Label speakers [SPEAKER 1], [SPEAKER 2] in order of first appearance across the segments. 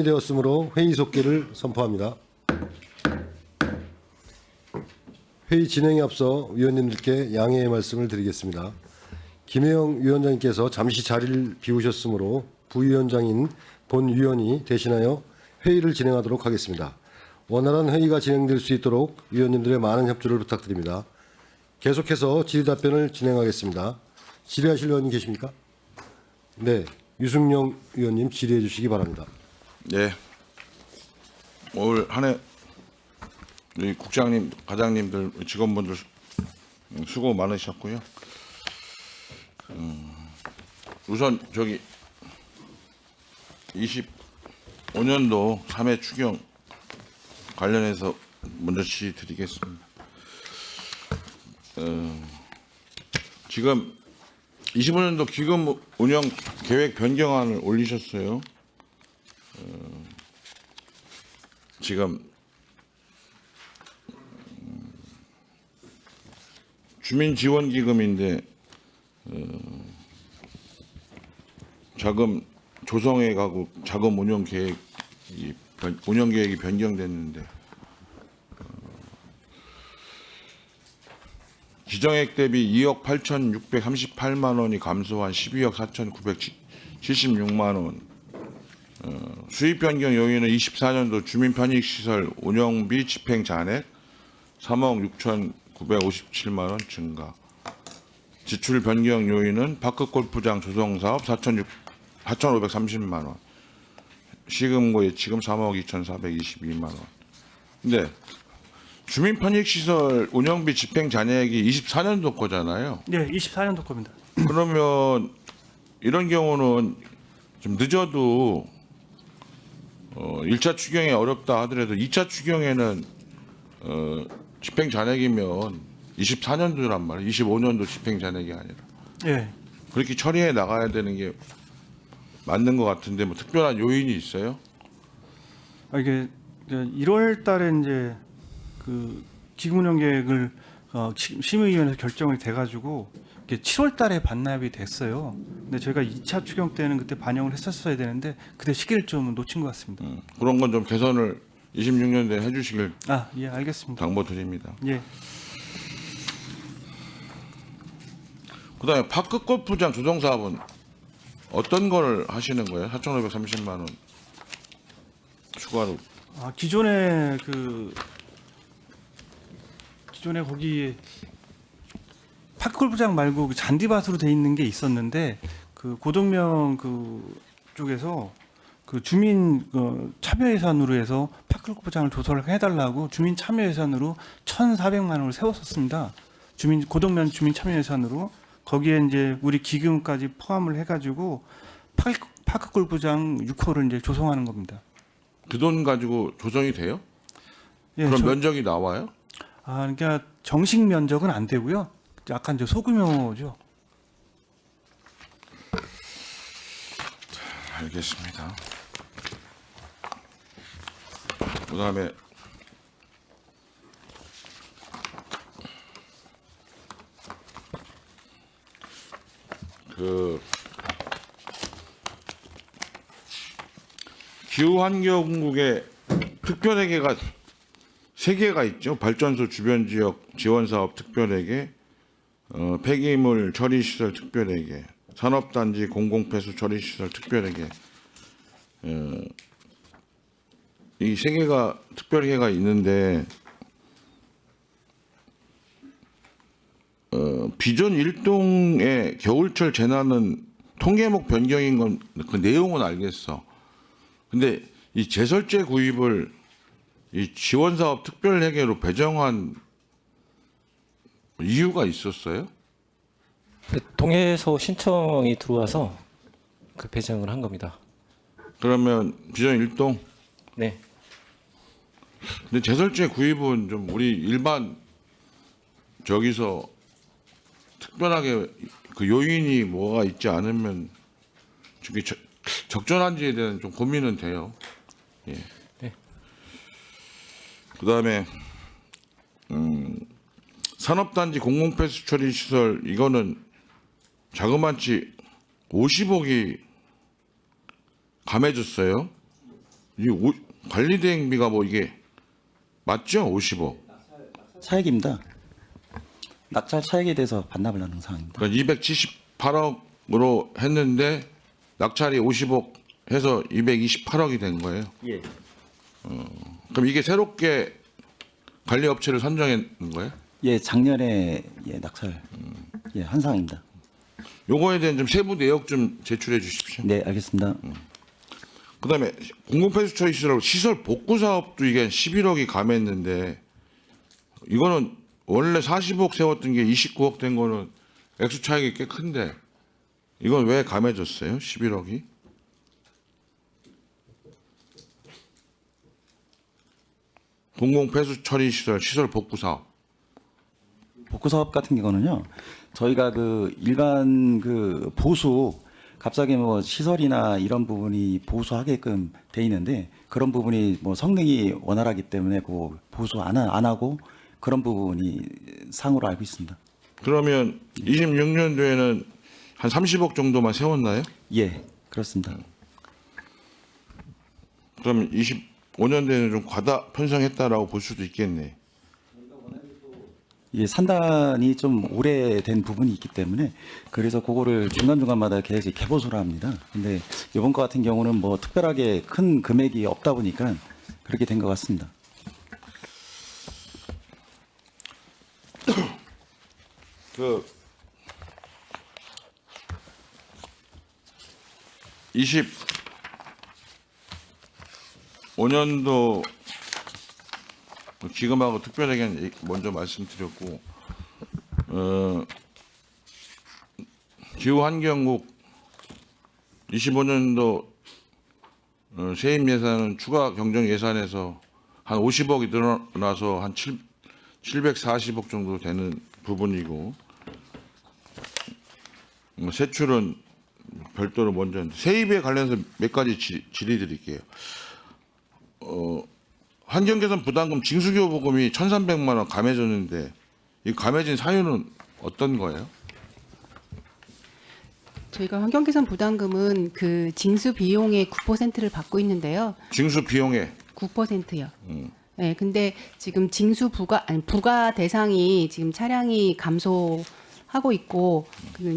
[SPEAKER 1] 되었으므로 회의 속기를 선포합니다. 회의 진행에 앞서 위원님들께 양해의 말씀을 드리겠습니다. 김혜영 위원장님께서 잠시 자리를 비우셨으므로 부위원장인 본 위원이 대신하여 회의를 진행하도록 하겠습니다. 원활한 회의가 진행될 수 있도록 위원님들의 많은 협조를 부탁드립니다. 계속해서 질의답변을 진행하겠습니다. 질의하실 의원님 계십니까? 네, 유승용 위원님 질의해 주시기 바랍니다.
[SPEAKER 2] 네. 올 한해 우리 국장님, 과장님들, 직원분들 수고 많으셨고요. 우선 저기 25년도 3회 추경 관련해서 먼저 질의드리겠습니다. 지금 25년도 기금 운영 계획 변경안을 올리셨어요. 지금 주민지원기금인데 자금 조성해 가고 자금 운영 계획이 변경됐는데 지정액 대비 2억 8,638만 원이 감소한 12억 4,976만 원. 수입 변경 요인은 24년도 주민 편익시설 운영비 집행 잔액 3억 6,957만 원 증가. 지출 변경 요인은 파크 골프장 조성 사업 4,530만 원. 시금고 예치금 3억 2,422만 원. 근데 주민 편익시설 운영비 집행 잔액이 24년도 거잖아요.
[SPEAKER 3] 네, 24년도 겁니다.
[SPEAKER 2] 그러면 이런 경우는 좀 늦어도 1차 추경이 어렵다 하더라도 2차 추경에는 집행 잔액이면 24년도란 말이에요. 25년도 집행 잔액이 아니라.
[SPEAKER 3] 예.
[SPEAKER 2] 그렇게 처리해 나가야 되는 게 맞는 것 같은데 뭐 특별한 요인이 있어요?
[SPEAKER 3] 이게 1월 달에 이제 그 기금운영 계획을 심의위원회에서 결정이 돼가지고 7월 달에 반납이 됐어요. 근데 저희가 2차 추경 때는 그때 반영을 했었어야 되는데 그때 시기를 좀 놓친 것 같습니다.
[SPEAKER 2] 그런 건 좀 개선을 26년도에 해주시길
[SPEAKER 3] 예, 알겠습니다.
[SPEAKER 2] 당부드립니다.
[SPEAKER 3] 예.
[SPEAKER 2] 그다음에 파크 골프장 조성 사업은 어떤 걸 하시는 거예요? 4,530만 원 추가로.
[SPEAKER 3] 기존에 거기 파크골프장 말고 그 잔디밭으로 돼 있는 게 있었는데 그 고덕명 그 쪽에서 그 주민 참여 예산으로 해서 파크골프장을 조성을 해달라고 주민 참여 예산으로 1,400만 원을 세웠었습니다. 고덕면 주민 참여 예산으로 거기에 이제 우리 기금까지 포함을 해가지고 파크골프장 6호를 이제 조성하는 겁니다.
[SPEAKER 2] 그 돈 가지고 조성이 돼요?
[SPEAKER 3] 예,
[SPEAKER 2] 그럼 면적이 나와요?
[SPEAKER 3] 그러니까 정식 면적은 안 되고요. 약간 저 소규모죠.
[SPEAKER 2] 알겠습니다. 그다음에 기후환경국의 특별회계가 3개가 있죠. 발전소 주변 지역 지원사업 특별회계, 폐기물 처리시설 특별회계, 산업단지 공공폐수 처리시설 특별회계. 이 3개가 특별회계가 있는데 비전 1동의 겨울철 재난은 통계목 변경인 건 그 내용은 알겠어. 근데 이 제설제 구입을 이 지원사업 특별회계로 배정한 이유가 있었어요?
[SPEAKER 4] 동해에서 신청이 들어와서 그 배정을 한 겁니다.
[SPEAKER 2] 그러면 비전 1동?
[SPEAKER 4] 네.
[SPEAKER 2] 근데 제설제 구입은 좀 우리 일반 저기서 특별하게 그 요인이 뭐가 있지 않으면 저기 적절한지에 대한 좀 고민은 돼요. 예.
[SPEAKER 4] 네.
[SPEAKER 2] 그다음에 산업단지 공공폐수 처리 시설 이거는 자그마치 50억이 감해졌어요. 관리대행비가 뭐 이게 맞죠? 50억.
[SPEAKER 5] 차액입니다. 낙찰 차액에 대해서 반납을 하는 상황입니다.
[SPEAKER 2] 그러니까 278억으로 했는데 낙찰이 50억 해서 228억이 된 거예요.
[SPEAKER 5] 예.
[SPEAKER 2] 그럼 이게 새롭게 관리 업체를 선정했는 거예요?
[SPEAKER 5] 예, 작년에 낙찰 한 상황입니다.
[SPEAKER 2] 요거에 대한 좀 세부 내역 좀 제출해 주십시오.
[SPEAKER 5] 네, 알겠습니다.
[SPEAKER 2] 그다음에 공공폐수처 시설 복구 사업도 이게 11억이 감했는데 이거는 원래 40억 세웠던 게 29억 된 거는 액수 차익이 꽤 큰데 이건 왜 감해졌어요? 11억이? 공공폐수 처리 시설 복구 사업.
[SPEAKER 5] 복구 사업 같은 경우는요, 저희가 그 일반 그 보수 갑자기 뭐 시설이나 이런 부분이 보수하게끔 돼 있는데 그런 부분이 뭐 성능이 원활하기 때문에 그 보수 안 하고 그런 부분이 상으로 알고 있습니다.
[SPEAKER 2] 그러면 26년도에는 한 30억 정도만 세웠나요?
[SPEAKER 5] 예, 그렇습니다.
[SPEAKER 2] 그러면 25년도에는 좀 과다 편성했다라고 볼 수도 있겠네.
[SPEAKER 5] 예, 산단이 좀 오래된 부분이 있기 때문에 그래서 그거를 중간중간마다 계속 개보수를 합니다. 근데 이번 거 같은 경우는 뭐 특별하게 큰 금액이 없다 보니까 그렇게 된 것 같습니다.
[SPEAKER 2] 그 25년도 기금하고 특별회계 먼저 말씀드렸고 기후환경국 25년도 세입 예산은 추가 경정 예산에서 한 50억이 늘어나서 한 740억 정도 되는 부분이고 세출은 별도로 먼저 했는데 세입에 관련해서 몇 가지 질의 드릴게요. 환경개선 부담금 징수교부금이 1,300만 원 감해졌는데 이 감해진 사유는 어떤 거예요?
[SPEAKER 6] 저희가 환경개선 부담금은 그 징수 비용의 9%를 받고 있는데요.
[SPEAKER 2] 징수 비용에
[SPEAKER 6] 9%요. 네, 근데 지금 징수 부가 대상이 지금 차량이 감소하고 있고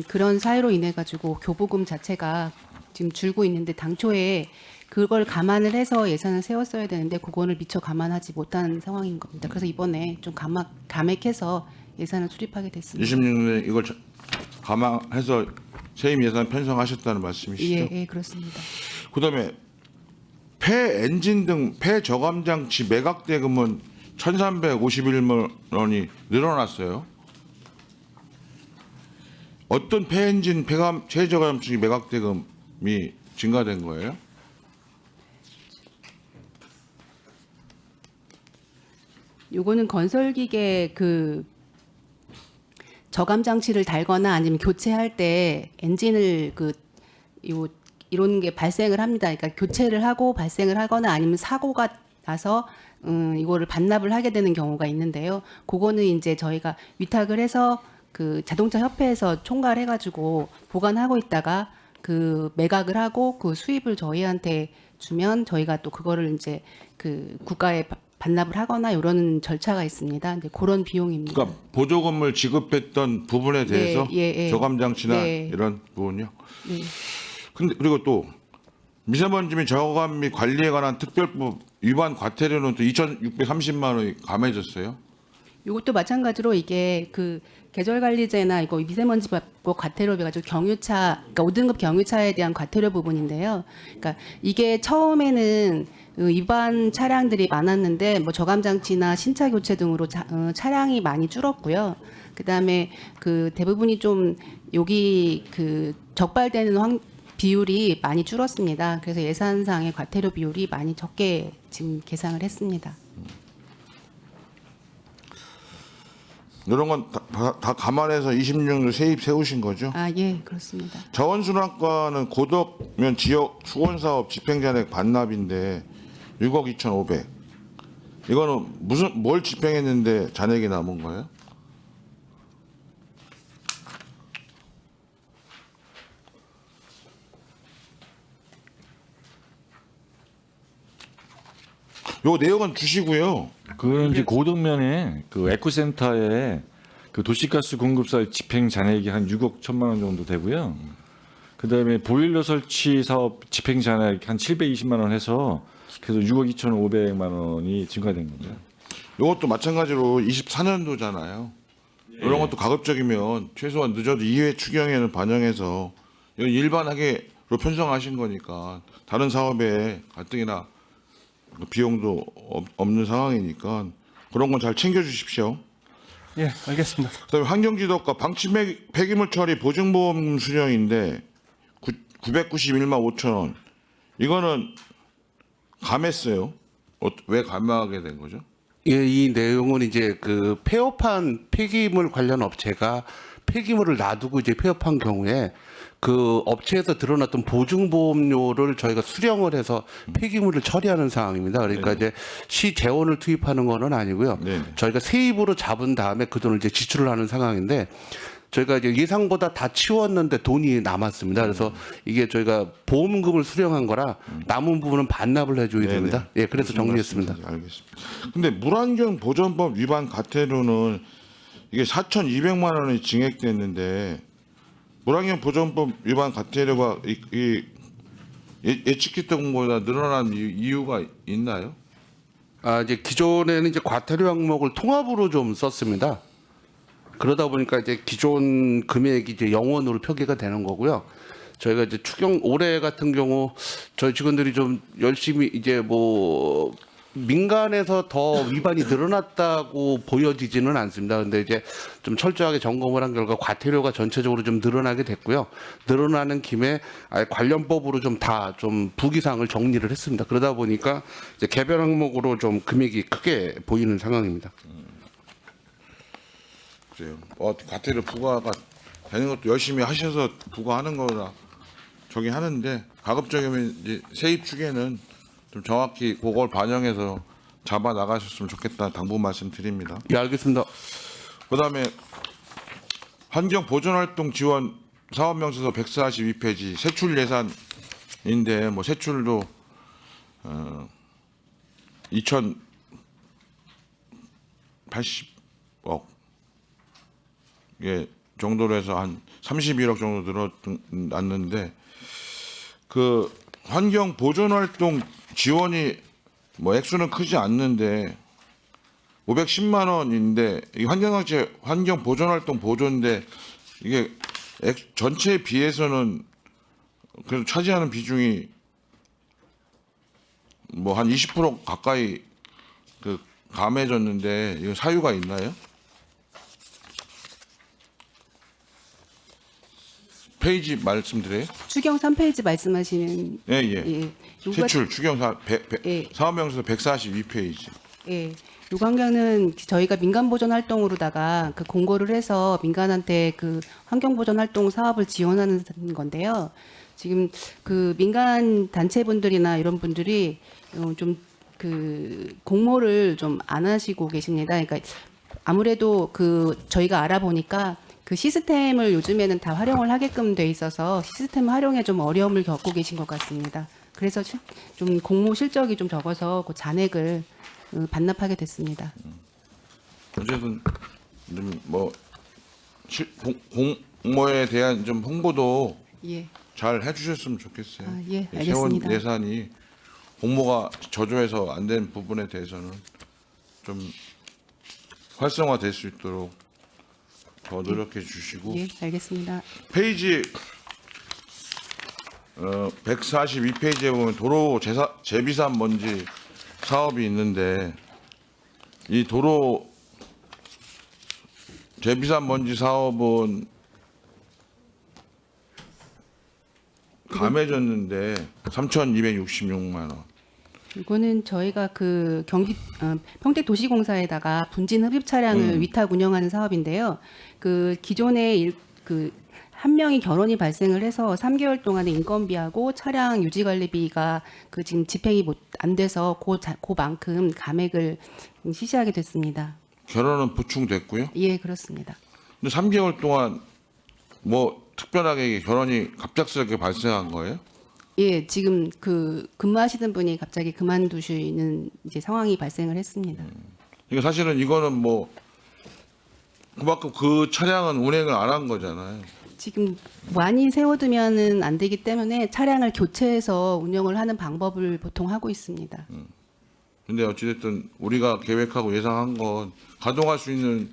[SPEAKER 6] 그런 사유로 인해 가지고 교부금 자체가 지금 줄고 있는데 당초에 그걸 감안을 해서 예산을 세웠어야 되는데 그거를 미처 감안하지 못한 상황인 겁니다. 그래서 이번에 좀 감액해서 예산을 수립하게 됐습니다.
[SPEAKER 2] 26년에 이걸 감안해서 세입 예산 편성하셨다는 말씀이시죠?
[SPEAKER 6] 예, 예, 그렇습니다.
[SPEAKER 2] 그다음에 폐 엔진 등 폐 저감 장치 매각 대금은 1,351만 원이 늘어났어요. 어떤 폐 엔진 폐 저감 장치 매각 대금이 증가된 거예요?
[SPEAKER 6] 요거는 건설기계 그 저감 장치를 달거나 아니면 교체할 때 엔진을 이런 게 발생을 합니다. 그러니까 교체를 하고 발생을 하거나 아니면 사고가 나서 이거를 반납을 하게 되는 경우가 있는데요. 그거는 이제 저희가 위탁을 해서 그 자동차 협회에서 총괄해 가지고 보관하고 있다가 그 매각을 하고 그 수입을 저희한테 주면 저희가 또 그거를 이제 그 국가에 반납을 하거나 이런 절차가 있습니다. 이제 그런 비용입니다.
[SPEAKER 2] 그러니까 보조금을 지급했던 부분에 대해서 저감 장치나
[SPEAKER 6] 네.
[SPEAKER 2] 이런 부분요.
[SPEAKER 6] 네.
[SPEAKER 2] 근데 그리고 또 미세먼지 및 저감 및 관리에 관한 특별법 위반 과태료는 또 2,630만 원이 감해졌어요.
[SPEAKER 6] 이것도 마찬가지로 이게 그 계절관리제나 이거 미세먼지법 과태료비 가지고 경유차, 그러니까 5등급 경유차에 대한 과태료 부분인데요. 그러니까 이게 처음에는 위반 차량들이 많았는데 뭐 저감 장치나 신차 교체 등으로 차량이 많이 줄었고요. 그다음에 그 대부분이 좀 여기 그 적발되는 비율이 많이 줄었습니다. 그래서 예산상의 과태료 비율이 많이 적게 지금 계상을 했습니다.
[SPEAKER 2] 이런 건 다 감안해서 26년 세입 세우신 거죠?
[SPEAKER 6] 아, 예, 그렇습니다.
[SPEAKER 2] 자원순환과는 고덕면 지역 수건사업 집행잔액 반납인데 6억 2,500. 이거는 뭘 집행했는데 잔액이 남은 거예요? 요 내용은 주시고요.
[SPEAKER 7] 그건 이제 고덕면에 그 에코센터에 그 도시가스 공급사 집행 잔액이 한 6억 1천만 원 정도 되고요. 그다음에 보일러 설치 사업 집행 잔액 한 720만 원 해서 그래서 6억 2,500만 원이 증가된 겁니다.
[SPEAKER 2] 이것도 마찬가지로 24년도잖아요. 이런 것도 가급적이면 최소한 늦어도 2회 추경에는 반영해서 이건 일반하게로 편성하신 거니까 다른 사업에 갈등이나 비용도 없는 상황이니까 그런 건 잘 챙겨주십시오.
[SPEAKER 3] 예, 알겠습니다.
[SPEAKER 2] 그다음에 환경지덕과 방치 폐기물 처리 보증보험 수령인데 991만 5천 원. 이거는 감했어요. 왜 감하게 된 거죠?
[SPEAKER 8] 예, 이 내용은 이제 그 폐업한 폐기물 관련 업체가 폐기물을 놔두고 이제 폐업한 경우에 그 업체에서 드러났던 보증보험료를 저희가 수령을 해서 폐기물을 처리하는 상황입니다. 그러니까 이제 시 재원을 투입하는 거는 아니고요.
[SPEAKER 2] 네네.
[SPEAKER 8] 저희가 세입으로 잡은 다음에 그 돈을 이제 지출을 하는 상황인데 저희가 이제 예상보다 다 치웠는데 돈이 남았습니다. 그래서 이게 저희가 보험금을 수령한 거라 남은 부분은 반납을 해줘야
[SPEAKER 2] 네네.
[SPEAKER 8] 됩니다. 예, 그래서
[SPEAKER 2] 무슨
[SPEAKER 8] 정리했습니다.
[SPEAKER 2] 말씀인지 알겠습니다. 근데 물환경 보전법 위반 과태료는 이게 4,200만 원이 증액됐는데 물환경 보전법 위반 과태료가 예측했던 것보다 늘어난 이유가 있나요?
[SPEAKER 8] 아, 이제 기존에는 이제 과태료 항목을 통합으로 좀 썼습니다. 그러다 보니까 이제 기존 금액이 이제 영원으로 표기가 되는 거고요. 저희가 이제 추경 올해 같은 경우 저희 직원들이 좀 열심히 이제 뭐 민간에서 더 위반이 늘어났다고 보여지지는 않습니다. 근데 이제 좀 철저하게 점검을 한 결과 과태료가 전체적으로 좀 늘어나게 됐고요. 늘어나는 김에 아예 관련법으로 좀 다 좀 부기사항을 정리를 했습니다. 그러다 보니까 이제 개별 항목으로 좀 금액이 크게 보이는 상황입니다.
[SPEAKER 2] 그래요. 과태료 부과가 되는 것도 열심히 하셔서 부과하는 거라 저기 하는데 가급적이면 이제 세입 축에는 좀 정확히 그걸 반영해서 잡아 나가셨으면 좋겠다 당부 말씀드립니다.
[SPEAKER 8] 예, 알겠습니다.
[SPEAKER 2] 그다음에 환경 보존 활동 지원 사업 명세서 142페이지 세출 예산인데 뭐 세출도 2,080억 예 정도로 해서 한 31억 정도 늘어났는데 그 환경 보존 활동 지원이 뭐 액수는 크지 않는데 510만 원인데 이 환경 보존 활동 보조인데 이게 전체에 비해서는 그래도 차지하는 비중이 뭐 한 20% 가까이 그 감해졌는데 이거 사유가 있나요? 페이지 말씀드려요?
[SPEAKER 6] 추경 3페이지 말씀하시는
[SPEAKER 2] 예, 예.
[SPEAKER 6] 예.
[SPEAKER 2] 세출 추경사
[SPEAKER 6] 예.
[SPEAKER 2] 사업명에서 142페이지.
[SPEAKER 6] 예. 요 광경은 저희가 민간 보전 활동으로다가 그 공고를 해서 민간한테 그 환경 보전 활동 사업을 지원하는 건데요. 지금 그 민간 단체분들이나 이런 분들이 좀 그 공모를 좀 안 하시고 계십니다. 그러니까 아무래도 그 저희가 알아보니까 그 시스템을 요즘에는 다 활용을 하게끔 돼 있어서 시스템 활용에 좀 어려움을 겪고 계신 것 같습니다. 그래서 좀 공모 실적이 좀 적어서 그 잔액을 반납하게 됐습니다.
[SPEAKER 2] 어쨌든 뭐 공모에 대한 좀 홍보도
[SPEAKER 6] 예.
[SPEAKER 2] 잘 해주셨으면 좋겠어요.
[SPEAKER 6] 아, 예,
[SPEAKER 2] 세원
[SPEAKER 6] 알겠습니다.
[SPEAKER 2] 예산이 공모가 저조해서 안 된 부분에 대해서는 좀 활성화될 수 있도록 더 노력해 주시고
[SPEAKER 6] 예, 알겠습니다.
[SPEAKER 2] 페이지 142페이지에 보면 도로 재비산 먼지 사업이 있는데 이 도로 재비산 먼지 사업은 감해졌는데 3,266만 원.
[SPEAKER 6] 이거는 저희가 그 경기 평택도시공사에다가 분진 흡입 차량을 위탁 운영하는 사업인데요. 그 기존에 그 한 명이 결혼이 발생을 해서 3개월 동안의 인건비하고 차량 유지 관리비가 그 지금 집행이 안 돼서 그만큼 감액을 실시하게 됐습니다.
[SPEAKER 2] 결혼은 보충됐고요.
[SPEAKER 6] 예, 그렇습니다.
[SPEAKER 2] 근데 3개월 동안 뭐 특별하게 결혼이 갑작스럽게 발생한 거예요?
[SPEAKER 6] 예, 지금 그 근무하시던 분이 갑자기 그만두시는 이제 상황이 발생을 했습니다.
[SPEAKER 2] 이거 사실은 이거는 뭐 그만큼 그 차량은 운행을 안 한 거잖아요.
[SPEAKER 6] 지금 많이 세워두면은 안 되기 때문에 차량을 교체해서 운영을 하는 방법을 보통 하고 있습니다.
[SPEAKER 2] 근데 어찌됐든 우리가 계획하고 예상한 건 가동할 수 있는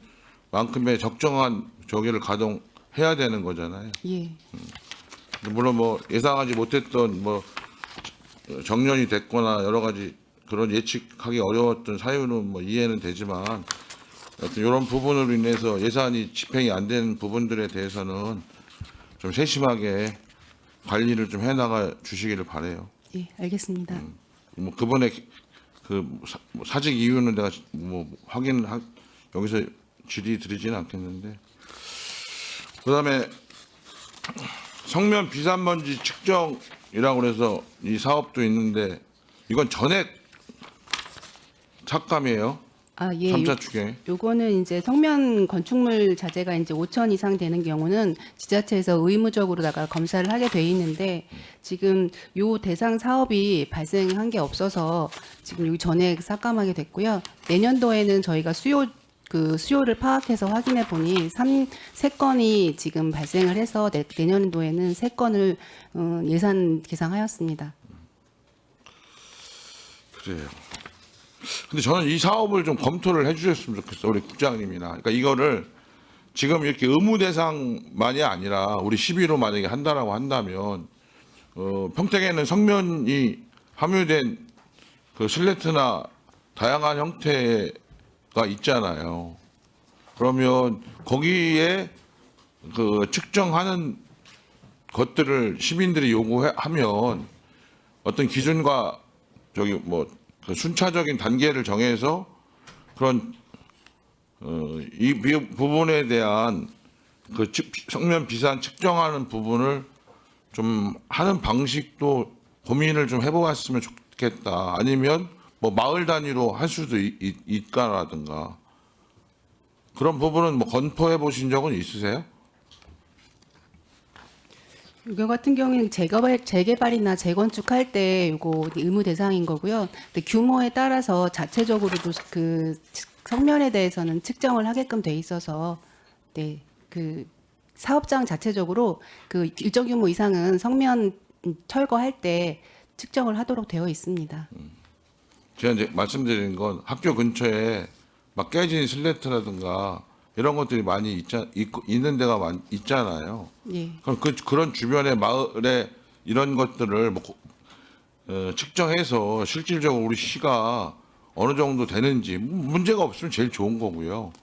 [SPEAKER 2] 만큼의 적정한 저기를 가동해야 되는 거잖아요.
[SPEAKER 6] 예.
[SPEAKER 2] 물론 뭐 예상하지 못했던 뭐 정년이 됐거나 여러 가지 그런 예측하기 어려웠던 사유는 뭐 이해는 되지만 어떤 이런 부분으로 인해서 예산이 집행이 안 되는 부분들에 대해서는 좀 세심하게 관리를 좀 해나가 주시기를 바래요.
[SPEAKER 6] 예, 알겠습니다.
[SPEAKER 2] 뭐 그번에 그 사직 이유는 내가 뭐 여기서 질의 드리지는 않겠는데 그다음에 성면 비산먼지 측정이라고 그래서 이 사업도 있는데 이건 전액 삭감이에요.
[SPEAKER 6] 아, 예.
[SPEAKER 2] 3차 추계.
[SPEAKER 6] 요거는 이제 성면 건축물 자재가 이제 5천 이상 되는 경우는 지자체에서 의무적으로다가 검사를 하게 돼 있는데 지금 요 대상 사업이 발생한 게 없어서 지금 여기 전에 삭감하게 됐고요. 내년도에는 저희가 수요를 파악해서 확인해 보니 3건이 지금 발생을 해서 내년도에는 3건을 예산 계상하였습니다.
[SPEAKER 2] 그래요. 근데 저는 이 사업을 좀 검토를 해주셨으면 좋겠어요. 우리 국장님이나. 그러니까 이거를 지금 이렇게 의무 대상만이 아니라 우리 11호 만약에 한다라고 한다면 평택에는 성면이 함유된 그 슬래트나 다양한 형태가 있잖아요. 그러면 거기에 그 측정하는 것들을 시민들이 요구하면 어떤 기준과 저기 뭐 그 순차적인 단계를 정해서 그런 이 부분에 대한 그 성면 비산 측정하는 부분을 좀 하는 방식도 고민을 좀 해보았으면 좋겠다. 아니면 뭐 마을 단위로 할 수도 있다라든가 그런 부분은 뭐 건포해 보신 적은 있으세요?
[SPEAKER 6] 이거 같은 경우에는 재개발이나 재건축할 때 이거 의무 대상인 거고요. 근데 규모에 따라서 자체적으로도 그 성면에 대해서는 측정을 하게끔 돼 있어서 네, 그 사업장 자체적으로 그 일정 규모 이상은 성면 철거할 때 측정을 하도록 되어 있습니다.
[SPEAKER 2] 제가 이제 말씀드린 건 학교 근처에 막 깨진 슬래트라든가 이런 것들이 많이 있는 데가 있잖아요.
[SPEAKER 6] 예.
[SPEAKER 2] 그럼 그런 주변의 마을에 이런 것들을 뭐 측정해서 실질적으로 우리 시가 어느 정도 되는지 문제가 없으면 제일 좋은 거고요.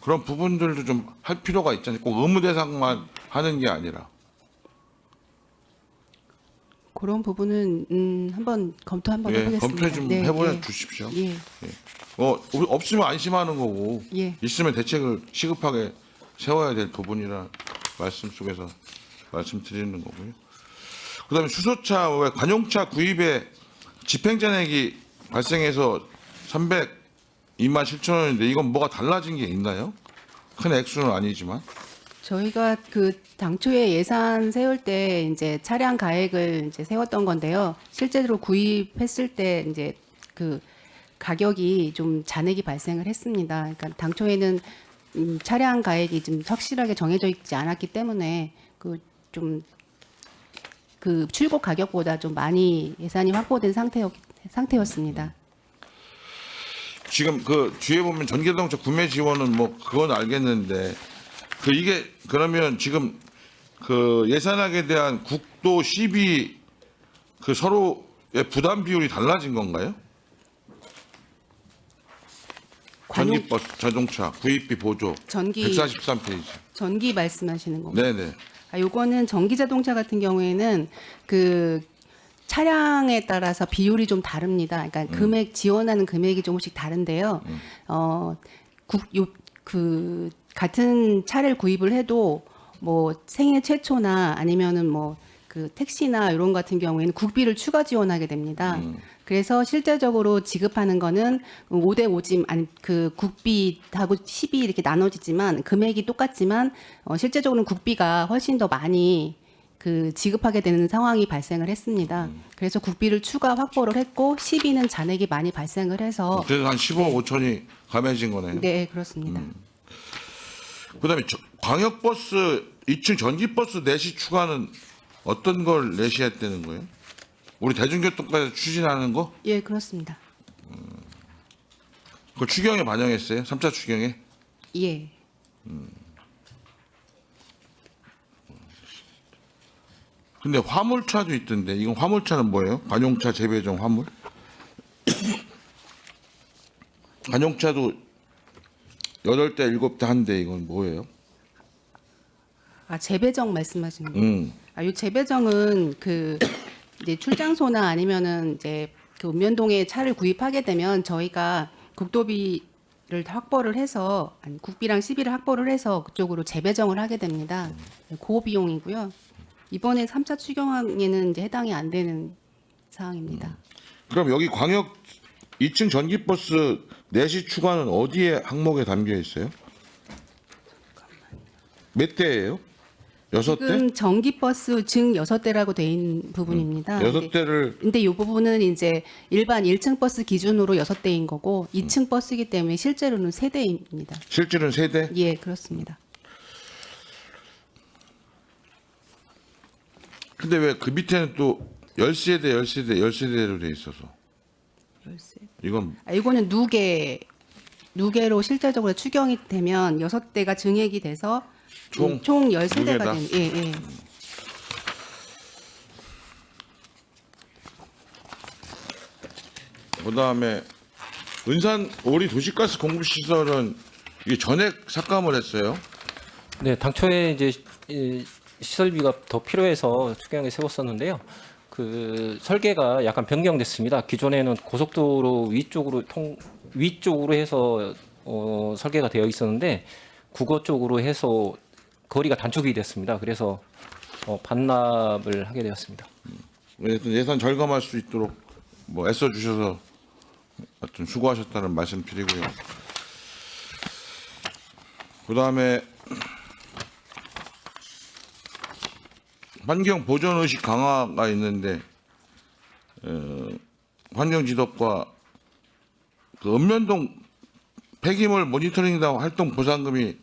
[SPEAKER 2] 그런 부분들도 좀 할 필요가 있잖아요. 꼭 의무 대상만 하는 게 아니라.
[SPEAKER 6] 그런 부분은 한번 검토 한번
[SPEAKER 2] 예,
[SPEAKER 6] 해보겠습니다.
[SPEAKER 2] 검토 좀
[SPEAKER 6] 네,
[SPEAKER 2] 해보여
[SPEAKER 6] 예.
[SPEAKER 2] 주십시오.
[SPEAKER 6] 예.
[SPEAKER 2] 없으면 안심하는 거고
[SPEAKER 6] 예.
[SPEAKER 2] 있으면 대책을 시급하게 세워야 될 부분이라 말씀 속에서 말씀드리는 거고요. 그다음에 수소차 왜 관용차 구입에 집행잔액이 발생해서 302만 7천 원인데 이건 뭐가 달라진 게 있나요? 큰 액수는 아니지만
[SPEAKER 6] 저희가 그 당초에 예산 세울 때 이제 차량 가액을 이제 세웠던 건데요. 실제로 구입했을 때 이제 그 가격이 좀 잔액이 발생을 했습니다. 그러니까 당초에는 차량 가액이 좀 확실하게 정해져 있지 않았기 때문에 그 출고 가격보다 좀 많이 예산이 확보된 상태였습니다.
[SPEAKER 2] 지금 그 뒤에 보면 전기자동차 구매 지원은 뭐 그건 알겠는데 이게 그러면 지금 그 예산액에 대한 국도 시비 그 서로의 부담 비율이 달라진 건가요? 전기버스 자동차 구입비 보조 143페이지.
[SPEAKER 6] 전기 말씀하시는 건가요?
[SPEAKER 2] 네네.
[SPEAKER 6] 요거는 전기 자동차 같은 경우에는 그 차량에 따라서 비율이 좀 다릅니다. 그러니까 금액 지원하는 금액이 조금씩 다른데요. 그 같은 차를 구입을 해도 뭐 생애 최초나 아니면은 뭐 그 택시나 이런 같은 경우에는 국비를 추가 지원하게 됩니다. 그래서 실제적으로 지급하는 거는 5대 5지 아니 그 국비하고 10이 이렇게 나눠지지만 금액이 똑같지만 실제적으로는 국비가 훨씬 더 많이 그 지급하게 되는 상황이 발생을 했습니다. 그래서 국비를 추가 확보를 했고 시비는 잔액이 많이 발생을 해서
[SPEAKER 2] 그래서 한 15억 5천이 감해진 거네요.
[SPEAKER 6] 네 그렇습니다.
[SPEAKER 2] 그다음에 광역버스 2층 전기버스 내시 추가는 어떤 걸 내시했다는 거예요? 우리 대중교통까지 추진하는 거?
[SPEAKER 6] 예 그렇습니다.
[SPEAKER 2] 그 추경에 반영했어요? 3차 추경에?
[SPEAKER 6] 예.
[SPEAKER 2] 근데 화물차도 있던데 이건 화물차는 뭐예요? 관용차 재배정 화물? 관용차도 8대 7대 한대 이건 뭐예요?
[SPEAKER 6] 아 재배정 말씀하시는 거예요? 이 재배정은 그 이제 출장소나 아니면은 이제 그 읍면동에 차를 구입하게 되면 저희가 국도비를 확보를 해서 아니 국비랑 시비를 확보를 해서 그쪽으로 재배정을 하게 됩니다. 그 비용이고요. 이번에 3차 추경에는 이제 해당이 안 되는 사항입니다.
[SPEAKER 2] 그럼 여기 광역 2층 전기버스 내시 추가는 어디에 항목에 담겨 있어요? 몇 대예요? 6대?
[SPEAKER 6] 지금 전기버스 증 6대라고 돼 있는 부분입니다.
[SPEAKER 2] 6대를
[SPEAKER 6] 근데 이 부분은 이제 일반 1층 버스 기준으로 6대인 거고 2층 버스이기 때문에 실제로는 3대입니다.
[SPEAKER 2] 실제로는 3대?
[SPEAKER 6] 예, 그렇습니다.
[SPEAKER 2] 근데 왜 그 밑에는 또 10세대, 10세대, 10세대로 돼 있어서 이건
[SPEAKER 6] 이거는 누계로 실질적으로 추경이 되면 6대가 증액이 돼서 총 10세대가
[SPEAKER 2] 누계다?
[SPEAKER 6] 되는 예.
[SPEAKER 2] 그다음에 은산 오리 도시가스 공급 시설은 이게 전액 삭감을 했어요.
[SPEAKER 4] 네, 당초에 이제 이 시설비가 더 필요해서 추경에 세웠었는데요. 그 설계가 약간 변경됐습니다. 기존에는 고속도로 위쪽으로 해서 설계가 되어 있었는데 국어 쪽으로 해서 거리가 단축이 됐습니다. 그래서 반납을 하게 되었습니다.
[SPEAKER 2] 예산 절감할 수 있도록 뭐 애써 주셔서 하여튼 수고하셨다는 말씀 드리고요. 그다음에 환경 보전 의식 강화가 있는데 환경지덕과 그 읍면동 폐기물 모니터링단 활동 보상금이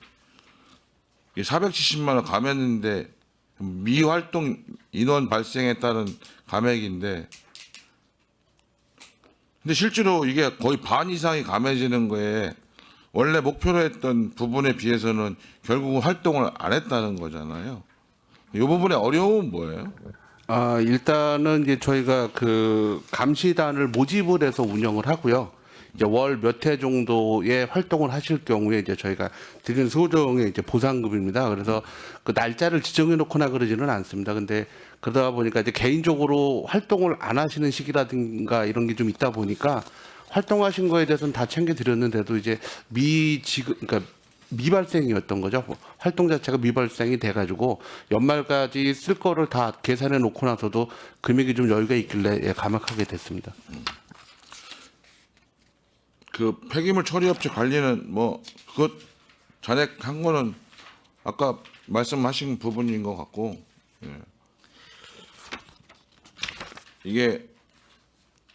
[SPEAKER 2] 470만 원 감했는데 미활동 인원 발생에 따른 감액인데 근데 실제로 이게 거의 반 이상이 감해지는 거에 원래 목표로 했던 부분에 비해서는 결국은 활동을 안 했다는 거잖아요. 이 부분의 어려움은 뭐예요?
[SPEAKER 8] 일단은 이제 저희가 그 감시단을 모집을 해서 운영을 하고요. 이제 월 몇 회 정도의 활동을 하실 경우에 이제 저희가 드리는 소정의 이제 보상금입니다. 그래서 그 날짜를 지정해 놓거나 그러지는 않습니다. 근데 그러다 보니까 이제 개인적으로 활동을 안 하시는 시기라든가 이런 게 좀 있다 보니까 활동하신 거에 대해서는 다 챙겨 드렸는데도 이제 그러니까 미발생이었던 거죠. 활동 자체가 미발생이 돼가지고 연말까지 쓸 거를 다 계산해 놓고 나서도 금액이 좀 여유가 있길래 감액하게 됐습니다.
[SPEAKER 2] 그 폐기물 처리업체 관리는 뭐 그것 잔액한 거는 아까 말씀하신 부분인 것 같고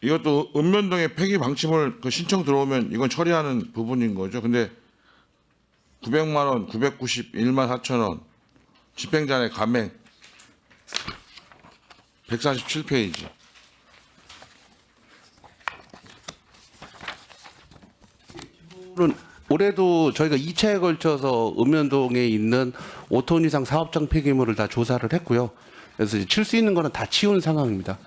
[SPEAKER 2] 이것도 읍면동에 폐기 방침을 그 신청 들어오면 이건 처리하는 부분인 거죠. 근데 900만 원, 991만 4천 원 집행잔액 감액 147페이지.
[SPEAKER 8] 올해도 저희가 2차에 걸쳐서 읍면동에 있는 5톤 이상 사업장 폐기물을 다 조사를 했고요. 그래서 칠 수 있는 거는 다 치운 상황입니다.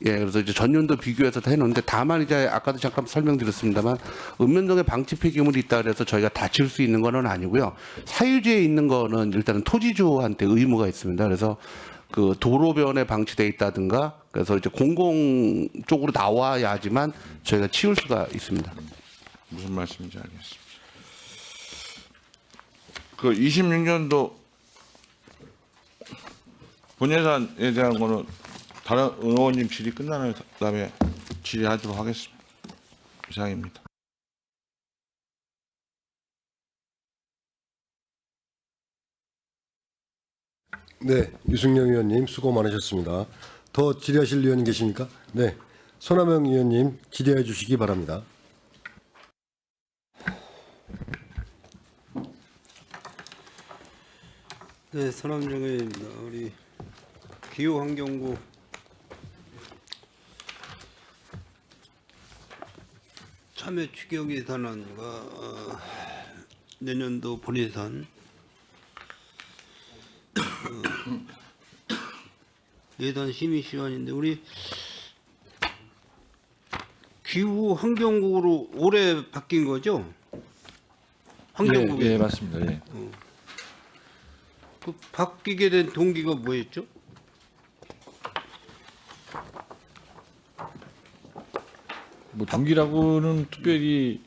[SPEAKER 8] 그래서 이제 전년도 비교해서 다 해놓는데 다만 이제 아까도 잠깐 설명드렸습니다만 읍면동에 방치 폐기물이 있다 그래서 저희가 다 칠 수 있는 거는 아니고요. 사유지에 있는 거는 일단은 토지주한테 의무가 있습니다. 그래서 그 도로변에 방치돼 있다든가 그래서 이제 공공 쪽으로 나와야지만 저희가 치울 수가 있습니다.
[SPEAKER 2] 무슨 말씀인지 알겠습니다. 그 26년도 본예산에 대한 거는 다른 의원님 질의 끝나는 다음에 질의하도록 하겠습니다. 이상입니다.
[SPEAKER 1] 네, 유승영 의원님 수고 많으셨습니다. 더 질의하실 의원님 계십니까? 네, 손하명 의원님 질의해 주시기 바랍니다.
[SPEAKER 9] 네, 손하명 의원입니다. 우리 기후환경부 참여 추경 예산안과 내년도 본예산 예산 심의 시간인데 우리 기후환경국으로 올해 바뀐 거죠? 환경국이
[SPEAKER 7] 예, 맞습니다. 예.
[SPEAKER 9] 그 바뀌게 된 동기가 뭐였죠?
[SPEAKER 7] 뭐 동기라고는 특별히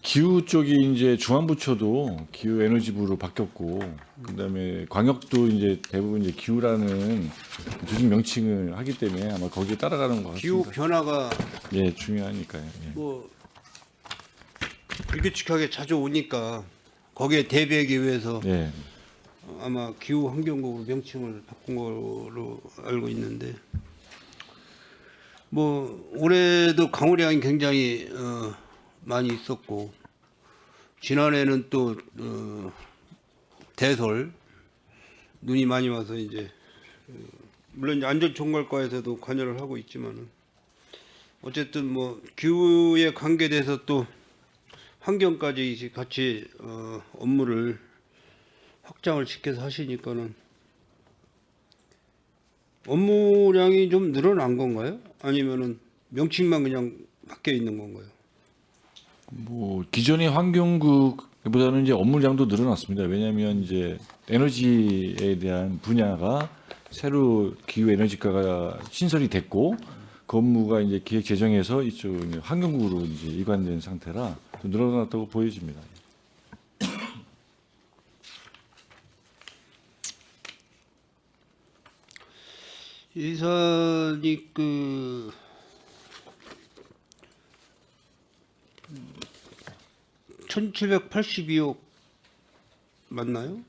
[SPEAKER 7] 기후 쪽이 이제 중앙부처도 기후에너지부로 바뀌었고, 그다음에 광역도 이제 대부분 이제 기후라는 조직 명칭을 하기 때문에 아마 거기에 따라가는 것 같습니다.
[SPEAKER 9] 기후 변화가
[SPEAKER 7] 예, 중요하니까요. 예.
[SPEAKER 9] 뭐 불규칙하게 자주 오니까 거기에 대비하기 위해서
[SPEAKER 7] 예.
[SPEAKER 9] 아마 기후 환경국으로 명칭을 바꾼 걸로 알고 있는데 뭐 올해도 강우량이 굉장히 많이 있었고 지난해는 또 대설 눈이 많이 와서 이제 물론 이제 안전총괄과에서도 관여를 하고 있지만은 어쨌든 뭐 기후에 관계돼서 또 환경까지 이제 같이 업무를 확장을 시켜서 하시니까는 업무량이 좀 늘어난 건가요? 아니면은 명칭만 그냥 바뀌어 있는 건가요?
[SPEAKER 7] 뭐 기존의 환경국보다는 이제 업무량도 늘어났습니다. 왜냐하면 이제 에너지에 대한 분야가 새로 기후 에너지과가 신설이 됐고 그 업무가 이제 기획 재정에서 이쪽 이제 환경국으로 이제 이관된 상태라 좀 늘어났다고 보여집니다.
[SPEAKER 9] 예산이 그 1,782억 맞나요?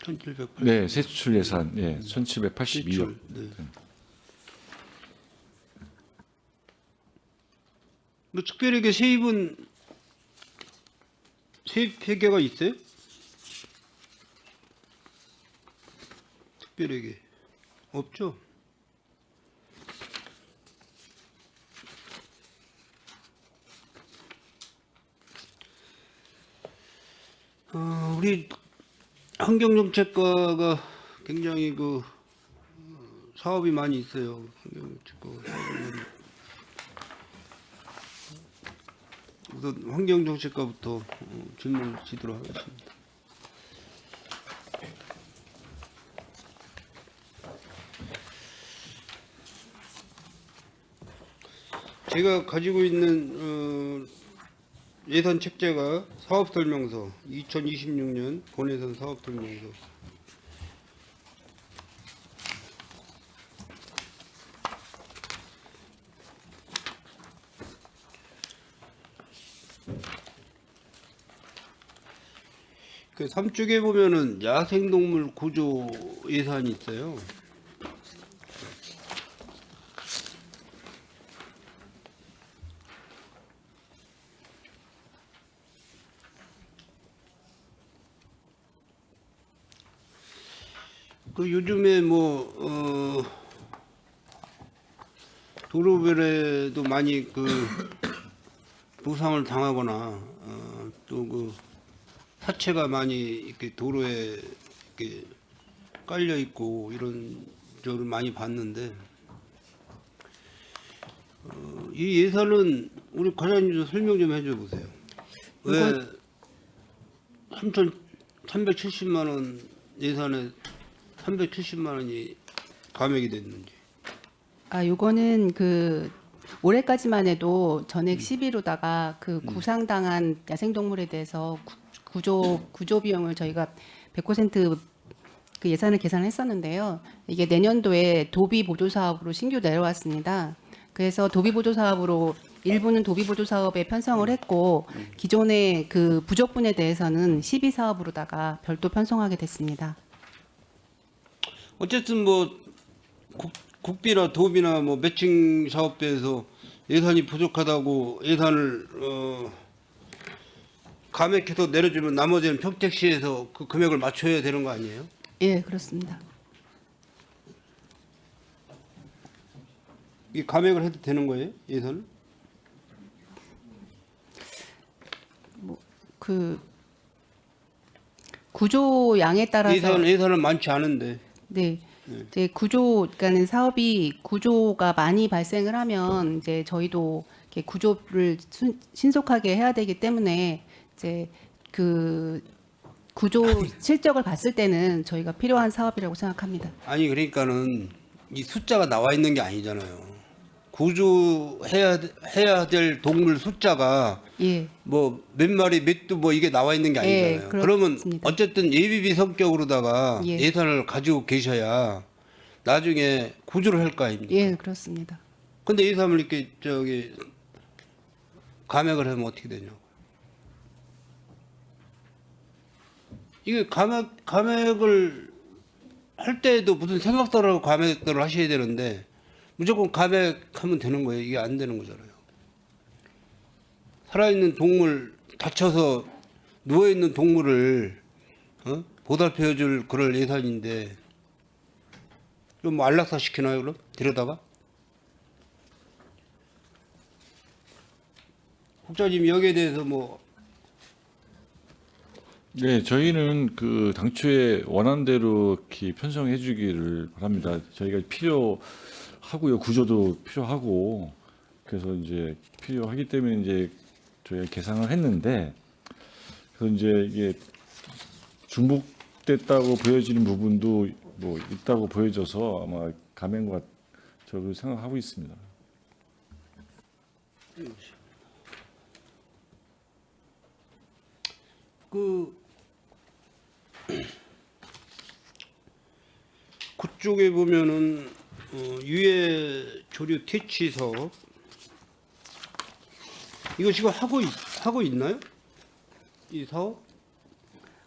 [SPEAKER 9] 1,782억.
[SPEAKER 7] 네, 세출 예산 예, 1,782억.
[SPEAKER 9] 지출, 네. 뭐 특별하게 세입은 세입 회계가 있어요? 특별하게 없죠? 우리 환경정책과가 굉장히 그 사업이 많이 있어요. 환경정책과가 사업이 많이. 우선 환경정책과부터 질문을 드리도록 하겠습니다. 제가 가지고 있는 예산 책자가 사업설명서 2026년 본예산 사업설명서 그 3쪽에 보면은 야생동물 구조 예산이 있어요. 그 요즘에 뭐 도로별에도 많이 그 부상을 당하거나 또 그 사체가 많이 이렇게 도로에 이렇게 깔려 있고 이런 적을 많이 봤는데 이 예산은 우리 과장님 설명 좀 해줘 보세요. 왜 3,370만 원 예산에 370만 원이 감액이 됐는지.
[SPEAKER 6] 요거는 그 올해까지만 해도 전액 11호다가 그 구상당한 야생동물에 대해서 구조 비용을 저희가 100% 그 예산을 계산했었는데요. 이게 내년도에 도비 보조 사업으로 신규 내려왔습니다. 그래서 도비 보조 사업으로 일부는 도비보조 사업에 편성을 했고 기존의 그 부족분에 대해서는 12사업으로다가 별도 편성하게 됐습니다.
[SPEAKER 9] 어쨌든 뭐 국비나 도비나 뭐 매칭 사업대에서 예산이 부족하다고 예산을 감액해서 내려주면 나머지는 평택시에서 그 금액을 맞춰야 되는 거 아니에요?
[SPEAKER 6] 예, 그렇습니다.
[SPEAKER 9] 이 감액을 해도 되는 거예요? 예산을?
[SPEAKER 6] 그 구조 양에 따라서
[SPEAKER 9] 예산은 많지 않은데.
[SPEAKER 6] 네. 이제 그러니까는 사업이 구조가 많이 발생을 하면 이제 저희도 이렇게 구조를 신속하게 해야 되기 때문에 이제 그 구조 실적을 봤을 때는 저희가 필요한 사업이라고 생각합니다.
[SPEAKER 9] 아니 그러니까는 이 숫자가 나와 있는 게 아니잖아요. 구조해야 될 동물 숫자가
[SPEAKER 6] 예.
[SPEAKER 9] 뭐 몇 마리 몇 두 뭐 이게 나와 있는 게
[SPEAKER 6] 예,
[SPEAKER 9] 아니잖아요. 그러면
[SPEAKER 6] 그렇습니다.
[SPEAKER 9] 어쨌든 예비비 성격으로다가
[SPEAKER 6] 예.
[SPEAKER 9] 예산을 가지고 계셔야 나중에 구조를 할 거 아닙니까?
[SPEAKER 6] 예, 그렇습니다.
[SPEAKER 9] 근데 예산을 이렇게 감액을 하면 어떻게 되냐고. 이게 감액을 할 때도 무슨 생각 따라 감액들을 하셔야 되는데 무조건 감액하면 되는 거예요. 이게 안 되는 거잖아요. 살아있는 동물, 다쳐서 누워있는 동물을 보살펴줄 그럴 예산인데 좀 뭐 안락사 시키나요 그럼? 데려다가? 국장님 여기에 대해서 뭐
[SPEAKER 7] 네, 저희는 그 당초에 원안대로 이렇게 편성해 주기를 바랍니다. 저희가 필요하고요. 구조도 필요하고 그래서 이제 필요하기 때문에 이제 저희가 계산을 했는데 그래서 이제 이게 중복됐다고 보여지는 부분도 뭐 있다고 보여져서 아마 감행과 저도 생각하고 있습니다.
[SPEAKER 9] 그쪽에 보면은 유해 조류 퇴치 사업 이거 지금 하고 있나요? 이 사업?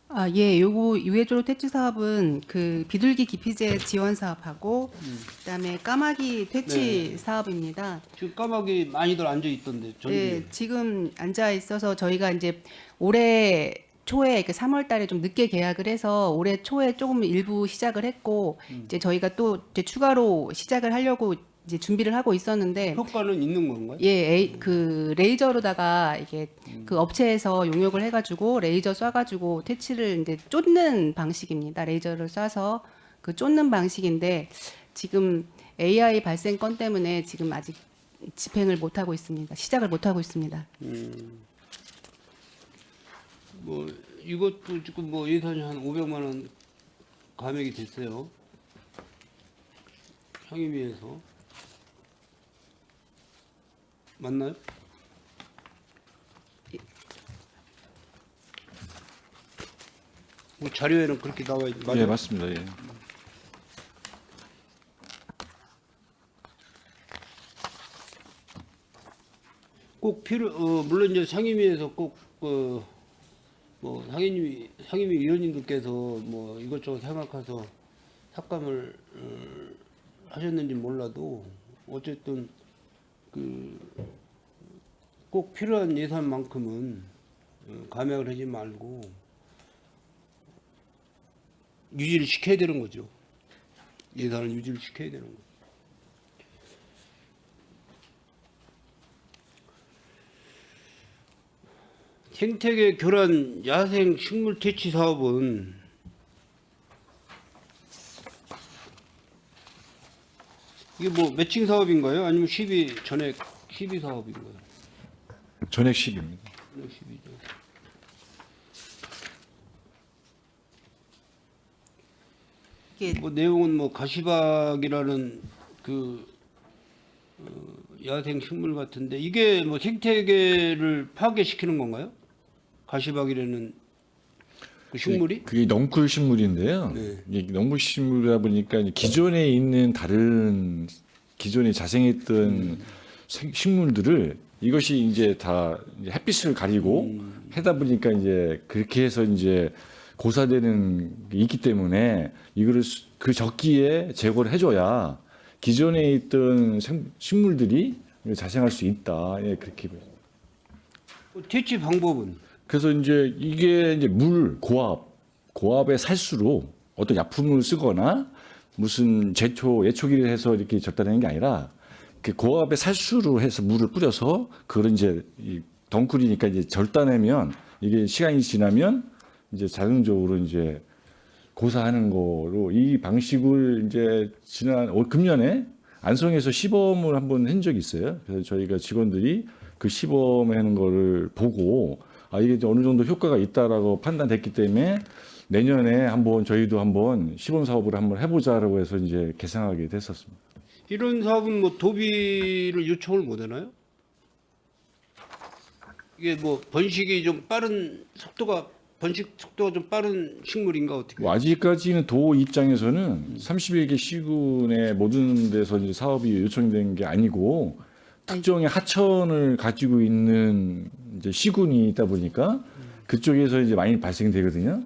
[SPEAKER 6] 아, 예, 요거 유해조로 퇴치 사업은 그 비둘기 기피제 지원 사업하고 그다음에 까마귀 퇴치 사업입니다.
[SPEAKER 9] 지금 까마귀 많이들 앉아 있던데 전기.
[SPEAKER 6] 네, 지금 앉아 있어서 저희가 이제 올해 초에 3월 달에 좀 늦게 계약을 해서 올해 초에 조금 일부 시작을 했고 이제 저희가 또 이제 추가로 시작을 하려고 이제 준비를 하고 있었는데
[SPEAKER 9] 효과는 있는 건가요?
[SPEAKER 6] 예, 그 레이저로다가 이게 그 업체에서 용역을 해가지고 레이저 쏴가지고 퇴치를 이제 쫓는 방식입니다. 레이저를 쏴서 그 쫓는 방식인데 지금 AI 발생 건 때문에 지금 아직 집행을 못 하고 있습니다. 시작을 못 하고 있습니다.
[SPEAKER 9] 뭐 이것도 지금 뭐 예산이 한 500만 원 감액이 됐어요. 상임위에서 맞나요? 뭐 자료에는 그렇게 나와 있 맞아요.
[SPEAKER 7] 예, 맞습니다. 예.
[SPEAKER 9] 꼭 물론 이제 상임위에서 꼭 뭐 상임위 위원님들께서 뭐 이것저것 생각해서 삭감을 하셨는지 몰라도 어쨌든 꼭 필요한 예산만큼은 감액을 하지 말고 유지를 시켜야 되는 거죠. 예산을 유지를 시켜야 되는 거죠. 생태계 교란 야생 식물 퇴치 사업은 이게 뭐 매칭 사업인가요? 아니면 전액 12 사업인가요?
[SPEAKER 7] 전액 10입니다.
[SPEAKER 9] 전액 12죠.
[SPEAKER 6] 이게
[SPEAKER 9] 뭐 내용은 뭐 가시박이라는 야생 식물 같은데 이게 뭐 생태계를 파괴시키는 건가요? 가시박이라는 그 식물이?
[SPEAKER 7] 그게 넝쿨 식물인데요.
[SPEAKER 9] 네.
[SPEAKER 7] 이게 넝쿨 식물이다 보니까 이제 기존에 있는 다른 기존에 자생했던 식물들을 이것이 이제 다 이제 햇빛을 가리고 하다 보니까 이제 그렇게 해서 이제 고사되는 게 있기 때문에 이거를 그 적기에 제거를 해줘야 기존에 있던 식물들이 자생할 수 있다. 예, 그렇게.
[SPEAKER 9] 퇴치 방법은
[SPEAKER 7] 그래서 이제 이게 이제 고압의 살수로 어떤 약품을 쓰거나 무슨 예초기를 해서 이렇게 절단하는 게 아니라 그 고압의 살수로 해서 물을 뿌려서 그걸 이제 이 덩굴이니까 이제 절단하면 이게 시간이 지나면 이제 자동적으로 이제 고사하는 거로 이 방식을 이제 금년에 안성에서 시범을 한번 한 적이 있어요. 그래서 저희가 직원들이 그 시범하는 거를 보고 이게 이제 어느 정도 효과가 있다라고 판단됐기 때문에 내년에 한번 저희도 한번 시범 사업을 한번 해보자라고 해서 이제 개상하게 됐었습니다.
[SPEAKER 9] 이런 사업은 뭐 도비를 요청을 못 하나요? 이게 뭐 번식이 좀 빠른 번식 속도가 좀 빠른 식물인가 어떻게?
[SPEAKER 7] 뭐 아직까지는 도 입장에서는 31개 시군의 모든 데서 이제 사업이 요청된 게 아니고 특정의 하천을 가지고 있는 이제 시군이 있다 보니까 그쪽에서 이제 많이 발생되거든요.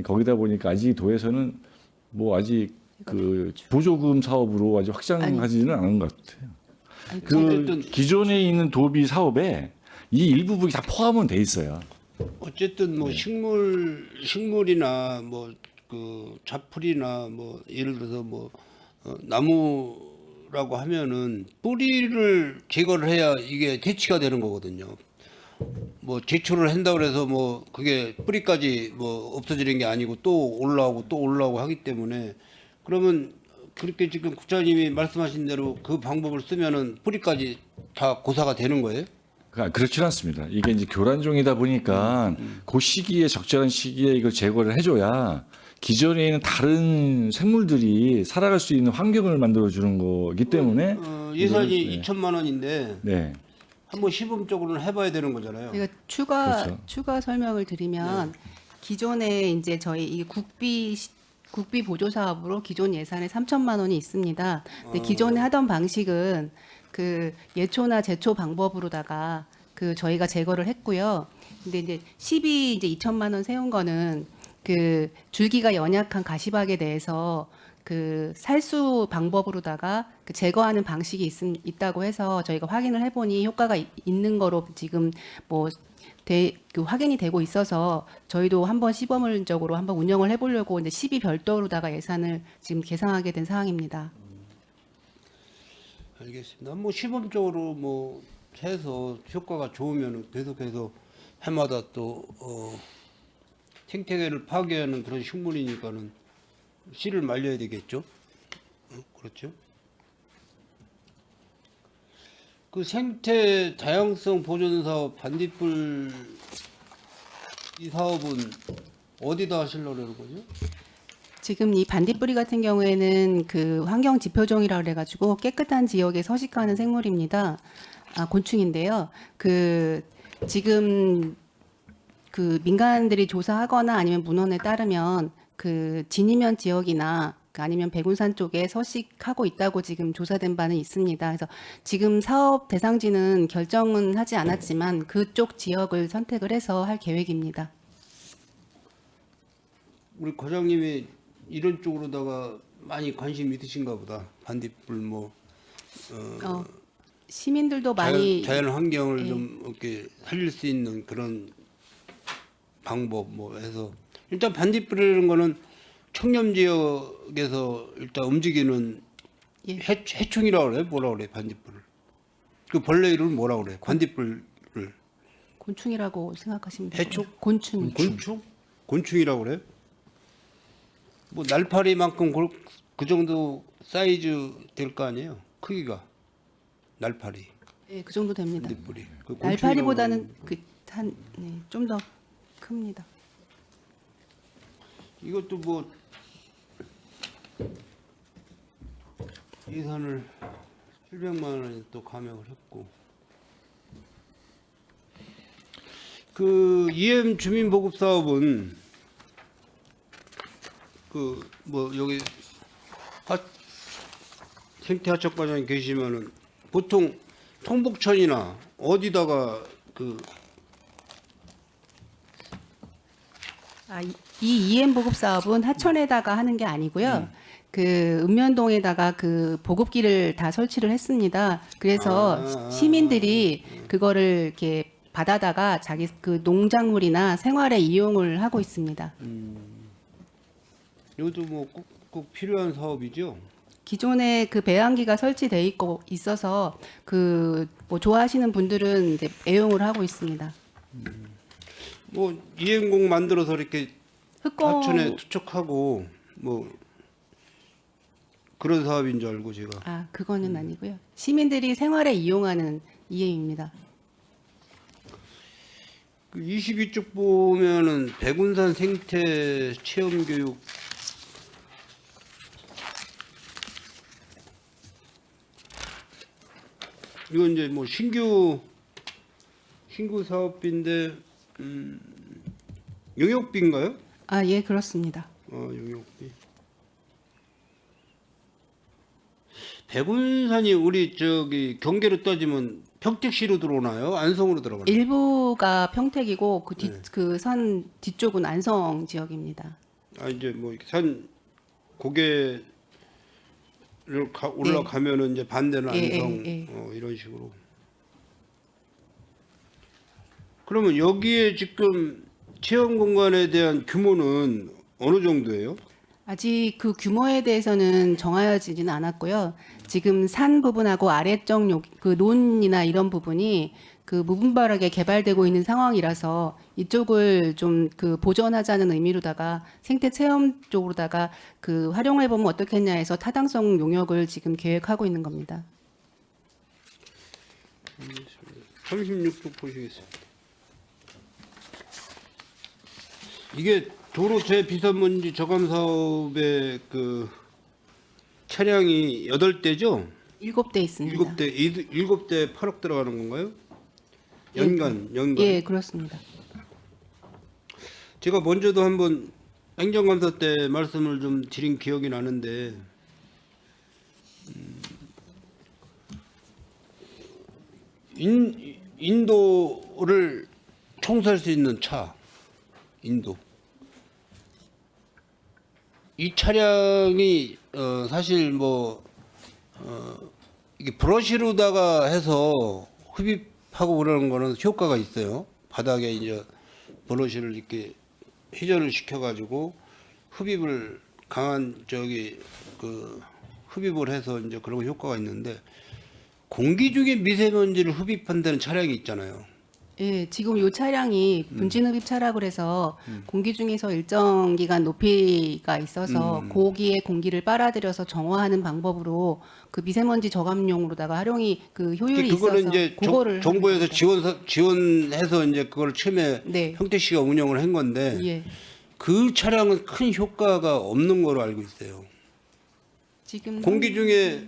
[SPEAKER 7] 거기다 보니까 아직 도에서는 뭐 아직 그 보조금 사업으로 아직 확장하지는 않은 것 같아요. 그 기존에 있는 도비 사업에 이 일부분이 다 포함은 돼 있어요.
[SPEAKER 9] 어쨌든 뭐 식물이나 뭐 그 잡풀이나 뭐 예를 들어서 뭐 나무라고 하면은 뿌리를 제거를 해야 이게 퇴치가 되는 거거든요. 뭐 제초를 한다고 해서 뭐 그게 뿌리까지 뭐 없어지는 게 아니고 또 올라오고 하기 때문에 그러면 그렇게 지금 국장님이 말씀하신 대로 그 방법을 쓰면은 뿌리까지 다 고사가 되는 거예요?
[SPEAKER 7] 그렇지는 않습니다. 이게 이제 교란종이다 보니까 그 시기에 적절한 시기에 이걸 제거를 해줘야 기존에 있는 다른 생물들이 살아갈 수 있는 환경을 만들어 주는 거기 때문에
[SPEAKER 9] 예산이 2천만 원인데
[SPEAKER 7] 네.
[SPEAKER 9] 한번 시범적으로는 해봐야 되는 거잖아요.
[SPEAKER 6] 그러니까
[SPEAKER 7] 그렇죠.
[SPEAKER 6] 추가 설명을 드리면 기존에 이제 저희 이 국비 보조 사업으로 기존 예산에 3천만 원이 있습니다. 근데 기존에 하던 방식은 그 예초나 제초 방법으로다가 그 저희가 제거를 했고요. 근데 이제 2천만 원 세운 거는 그 줄기가 연약한 가시박에 대해서 그 살수 방법으로다가 그 제거하는 방식이 있다고 해서 저희가 확인을 해보니 효과가 있는 거로 지금 뭐 그 확인이 되고 있어서 저희도 한번 시범적으로 한번 운영을 해보려고 이제 별도로다가 예산을 지금 계상하게 된 상황입니다.
[SPEAKER 9] 알겠습니다. 뭐 시범적으로 뭐 해서 효과가 좋으면 계속해서 해마다 또 생태계를 파괴하는 그런 식물이니까는 씨를 말려야 되겠죠. 그렇죠. 그 생태 다양성 보존 사업 반딧불 이 사업은 어디다 하시려고 그러는 거죠?
[SPEAKER 6] 지금 이 반딧불이 같은 경우에는 그 환경 지표종이라 그래가지고 깨끗한 지역에 서식하는 생물입니다. 곤충인데요. 그 지금 그 민간들이 조사하거나 아니면 문헌에 따르면 그 진이면 지역이나 아니면 백운산 쪽에 서식하고 있다고 지금 조사된 바는 있습니다. 그래서 지금 사업 대상지는 결정은 하지 않았지만 그쪽 지역을 선택을 해서 할 계획입니다.
[SPEAKER 9] 우리 과장님이 이런 쪽으로다가 많이 관심 있으신가 보다. 반딧불 뭐
[SPEAKER 6] 시민들도 많이
[SPEAKER 9] 자연 환경을 좀 이렇게 살릴 수 있는 그런 방법 뭐 해서 일단 반딧불이라는 거는 청렴 지역에서 일단 움직이는 해충이라고 그래? 뭐라고 그래? 반딧불을. 그 벌레 이름은 뭐라고 그래? 반딧불을.
[SPEAKER 6] 곤충이라고 생각하시면 돼요.
[SPEAKER 9] 해충?
[SPEAKER 6] 곤충.
[SPEAKER 9] 곤충이라고 그래? 뭐 날파리만큼 그 정도 사이즈 될 거 아니에요? 크기가. 날파리.
[SPEAKER 6] 네, 그 정도 됩니다.
[SPEAKER 9] 반딧불이. 그
[SPEAKER 6] 날파리보다는 좀 더 큽니다.
[SPEAKER 9] 이것도 뭐 예산을 700만 원에 또 감액을 했고 그 EM 주민 보급 사업은 그 뭐 여기 생태 하척과장이 계시면은 보통 통북천이나 어디다가 그
[SPEAKER 6] 이 EM 보급 사업은 하천에다가 하는 게 아니고요. 그 읍면동에다가 그 보급기를 다 설치를 했습니다. 그래서 시민들이 그거를 이렇게 받아다가 자기 그 농작물이나 생활에 이용을 하고 있습니다.
[SPEAKER 9] 이것도 뭐 꼭 필요한 사업이죠.
[SPEAKER 6] 기존에 그 배양기가 설치돼 있고 있어서 그 뭐 좋아하시는 분들은 이제 애용을 하고 있습니다.
[SPEAKER 9] 뭐 이행공 만들어서 이렇게
[SPEAKER 6] 흑공
[SPEAKER 9] 하천에 투척하고 뭐 그런 사업인 줄 알고 제가.
[SPEAKER 6] 그거는 아니고요. 시민들이 생활에 이용하는 EM입니다.
[SPEAKER 9] 그 22쪽 보면은 백운산 생태 체험 교육 이건 이제 뭐 신규 사업비인데 용역비인가요?
[SPEAKER 6] 예, 그렇습니다.
[SPEAKER 9] 용역비. 백운산이 우리 저기 경계로 따지면 평택시로 들어오나요? 안성으로 들어가나요?
[SPEAKER 6] 일부가 평택이고 그
[SPEAKER 9] 네.
[SPEAKER 6] 그 산 뒤쪽은 안성 지역입니다.
[SPEAKER 9] 이제 뭐 산 고개를 올라가면은 이제 반대는
[SPEAKER 6] 예,
[SPEAKER 9] 안성
[SPEAKER 6] 예.
[SPEAKER 9] 이런 식으로. 그러면 여기에 지금 체험 공간에 대한 규모는 어느 정도예요?
[SPEAKER 6] 아직 그 규모에 대해서는 정해지지는 않았고요. 지금 산 부분하고 아래쪽 그 논이나 이런 부분이 그 무분별하게 개발되고 있는 상황이라서 이쪽을 좀 그 보존하자는 의미로다가 생태 체험 쪽으로다가 그 활용해 보면 어떻겠냐 해서 타당성 용역을 지금 계획하고 있는 겁니다.
[SPEAKER 9] 36쪽 보시겠습니다. 이게 도로 재비산먼지 저감 사업의 그 차량이 8대죠?
[SPEAKER 6] 7대 있습니다.
[SPEAKER 9] 7대 8억 들어가는 건가요? 연간.
[SPEAKER 6] 예, 그렇습니다.
[SPEAKER 9] 제가 먼저도 한번 행정감사 때 말씀을 좀 드린 기억이 나는데 인도를 청소할 수 있는 차, 인도. 이 차량이 사실 뭐 이게 브러쉬로다가 해서 흡입하고 그러는 거는 효과가 있어요. 바닥에 이제 브러쉬를 이렇게 회전을 시켜가지고 흡입을 강한 그 흡입을 해서 이제 그런 효과가 있는데 공기 중에 미세먼지를 흡입한다는 차량이 있잖아요.
[SPEAKER 6] 예, 지금 이 차량이 분진 흡입 차라고 해서 공기 중에서 일정 기간 높이가 있어서 고기의 공기를 빨아들여서 정화하는 방법으로 그 미세먼지 저감용으로다가 활용이 그 효율이
[SPEAKER 9] 그거는
[SPEAKER 6] 있어서
[SPEAKER 9] 이제
[SPEAKER 6] 그거를
[SPEAKER 9] 정부에서
[SPEAKER 6] 하는 겁니다.
[SPEAKER 9] 지원해서 이제 그걸 처음에
[SPEAKER 6] 네.
[SPEAKER 9] 평택시가 운영을 한 건데
[SPEAKER 6] 예.
[SPEAKER 9] 그 차량은 큰 효과가 없는 거로 알고 있어요.
[SPEAKER 6] 지금
[SPEAKER 9] 공기 중에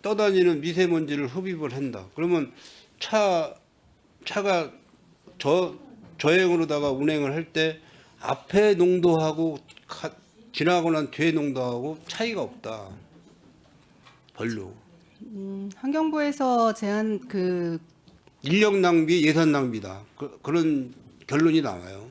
[SPEAKER 9] 떠다니는 미세먼지를 흡입을 한다. 그러면 차가 저행으로다가 운행을 할 때 앞에 농도하고 지나고 난 뒤에 농도하고 차이가 없다. 별로.
[SPEAKER 6] 환경부에서 제한 그
[SPEAKER 9] 인력 낭비, 예산 낭비다. 그런 결론이 나와요.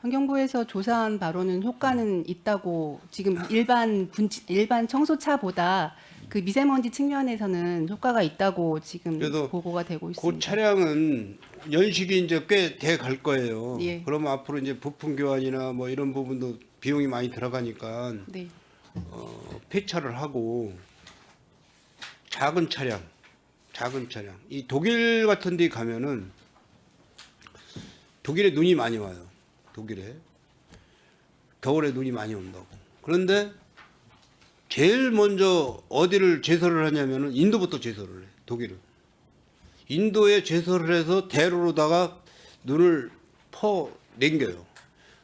[SPEAKER 6] 환경부에서 조사한 바로는 효과는 있다고 지금 일반 청소차보다 그 미세먼지 측면에서는 효과가 있다고 지금
[SPEAKER 9] 그래도
[SPEAKER 6] 보고가 되고
[SPEAKER 9] 그
[SPEAKER 6] 있습니다.
[SPEAKER 9] 차량은 연식이 이제 꽤 돼 갈 거예요.
[SPEAKER 6] 예.
[SPEAKER 9] 그러면 앞으로 이제 부품 교환이나 뭐 이런 부분도 비용이 많이 들어가니까
[SPEAKER 6] 네.
[SPEAKER 9] 폐차를 하고 작은 차량. 이 독일 같은 데 가면은 독일에 눈이 많이 와요. 독일에. 겨울에 눈이 많이 온다고. 그런데 제일 먼저 어디를 제설을 하냐면은 인도부터 제설을 해. 독일은. 인도에 제설을 해서 대로로다가 눈을 퍼 냉겨요.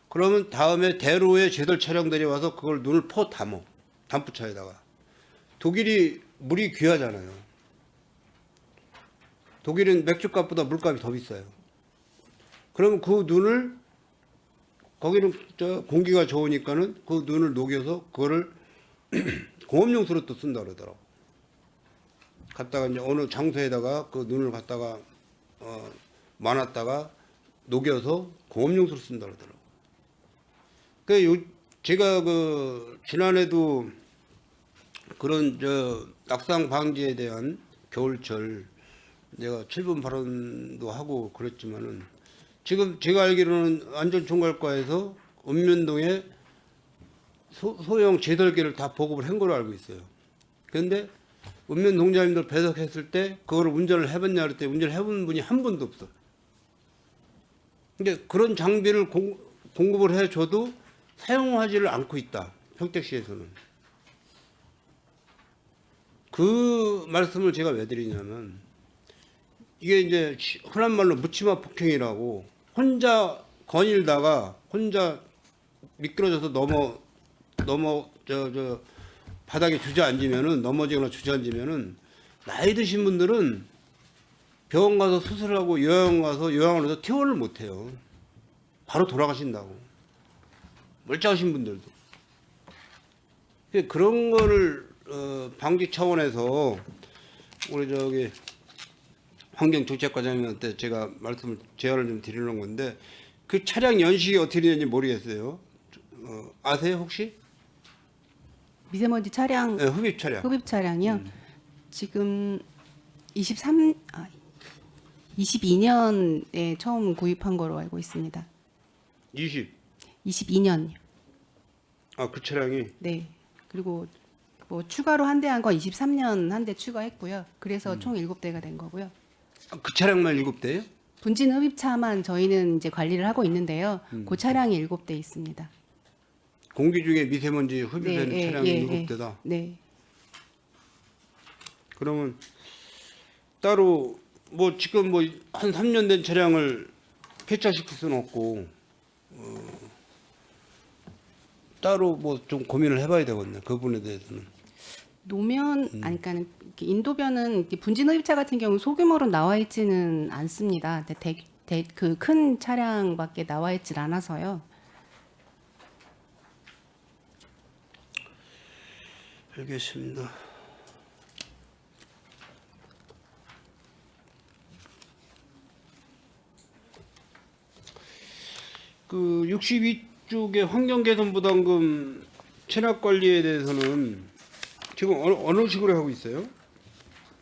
[SPEAKER 9] 그러면 다음에 대로에 제설 차량들이 와서 그걸 눈을 퍼 담어. 담프차에다가. 독일이 물이 귀하잖아요. 독일은 맥주값보다 물값이 더 비싸요. 그러면 그 눈을 거기는 공기가 좋으니까는 그 눈을 녹여서 그거를 공업용수로 또 쓴다 그러더라고. 갖다가 이제 어느 장소에다가 그 눈을 갖다가 많았다가 녹여서 공업용수로 쓴다 그러더라고. 제가 그 지난해도 그런 낙상 방지에 대한 겨울철 내가 7분 발언도 하고 그랬지만은 지금 제가 알기로는 안전총괄과에서 읍면동에 소형 제설기를 다 보급을 한 걸로 알고 있어요. 그런데 읍면 동자님들 배석했을 때 그거를 운전을 해봤냐 그랬더니 운전을 해본 분이 한 분도 없어. 근데 그런 장비를 공급을 해줘도 사용하지를 않고 있다. 평택시에서는. 그 말씀을 제가 왜 드리냐면 이게 이제 흔한 말로 묻지마 폭행이라고 혼자 거닐다가 혼자 미끄러져서 바닥에 주저앉으면은 넘어지거나 주저앉으면은 나이 드신 분들은 병원 가서 수술하고 요양 가서 요양을 해서 퇴원을 못 해요. 바로 돌아가신다고. 멀쩡하신 분들도. 그런 거를 방지 차원에서 우리 환경정책과장님한테 제가 제안을 좀 드리는 건데 그 차량 연식이 어떻게 되는지 모르겠어요. 아세요 혹시?
[SPEAKER 6] 미세먼지 차량
[SPEAKER 9] 네, 흡입 차량.
[SPEAKER 6] 흡입 차량이요. 지금 22년에 처음 구입한 거로 알고 있습니다. 22년.
[SPEAKER 9] 아, 그 차량이
[SPEAKER 6] 네. 그리고 뭐 추가로 한 대 한 거 23년 한 대 추가했고요. 그래서 총 7대가 된 거고요.
[SPEAKER 9] 그 차량만 7대예요?
[SPEAKER 6] 분진 흡입차만 저희는 이제 관리를 하고 있는데요. 그 차량이 7대 있습니다.
[SPEAKER 9] 공기 중에 미세먼지 흡입되는 차량이 7대다.
[SPEAKER 6] 네.
[SPEAKER 9] 그러면 따로 뭐 지금 뭐 한 3년 된 차량을 폐차시킬 수는 없고 따로 뭐 좀 고민을 해봐야 되겠네. 그 부분에 대해서는.
[SPEAKER 6] 노면 아니 그러니까 인도변은 분진 흡입차 같은 경우 소규모로 나와 있지는 않습니다. 그 큰 차량밖에 나와 있질 않아서요.
[SPEAKER 9] 알겠습니다. 그 62쪽의 환경개선부담금 체납 관리에 대해서는 지금 어느 식으로 하고 있어요?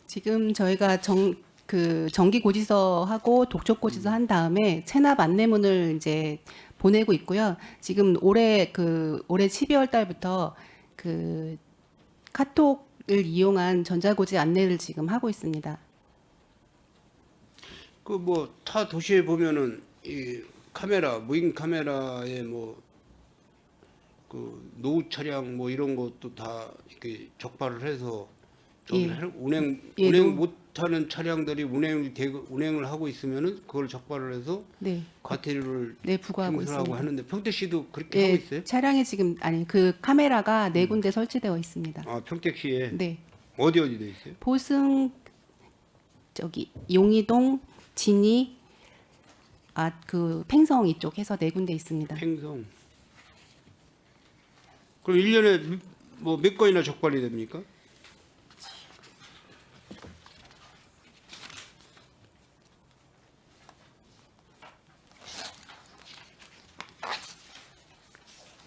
[SPEAKER 6] 지금 저희가 정기 고지서하고 독촉 고지서 한 다음에 체납 안내문을 이제 보내고 있고요. 지금 올해 12월 달부터 그 카톡을 이용한 전자고지 안내를 지금 하고 있습니다.
[SPEAKER 9] 그 뭐 타 도시에 보면은 이 카메라 무인 카메라에 뭐 그 노후 차량 뭐 이런 것도 다 이렇게 적발을 해서
[SPEAKER 6] 예.
[SPEAKER 9] 운행
[SPEAKER 6] 예,
[SPEAKER 9] 못하는 차량들이 운행을 하고 있으면은 그걸 적발을 해서
[SPEAKER 6] 네.
[SPEAKER 9] 과태료를
[SPEAKER 6] 네, 부과하고
[SPEAKER 9] 징수하고
[SPEAKER 6] 있습니다.
[SPEAKER 9] 하는데 평택시도 그렇게
[SPEAKER 6] 예,
[SPEAKER 9] 하고 있어요?
[SPEAKER 6] 차량에 지금 그 카메라가 4군데 설치되어 있습니다.
[SPEAKER 9] 아 평택시에
[SPEAKER 6] 네.
[SPEAKER 9] 어디 돼 있어요?
[SPEAKER 6] 보승 용이동, 진이, 그 팽성 이쪽 해서 4군데 있습니다.
[SPEAKER 9] 팽성. 그럼 1년에 뭐 몇 건이나 적발이 됩니까?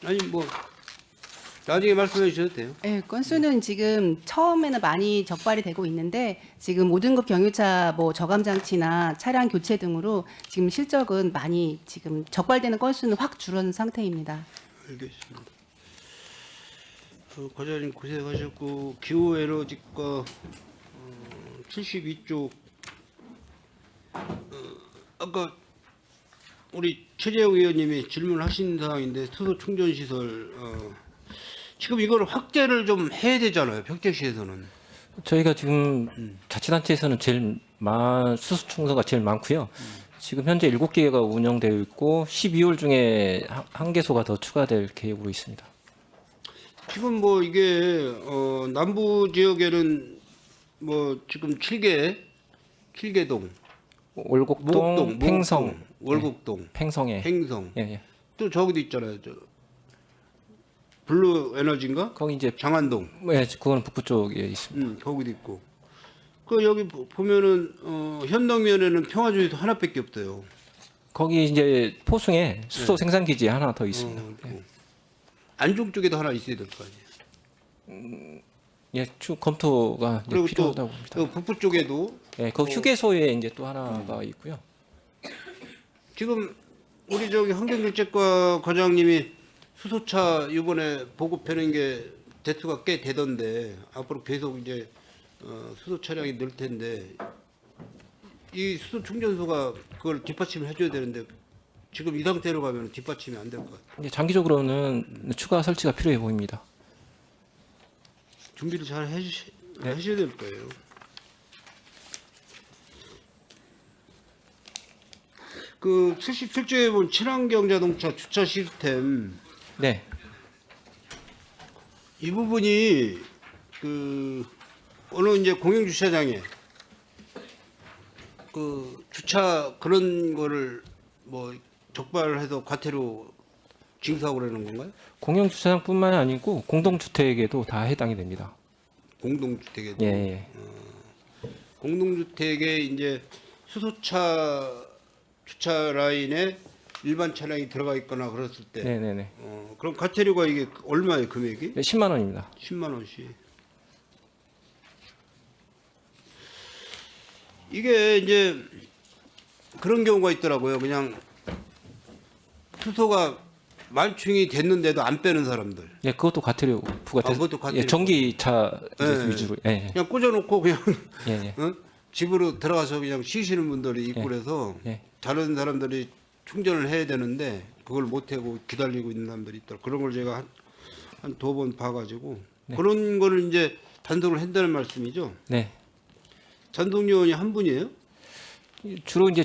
[SPEAKER 9] 아니 뭐 나중에 말씀해 주셔도 돼요.
[SPEAKER 6] 네, 건수는 지금 처음에는 많이 적발이 되고 있는데 지금 5등급 경유차 뭐 저감 장치나 차량 교체 등으로 지금 실적은 많이 지금 적발되는 건수는 확 줄은 상태입니다.
[SPEAKER 9] 알겠습니다. 과장님 고생하셨고 기후에너지과 72쪽 아까 우리 최재형 의원님이 질문하신 사항인데 수소 충전 시설 지금 이걸 확대를 좀 해야 되잖아요. 평택시에서는.
[SPEAKER 4] 저희가 지금 자치단체에서는 수소 충소가 제일 많고요. 지금 현재 7개가 운영되어 있고 12월 중에 한 개소가 더 추가될 계획으로 있습니다.
[SPEAKER 9] 지금 뭐 이게 남부 지역에는 뭐 지금 7개동,
[SPEAKER 4] 월곡동,
[SPEAKER 9] 목동,
[SPEAKER 4] 팽성,
[SPEAKER 9] 목동, 월곡동,
[SPEAKER 4] 팽성에
[SPEAKER 9] 팽성.
[SPEAKER 4] 예.
[SPEAKER 9] 또 저기도 있잖아요. 저 블루 에너지인가?
[SPEAKER 4] 거기 이제
[SPEAKER 9] 장안동.
[SPEAKER 4] 그거는 북부 쪽에 있습니다.
[SPEAKER 9] 거기도 있고. 그 여기 보면은 현덕면에는 평화주의소 하나밖에 없어요.
[SPEAKER 4] 거기 이제 포승에 수소 생산 기지 하나 더 있습니다. 네.
[SPEAKER 9] 안중 쪽에도 하나 있어야 될 거 아니에요.
[SPEAKER 4] 예, 추 검토가 이제
[SPEAKER 9] 그리고 또
[SPEAKER 4] 필요하다고 봅니다.
[SPEAKER 9] 그 북부 쪽에도
[SPEAKER 4] 예, 그 휴게소에 이제 또 하나가 있고요.
[SPEAKER 9] 지금 우리 저기 환경정책과 과장님이 수소차 이번에 보급하는 게 대수가 꽤 되던데 앞으로 계속 이제 수소 차량이 늘 텐데 이 수소 충전소가 그걸 뒷받침을 해줘야 되는데 지금 이 상태로 가면 뒷받침이 안 될 것 같아요.
[SPEAKER 4] 이제 장기적으로는 추가 설치가 필요해 보입니다.
[SPEAKER 9] 준비를 잘 해주셔야 될 거예요. 그 77조에 본 친환경 자동차 주차 시스템
[SPEAKER 4] 네.
[SPEAKER 9] 이 부분이 그 어느 이제 공영 주차장에 그 주차 그런 거를 뭐 적발해서 과태료 징수하고 그러는 건가요?
[SPEAKER 4] 공영 주차장뿐만 아니고 공동 주택에도 다 해당이 됩니다.
[SPEAKER 9] 공동주택에도
[SPEAKER 4] 예, 예.
[SPEAKER 9] 공동주택에 이제 수소차 주차 라인에 일반 차량이 들어가 있거나 그랬을 때
[SPEAKER 4] 네, 네, 네.
[SPEAKER 9] 그럼 과태료가 이게 얼마예요 금액이?
[SPEAKER 4] 네, 10만 원입니다.
[SPEAKER 9] 10만 원씩. 이게 이제 그런 경우가 있더라고요. 그냥 수소가 만충이 됐는데도 안 빼는 사람들.
[SPEAKER 4] 예, 그것도 과태료 부과돼서
[SPEAKER 9] 그것도 과태료.
[SPEAKER 4] 예, 전기차 이제
[SPEAKER 9] 네.
[SPEAKER 4] 위주로. 예, 예.
[SPEAKER 9] 그냥 꽂아놓고 그냥
[SPEAKER 4] 예, 예.
[SPEAKER 9] 집으로 들어가서 그냥 쉬시는 분들이 있고
[SPEAKER 4] 예.
[SPEAKER 9] 그래서
[SPEAKER 4] 예.
[SPEAKER 9] 다른 사람들이 충전을 해야 되는데 그걸 못 하고 기다리고 있는 사람들이 있더라고요. 그런 걸 제가 한 두 번 봐가지고
[SPEAKER 4] 네.
[SPEAKER 9] 그런 거를 이제 단속을 한다는 말씀이죠.
[SPEAKER 4] 네.
[SPEAKER 9] 잔동요원이 한 분이에요?
[SPEAKER 4] 주로 이제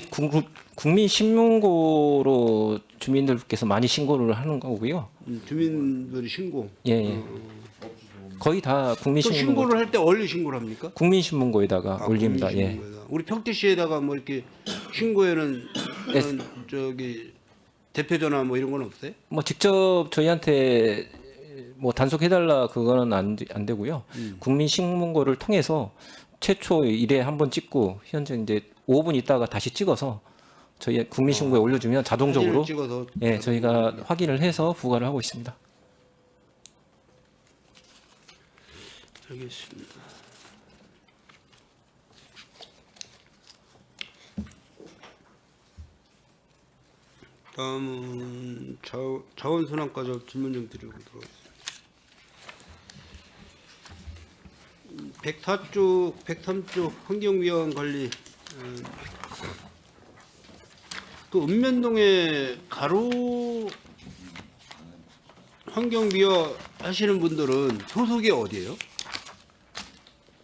[SPEAKER 4] 국민신문고로 주민들께서 많이 신고를 하는 거고요.
[SPEAKER 9] 주민들이 신고.
[SPEAKER 4] 예, 예. 거의 다
[SPEAKER 9] 또
[SPEAKER 4] 국민신문고.
[SPEAKER 9] 신고를 할 때 어디 신고를 합니까?
[SPEAKER 4] 국민신문고에다가 올립니다. 예.
[SPEAKER 9] 국민신고에다. 우리 평택시에다가 뭐 이렇게 신고에는
[SPEAKER 4] 예.
[SPEAKER 9] 저기 대표 전화 뭐 이런 건 없어요?
[SPEAKER 4] 뭐 직접 저희한테 뭐 단속해달라 그거는 안 되고요. 국민신문고를 통해서 최초 1회 한 번 찍고 현재 이제 5분 있다가 다시 찍어서 저희 국민신고에 올려주면 자동적으로
[SPEAKER 9] 사진을 찍어서
[SPEAKER 4] 예 저희가 확인을 해서 부과를 하고 있습니다.
[SPEAKER 9] 알겠습니다. 다음은 자원순환과정 질문 좀 드리도록 하겠습니다. 104쪽, 103쪽 환경위험 관리 그 읍면동에 가로 환경미화 하시는 분들은 소속이 어디예요?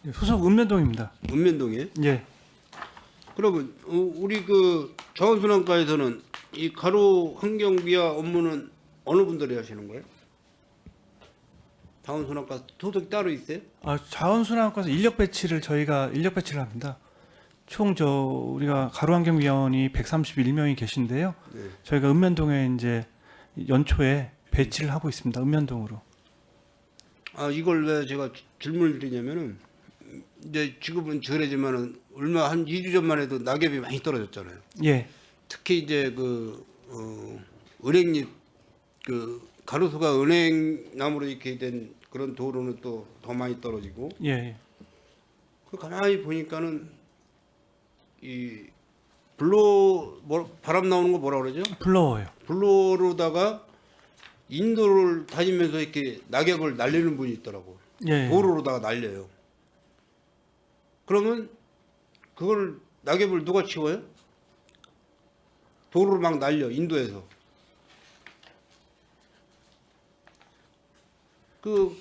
[SPEAKER 3] 예, 소속 읍면동입니다.
[SPEAKER 9] 읍면동에?
[SPEAKER 3] 예.
[SPEAKER 9] 그러면 우리 그 자원순환과에서는 이 가로 환경미화 업무는 어느 분들이 하시는 거예요? 자원순환과 소속이 따로 있어요?
[SPEAKER 3] 아, 자원순환과에서 인력 배치를 저희가 인력 배치를 합니다. 총 우리가 가로환경위원이 131명이 계신데요.
[SPEAKER 9] 네.
[SPEAKER 3] 저희가 읍면동에 이제 연초에 배치를 하고 있습니다. 읍면동으로.
[SPEAKER 9] 아 이걸 왜 제가 질문을 드리냐면은 이제 지금은 저래지만은 얼마 한 2주 전만 해도 낙엽이 많이 떨어졌잖아요.
[SPEAKER 3] 예.
[SPEAKER 9] 특히 이제 그 은행잎 그 가로수가 은행나무로 이렇게 된 그런 도로는 또 더 많이 떨어지고
[SPEAKER 3] 예. 예.
[SPEAKER 9] 그 가만히 보니까는 이 바람 나오는 거 뭐라 그러죠?
[SPEAKER 3] 불러워요.
[SPEAKER 9] 블로로다가 인도를 다니면서 이렇게 낙엽을 날리는 분이 있더라고.
[SPEAKER 3] 예.
[SPEAKER 9] 도로로다가 날려요. 그러면 그걸 낙엽을 누가 치워요? 도로를 막 날려 인도에서. 그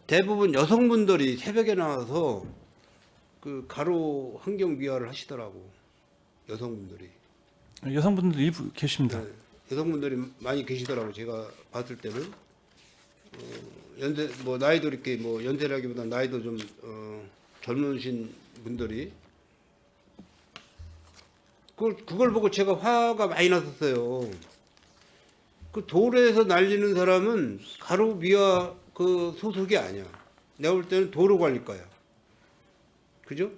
[SPEAKER 9] 대부분 여성분들이 새벽에 나와서 그 가로 환경 미화를 하시더라고. 여성분들이.
[SPEAKER 3] 여성분들 일부 계십니다.
[SPEAKER 9] 네, 여성분들이 많이 계시더라고. 제가 봤을 때는 연세 뭐 나이도 이렇게 뭐 연세라기보다 나이도 좀 젊으신 분들이 그걸 보고 제가 화가 많이 났었어요. 그 도로에서 날리는 사람은 가로 미화 그 소속이 아니야. 내가 볼 때는 도로관리과야. 그죠?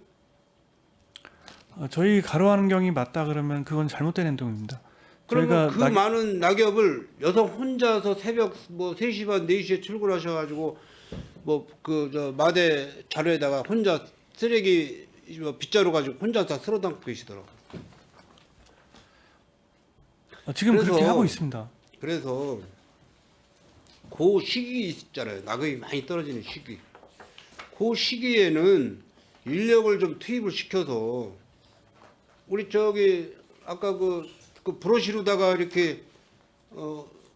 [SPEAKER 3] 저희 가로 환경이 맞다 그러면 그건 잘못된 행동입니다.
[SPEAKER 9] 그러면 그
[SPEAKER 3] 낙-
[SPEAKER 9] 많은 낙엽을 여성 혼자서 새벽 뭐 3시 반 4시에 출근하셔가지고 뭐 그 저 마대 자루에다가 혼자 쓰레기 뭐 빗자루 가지고 혼자 다 쓸어 담고 계시더라고.
[SPEAKER 3] 지금 그렇게
[SPEAKER 9] 그래서-
[SPEAKER 3] 하고 있습니다.
[SPEAKER 9] 그래서 그 시기 있잖아요. 낙엽이 많이 떨어지는 시기. 그 시기에는 인력을 좀 투입을 시켜서 우리 저기 아까 그 브러쉬로다가 이렇게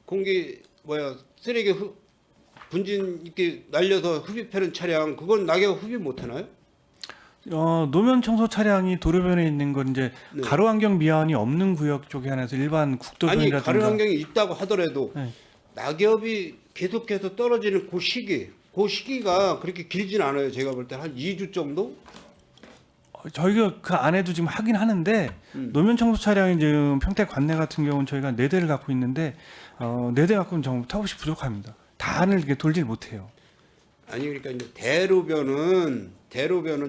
[SPEAKER 9] 공기 쓰레기 분진 이렇게 날려서 흡입하는 차량 그건 낙엽 흡입 못 하나요?
[SPEAKER 3] 노면 청소 차량이 도로변에 있는 건 이제
[SPEAKER 9] 네.
[SPEAKER 3] 가로 환경 미화원이 없는 구역 쪽에 하나서 일반
[SPEAKER 9] 아니
[SPEAKER 3] 국도변이라든가
[SPEAKER 9] 가로 환경이 있다고 하더라도
[SPEAKER 3] 네.
[SPEAKER 9] 낙엽이 계속해서 떨어지는 그 시기가 그렇게 길진 않아요. 제가 볼 때 한 2주 정도?
[SPEAKER 3] 저희가 그 안에도 지금 하긴 하는데 노면 청소 차량이 지금 평택 관내 같은 경우는 저희가 4대를 갖고 있는데 4대 갖고는 정말 탑없이 부족합니다. 다 안을 이렇게 돌질 못해요.
[SPEAKER 9] 아니 그러니까 이제 대로변은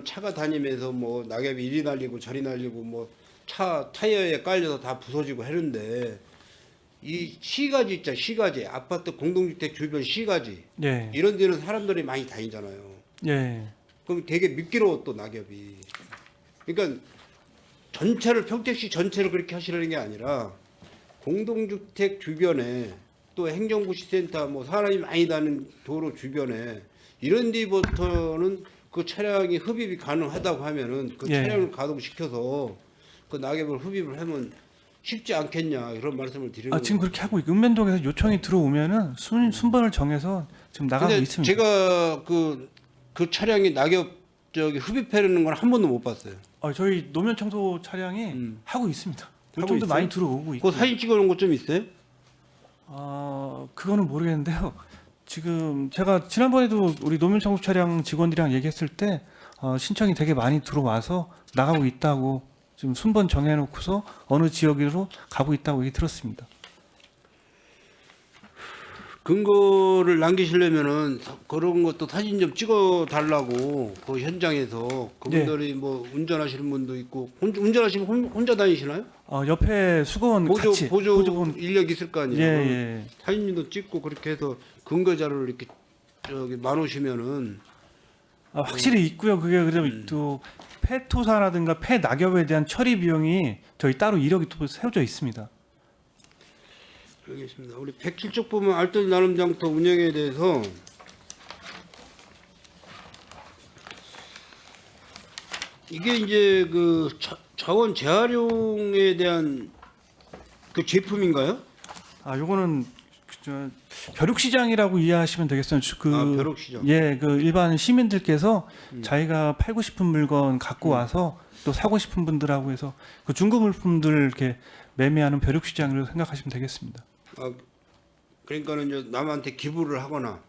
[SPEAKER 9] 차가 다니면서 뭐 낙엽이 이리 날리고 저리 날리고 뭐 차 타이어에 깔려서 다 부서지고 하는데 이 시가지 있잖아. 시가지 아파트 공동주택 주변 시가지
[SPEAKER 3] 예,
[SPEAKER 9] 이런 데는 사람들이 많이 다니잖아요.
[SPEAKER 3] 예,
[SPEAKER 9] 그럼 되게 미끄러워 또 낙엽이. 그러니까 평택시 전체를 그렇게 하시려는 게 아니라 공동주택 주변에 또 행정부시센터 뭐 사람이 많이 다니는 도로 주변에 이런 데부터는 그 차량이 흡입이 가능하다고 하면은 그
[SPEAKER 3] 예.
[SPEAKER 9] 차량을 가동시켜서 그 낙엽을 흡입을 하면 쉽지 않겠냐 이런 말씀을 드리는
[SPEAKER 3] 지금 그렇게 하고 있고 읍면동에서 요청이 들어오면은 순번을 정해서 지금 나가고
[SPEAKER 9] 근데
[SPEAKER 3] 있습니다.
[SPEAKER 9] 제가 그 차량이 낙엽 흡입하려는 건 한 번도 못 봤어요.
[SPEAKER 3] 저희 노면 청소 차량이 하고 있습니다.
[SPEAKER 9] 하고
[SPEAKER 3] 요청도
[SPEAKER 9] 있어요?
[SPEAKER 3] 많이 들어오고 있고.
[SPEAKER 9] 그 사진 찍어놓은 것 좀 있어요?
[SPEAKER 3] 그거는 모르겠는데요. 지금 제가 지난번에도 우리 노면 청소 차량 직원들이랑 얘기했을 때 신청이 되게 많이 들어와서 나가고 있다고 지금 순번 정해놓고서 어느 지역으로 가고 있다고 얘기 들었습니다.
[SPEAKER 9] 근거를 남기시려면은 그런 것도 사진 좀 찍어 달라고 그 현장에서 그분들이 뭐 운전하시는 분도 있고 운전하시면 혼자 다니시나요?
[SPEAKER 3] 옆에 수거원 같이
[SPEAKER 9] 보조 인력 있을 거 아니에요.
[SPEAKER 3] 예.
[SPEAKER 9] 사진도 찍고 그렇게 해서 근거 자료를 이렇게 마놓으시면은
[SPEAKER 3] 확실히 있고요. 그게 그다음에 또 폐토사라든가 폐낙엽에 대한 처리 비용이 저희 따로 이력이 또 세워져 있습니다.
[SPEAKER 9] 알겠습니다. 우리 107쪽 보면 알뜰 나눔 장터 운영에 대해서 이게 이제 그 자원 재활용에 대한 그 제품인가요?
[SPEAKER 3] 요거는 벼룩시장이라고 이해하시면 되겠어요.
[SPEAKER 9] 벼룩시장.
[SPEAKER 3] 예, 그 일반 시민들께서 자기가 팔고 싶은 물건 갖고 와서 또 사고 싶은 분들하고 해서 그 중고 물품들 이렇게 매매하는 벼룩시장으로 생각하시면 되겠습니다.
[SPEAKER 9] 그러니까는 이제 남한테 기부를 하거나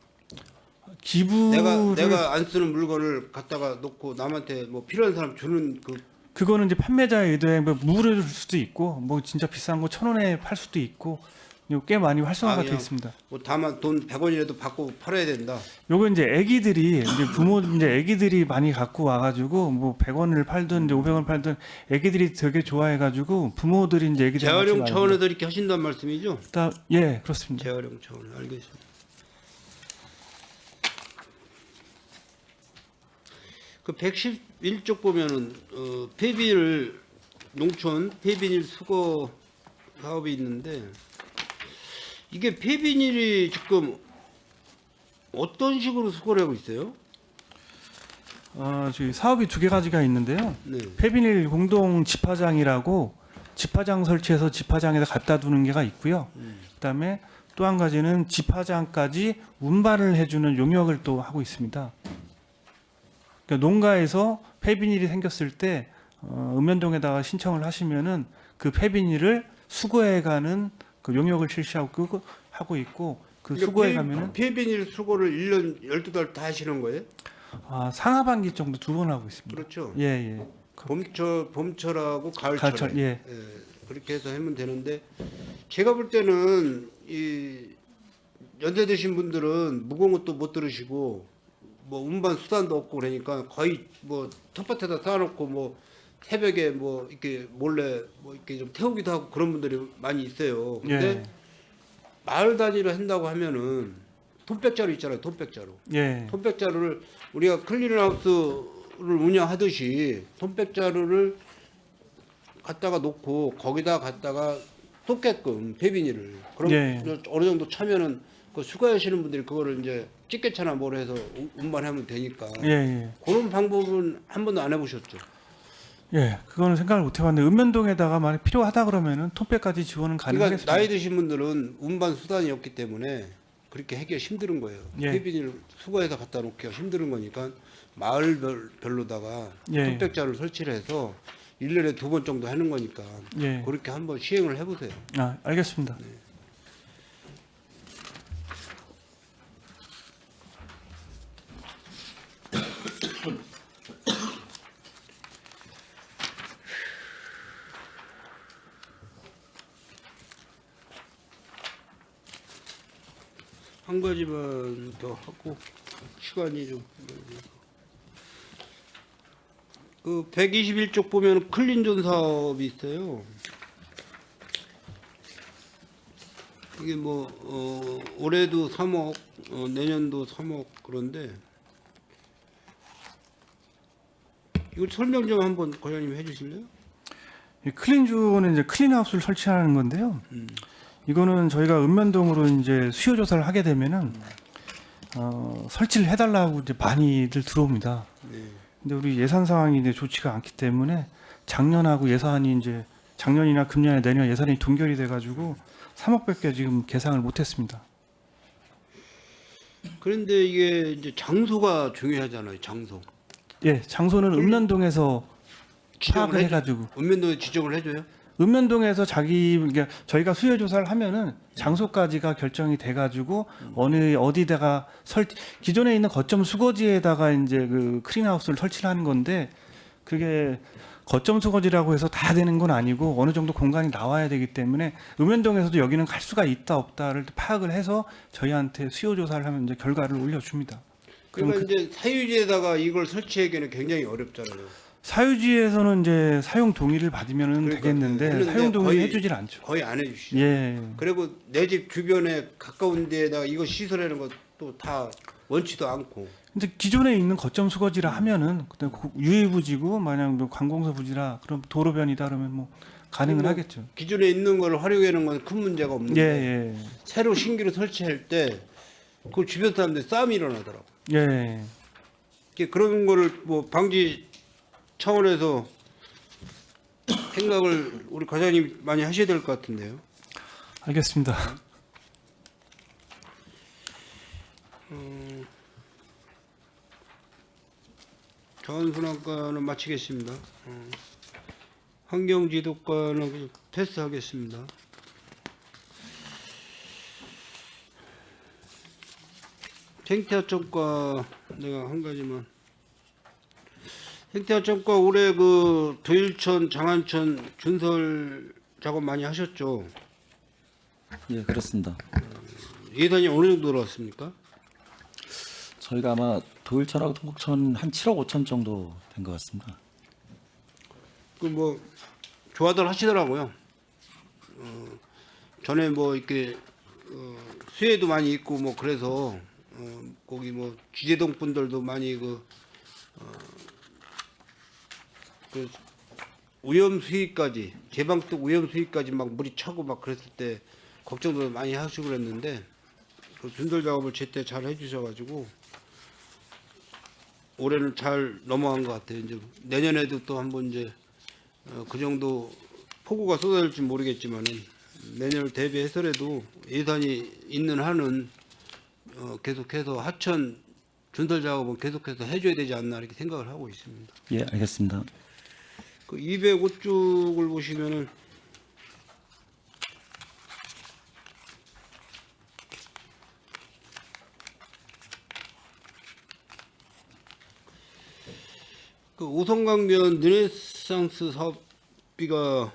[SPEAKER 3] 기부를
[SPEAKER 9] 내가 안 쓰는 물건을 갖다가 놓고 남한테 뭐 필요한 사람 주는
[SPEAKER 3] 그거는 이제 판매자의 의도에 뭐 무료로 줄 수도 있고 뭐 진짜 비싼 거 1,000원에 팔 수도 있고 꽤 많이 활성화가 되어
[SPEAKER 9] 그냥
[SPEAKER 3] 있습니다.
[SPEAKER 9] 뭐 다만 돈 100원이라도 받고 팔아야 된다.
[SPEAKER 3] 요거 이제 애기들이 이제 이제 애기들이 많이 갖고 와가지고 뭐 100원을 팔든 이제 500원 팔든 애기들이 되게 좋아해가지고 부모들이 이제 애기들
[SPEAKER 9] 재활용 차원에서 이렇게 하신다는 말씀이죠?
[SPEAKER 3] 예, 그렇습니다.
[SPEAKER 9] 재활용 차원 알겠습니다. 그 111쪽 보면은 폐비닐 농촌 폐비닐 수거 사업이 있는데 이게 폐비닐이 지금 어떤 식으로 수거를 하고 있어요?
[SPEAKER 3] 저희 사업이 2가지가 있는데요.
[SPEAKER 9] 네.
[SPEAKER 3] 폐비닐 공동 집화장이라고 집화장 설치해서 집화장에다 갖다 두는 게가 있고요. 그다음에 또 한 가지는 집화장까지 운반을 해주는 용역을 또 하고 있습니다. 그러니까 농가에서 폐비닐이 생겼을 때 읍면동에다가 신청을 하시면은 그 폐비닐을 수거해가는 그 용역을 실시하고 하고 있고 그 수거해 가면은
[SPEAKER 9] 폐비닐 수거를 1년 12달 다 하시는 거예요?
[SPEAKER 3] 상하반기 정도 2번 하고 있습니다.
[SPEAKER 9] 그렇죠.
[SPEAKER 3] 예.
[SPEAKER 9] 봄철하고 가을철에
[SPEAKER 3] 예.
[SPEAKER 9] 그렇게 해서 하면 되는데 제가 볼 때는 이 연세 드신 분들은 무거운 것도 못 들으시고 뭐 운반 수단도 없고 그러니까 거의 뭐 텃밭에다 쌓아놓고 뭐 새벽에 뭐 이렇게 몰래 뭐 이렇게 좀 태우기도 하고 그런 분들이 많이 있어요. 근데
[SPEAKER 3] 예.
[SPEAKER 9] 마을 단위로 한다고 하면은 톤백자루 있잖아요. 톤백자루.
[SPEAKER 3] 예.
[SPEAKER 9] 톤백자루를 우리가 클린하우스를 운영하듯이 톤백자루를 갖다가 놓고 거기다 갖다가 쏟게끔 배비닐을 그럼
[SPEAKER 3] 예.
[SPEAKER 9] 어느 정도 차면은 그 수거하시는 분들이 그거를 이제 찌개차나 뭘 해서 운반하면 되니까
[SPEAKER 3] 예. 예.
[SPEAKER 9] 그런 방법은 한 번도 안 해보셨죠?
[SPEAKER 3] 예. 그거는 생각을 못 해봤는데 읍면동에다가 만약 필요하다 그러면은 톤백까지 지원은
[SPEAKER 9] 그러니까
[SPEAKER 3] 가능하겠습니다.
[SPEAKER 9] 나이 드신 분들은 운반 수단이 없기 때문에 그렇게 하기가 힘든 거예요.
[SPEAKER 3] 예.
[SPEAKER 9] 배비닐 수거해서 갖다 놓기가 힘든 거니까 마을별로다가
[SPEAKER 3] 예.
[SPEAKER 9] 톤백자를 설치를 해서 1년에 2번 정도 하는 거니까
[SPEAKER 3] 예.
[SPEAKER 9] 그렇게 한번 시행을 해보세요.
[SPEAKER 3] 아, 알겠습니다.
[SPEAKER 9] 한 가지만 더 하고 시간이 좀. 그 121쪽 보면 클린존 사업이 있어요. 이게 뭐 올해도 3억, 내년도 3억 그런데 이거 설명 좀 한번 과장님 해주실래요?
[SPEAKER 3] 이 클린존은 이제 클린하우스를 설치하는 건데요. 이거는 저희가 읍면동으로 이제 수요 조사를 하게 되면은 설치를 해달라고 이제 많이들 들어옵니다.
[SPEAKER 9] 네.
[SPEAKER 3] 근데 우리 예산 상황이 이제 좋지가 않기 때문에 작년하고 예산이 이제 작년이나 금년에 내년 예산이 동결이 돼가지고 3억밖에 지금 계상을 못했습니다.
[SPEAKER 9] 그런데 이게 이제 장소가 중요하잖아요. 장소.
[SPEAKER 3] 예, 장소는 읍면동에서
[SPEAKER 9] 지정을
[SPEAKER 3] 파악을
[SPEAKER 9] 해줘-
[SPEAKER 3] 해가지고
[SPEAKER 9] 읍면동에 지정을 해줘요?
[SPEAKER 3] 읍면동에서 그러니까 저희가 수요 조사를 하면은 장소까지가 결정이 돼가지고 어디다가 기존에 있는 거점 수거지에다가 이제 그 클린하우스를 설치를 하는 건데 그게 거점 수거지라고 해서 다 되는 건 아니고 어느 정도 공간이 나와야 되기 때문에 읍면동에서도 여기는 갈 수가 있다 없다를 파악을 해서 저희한테 수요 조사를 하면 이제 결과를 올려줍니다. 그럼
[SPEAKER 9] 그러니까 이제 사유지에다가 이걸 설치하기는 굉장히 어렵잖아요.
[SPEAKER 3] 사유지에서는 이제 사용 동의를 받으면
[SPEAKER 9] 그러니까
[SPEAKER 3] 되겠는데
[SPEAKER 9] 했는데
[SPEAKER 3] 사용 동의를
[SPEAKER 9] 거의-
[SPEAKER 3] 해주질 않죠.
[SPEAKER 9] 거의 안 해주시죠.
[SPEAKER 3] 예.
[SPEAKER 9] 그리고 내 집 주변에 가까운 데에다가 이거 시설하는 것도 다 원치도 않고.
[SPEAKER 3] 근데 기존에 있는 거점 수거지라 하면은 그때 유해부지고 만약 뭐 관공서 부지라 그럼 도로변이다 그러면 뭐 가능은
[SPEAKER 9] 뭐
[SPEAKER 3] 하겠죠.
[SPEAKER 9] 기존에 있는 걸 활용하는 건 큰 문제가 없는데
[SPEAKER 3] 예,
[SPEAKER 9] 새로 신규로 설치할 때 그 주변 사람들 싸움이 일어나더라고.
[SPEAKER 3] 예, 예.
[SPEAKER 9] 이게 그런 거를 뭐 방지 차원에서 생각을 우리 과장님 많이 하셔야 될 것 같은데요.
[SPEAKER 3] 알겠습니다.
[SPEAKER 9] 자원순환과는 마치겠습니다. 환경지도과는 패스하겠습니다. 생태하천과 내가 한 가지만. 생태하천과 올해 그 도일천, 장안천 준설 작업 많이 하셨죠?
[SPEAKER 5] 예, 그렇습니다.
[SPEAKER 9] 예산이 어느 정도 들어왔습니까?
[SPEAKER 5] 저희가 아마 도일천하고 동국천 한 7억 5천 정도 된 것 같습니다.
[SPEAKER 9] 그 뭐 좋아들 하시더라고요. 전에 뭐 이렇게 수해도 많이 있고 뭐 그래서 거기 뭐 지제동 분들도 많이 그 오염 수위까지 제방뚝 오염 수위까지 막 물이 차고 막 그랬을 때 걱정도 많이 하시고 그랬는데 그 준설 작업을 제때 잘 해주셔가지고 올해는 잘 넘어간 것 같아요. 이제 내년에도 또 한번 이제 그 정도 폭우가 쏟아질지 모르겠지만은 내년을 대비해서라도 예산이 있는 한은 계속해서 하천 준설 작업은 계속해서 해줘야 되지 않나 이렇게 생각을 하고 있습니다.
[SPEAKER 5] 예, 알겠습니다.
[SPEAKER 9] 그 205쪽을 보시면은 그 오성강변 르네상스 사업비가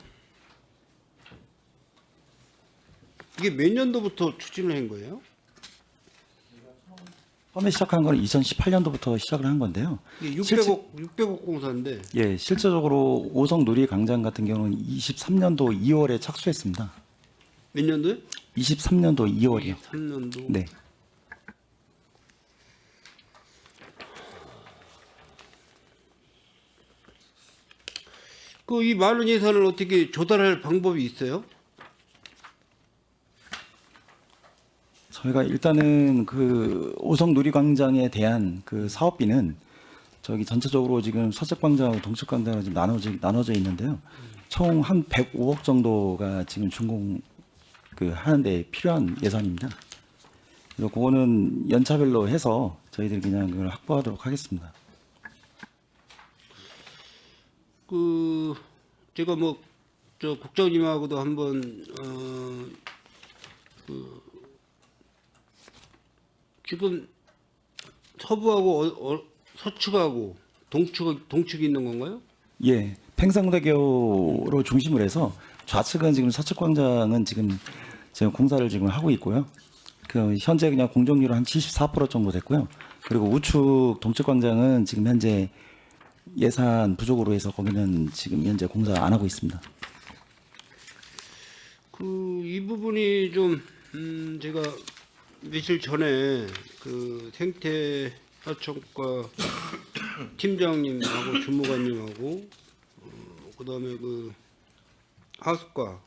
[SPEAKER 9] 이게 몇 년도부터 추진을 한 거예요?
[SPEAKER 5] 처음에 시작한 건 2018년도부터 시작을 한 건데요.
[SPEAKER 9] 이게 600억 공사인데
[SPEAKER 5] 예, 실제적으로 오성 놀이광장 같은 경우는 23년도 2월에 착수했습니다.
[SPEAKER 9] 몇 년도에?
[SPEAKER 5] 23년도 2월이요.
[SPEAKER 9] 3년도.
[SPEAKER 5] 네.
[SPEAKER 9] 그 이 많은 예산을 어떻게 조달할 방법이 있어요?
[SPEAKER 5] 저희가 일단은 그 오성 놀이광장에 대한 그 사업비는 저기 전체적으로 지금 서쪽광장하고 동쪽광장으로 지금 나눠져 있는데요. 총 한 105억 정도가 지금 준공 그 하는데 필요한 예산입니다. 그래서 그거는 연차별로 해서 저희들이 그냥 그걸 확보하도록 하겠습니다.
[SPEAKER 9] 그 제가 뭐 저 국장님하고도 한번 그 지금 서부하고 서측하고 동측이 있는 건가요?
[SPEAKER 5] 예, 팽상대교로 중심을 해서 좌측은 지금 서측광장은 지금 공사를 지금 하고 있고요. 그 현재 그냥 공정률은 한 74% 정도 됐고요. 그리고 우측 동측광장은 지금 현재 예산 부족으로 해서 거기는 지금 현재 공사 안 하고 있습니다.
[SPEAKER 9] 그 이 부분이 좀 제가 며칠 전에 그 생태하천과 팀장님하고 주무관님하고 그다음에 그 하수과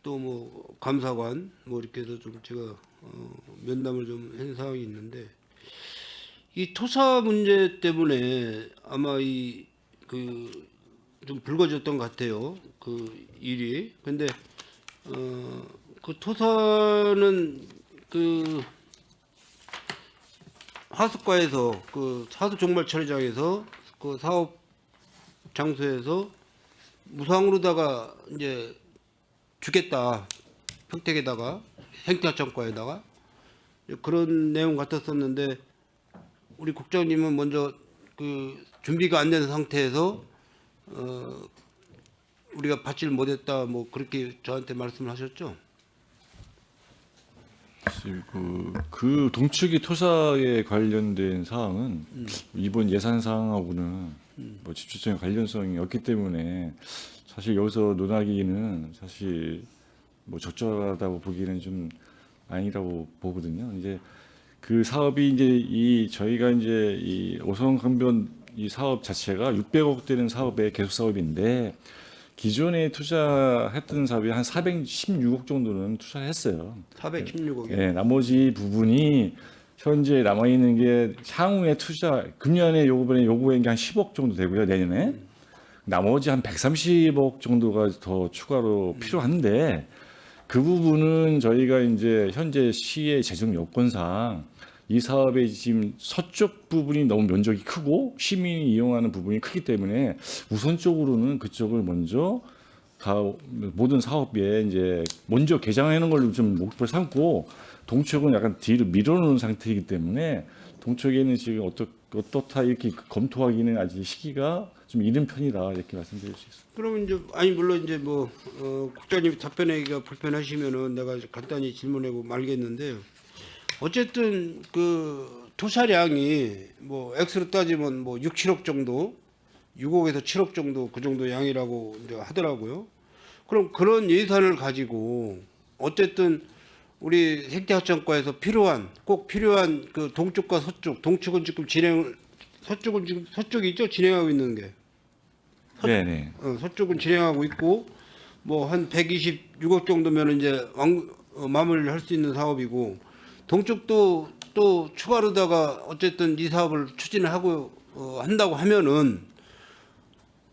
[SPEAKER 9] 또 뭐 감사관 뭐 이렇게 해서 좀 제가 면담을 좀 한 사항이 있는데 이 토사 문제 때문에 아마 이 그 좀 불거졌던 것 같아요. 그 일이. 근데 그 토사는 그 하수과에서 그 하수 종말 처리장에서 그 사업 장소에서 무상으로다가 이제 주겠다. 평택에다가 생태하천과에다가 그런 내용 같았었는데 우리 국장님은 먼저 그 준비가 안 된 상태에서 우리가 받지를 못했다 뭐 그렇게 저한테 말씀을 하셨죠?
[SPEAKER 7] 그 동측이 토사에 관련된 사항은 이번 예산 사항하고는 뭐 집주청의 관련성이 없기 때문에 사실 여기서 논하기는 사실 뭐 적절하다고 보기는 좀 아니라고 보거든요. 이제 그 사업이 이제 저희가 이제 이 오성강변 이 사업 자체가 600억 되는 사업의 계속 사업인데 기존에 투자했던 사업이 한 416억 정도는 투자를 했어요.
[SPEAKER 9] 416억이요?
[SPEAKER 7] 예, 나머지 부분이 현재 남아 있는 게 향후에 투자 금년에 요번에 요구한 게 한 10억 정도 되고요, 내년에. 나머지 한 130억 정도가 더 추가로 필요한데 그 부분은 저희가 이제 현재 시의 재정 여건상 이 사업의 지금 서쪽 부분이 너무 면적이 크고 시민이 이용하는 부분이 크기 때문에 우선적으로는 그쪽을 먼저 다 모든 사업에 이제 먼저 개장하는 걸로 좀 목표를 삼고 동쪽은 약간 뒤로 밀어놓은 상태이기 때문에 동쪽에는 지금 어떻다 이렇게 검토하기는 아직 시기가 좀 이른 편이다 이렇게 말씀드릴 수 있습니다.
[SPEAKER 9] 그러면 이제 아니 물론 이제 뭐 국장님 답변하기가 불편하시면은 내가 간단히 질문하고 말겠는데요. 어쨌든 그 투자량이 뭐 액수로 따지면 뭐 6, 7억 정도, 6억에서 7억 정도 그 정도 양이라고 이제 하더라고요. 그럼 그런 예산을 가지고 어쨌든 우리 생태하천과에서 꼭 필요한 그 동쪽과 서쪽, 동쪽은 지금 서쪽은 지금 서쪽이 있죠 진행하고 있는 게.
[SPEAKER 7] 네네.
[SPEAKER 9] 서쪽은 진행하고 있고 뭐 한 126억 정도면 이제 마무리를 할 수 있는 사업이고 동쪽도 또 추가로다가 어쨌든 이 사업을 추진을 하고 한다고 하면은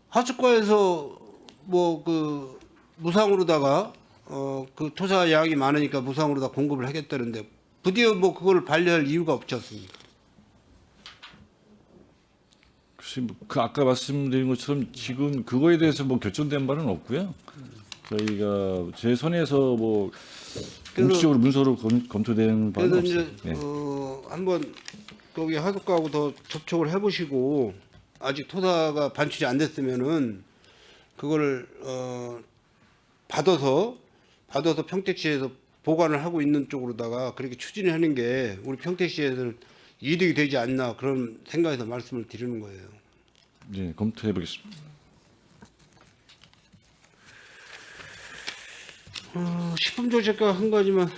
[SPEAKER 9] 하수과에서 뭐 그 무상으로다가 그 토사 양이 많으니까 무상으로 다 공급을 하겠다는데 부디어 뭐 그걸 반려할 이유가 없지 않습니까?
[SPEAKER 7] 글쎄, 그 아까 말씀드린 것처럼 지금 그거에 대해서 뭐 결정된 바는 없고요. 저희가 제 선에서 뭐 공식적으로 문서로 검토된 바는
[SPEAKER 9] 그래서 이제
[SPEAKER 7] 없습니다. 네.
[SPEAKER 9] 한번 거기 하수과하고 더 접촉을 해보시고 아직 토사가 반출이 안 됐으면은 그거를 받아서 평택시에서 보관을 하고 있는 쪽으로다가 그렇게 추진하는 게 우리 평택시에서는 이득이 되지 않나 그런 생각에서 말씀을 드리는 거예요.
[SPEAKER 7] 예, 검토해 보겠습니다.
[SPEAKER 9] 10분 조직과 한 가지만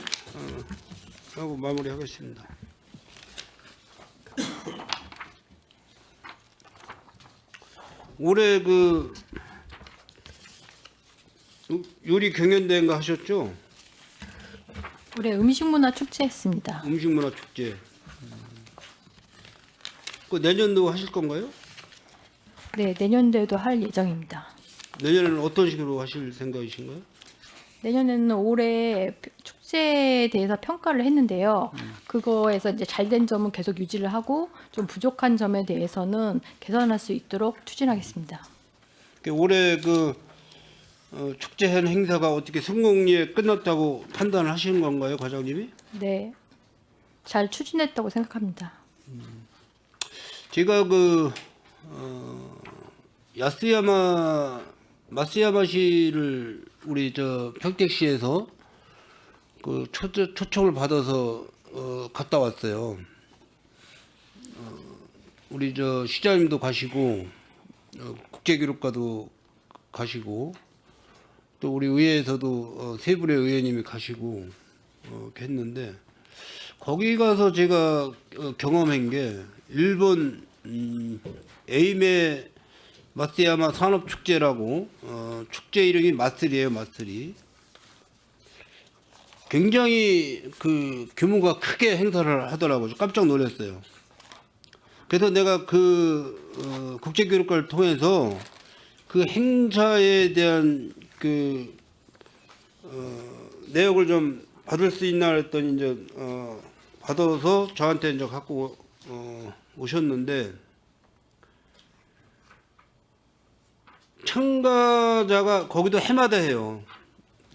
[SPEAKER 9] 하고 마무리하겠습니다. 올해 그 요리 경연대회인가 하셨죠?
[SPEAKER 10] 올해 음식문화 축제했습니다.
[SPEAKER 9] 음식문화 축제. 그 내년도 하실 건가요?
[SPEAKER 10] 네, 내년도에도 할 예정입니다.
[SPEAKER 9] 내년에는 어떤 식으로 하실 생각이신가요?
[SPEAKER 10] 내년에는 올해 축제에 대해서 평가를 했는데요. 그거에서 이제 잘된 점은 계속 유지를 하고 좀 부족한 점에 대해서는 개선할 수 있도록 추진하겠습니다.
[SPEAKER 9] 올해 그 축제한 행사가 어떻게 성공리에 끝났다고 판단을 하시는 건가요, 과장님이?
[SPEAKER 10] 네, 잘 추진했다고 생각합니다.
[SPEAKER 9] 제가 그 마쓰야마시를 우리 저 평택시에서 그 초청을 받아서 갔다 왔어요. 우리 저 시장님도 가시고 국제기록과도 가시고 또 우리 의회에서도 세 분의 의원님이 가시고 했는데 거기 가서 제가 경험한 게 일본 에이메 마쓰야마 산업축제라고 축제 이름이 마쓰리예요, 마쓰리. 굉장히 그 규모가 크게 행사를 하더라고요. 깜짝 놀랐어요. 그래서 내가 그 국제교육과를 통해서 그 행사에 대한 그 내역을 좀 받을 수 있나 했더니 이제 받아서 저한테 이제 갖고 오셨는데 참가자가 거기도 해마다 해요.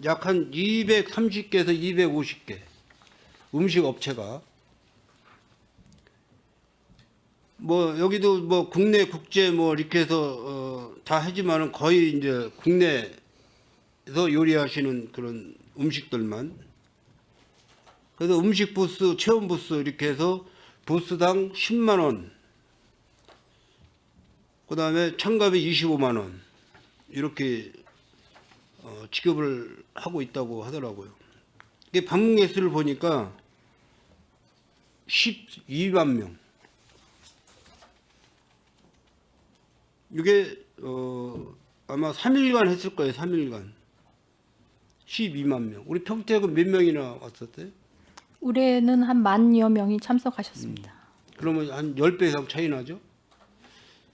[SPEAKER 9] 약 한 230개에서 250개 음식 업체가 뭐 여기도 뭐 국내 국제 뭐 이렇게 해서 다 하지만은 거의 이제 국내에서 요리하시는 그런 음식들만 그래서 음식 부스 체험 부스 이렇게 해서 부스당 10만 원 그다음에 참가비 25만 원 이렇게 지급을 하고 있다고 하더라고요. 이게 방문 개수를 보니까 12만 명. 이게 아마 3일간 했을 거예요. 3일간. 12만 명. 우리 평택은 몇 명이나 왔었대요?
[SPEAKER 10] 올해는 한 10,000여 명이 참석하셨습니다.
[SPEAKER 9] 그러면 한 10배 이상 차이 나죠?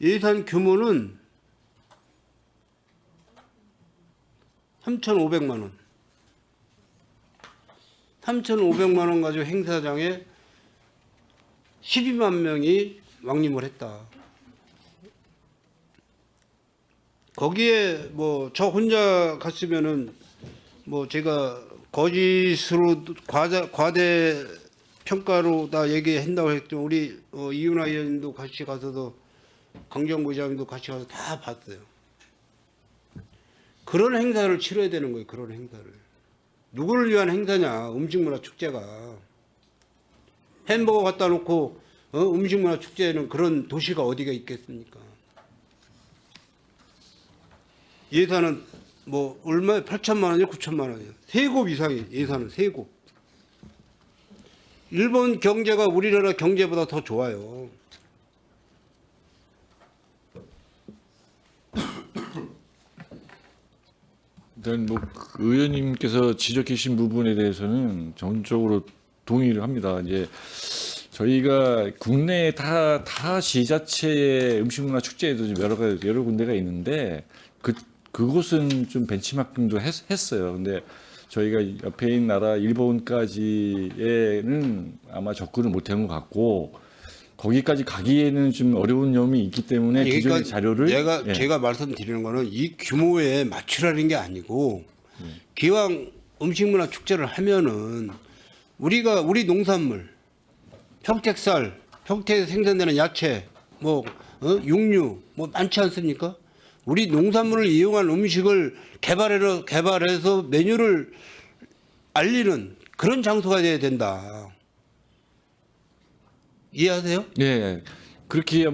[SPEAKER 9] 예산 규모는 3,500만 원. 3,500만 원 가지고 행사장에 12만 명이 왕림을 했다. 거기에 뭐 저 혼자 갔으면은 뭐 제가 거짓으로 과대 평가로 다 얘기한다고 했죠. 우리 이윤아 의원님도 같이 가서도 강정구 의장님도 같이 가서 다 봤어요. 그런 행사를 치러야 되는 거예요. 그런 행사를. 누구를 위한 행사냐. 음식문화 축제가. 햄버거 갖다 놓고 음식문화 축제에는 그런 도시가 어디가 있겠습니까. 예산은 뭐 얼마에 8천만 원이요? 9천만 원이요. 3곱 이상이에요. 예산은 3곱. 일본 경제가 우리나라 경제보다 더 좋아요.
[SPEAKER 7] 일단 뭐 의원님께서 지적해 주신 부분에 대해서는 전적으로 동의를 합니다. 이제 저희가 국내 다 지자체의 음식문화 축제에도 좀 여러 군데가 있는데 그곳은 좀 벤치마킹도 했어요. 근데 저희가 옆에 있는 나라 일본까지에는 아마 접근을 못한 것 같고 거기까지 가기에는 좀 어려운 점이 있기 때문에 기존의 자료를
[SPEAKER 9] 제가 말씀드리는 거는 이 규모에 맞추라는 게 아니고 기왕 음식문화 축제를 하면은 우리 농산물 평택쌀, 평택에서 생산되는 야채, 뭐 육류 뭐 많지 않습니까? 우리 농산물을 이용한 음식을 개발해서 메뉴를 알리는 그런 장소가 돼야 된다. 이해하세요?
[SPEAKER 7] 예, 그렇게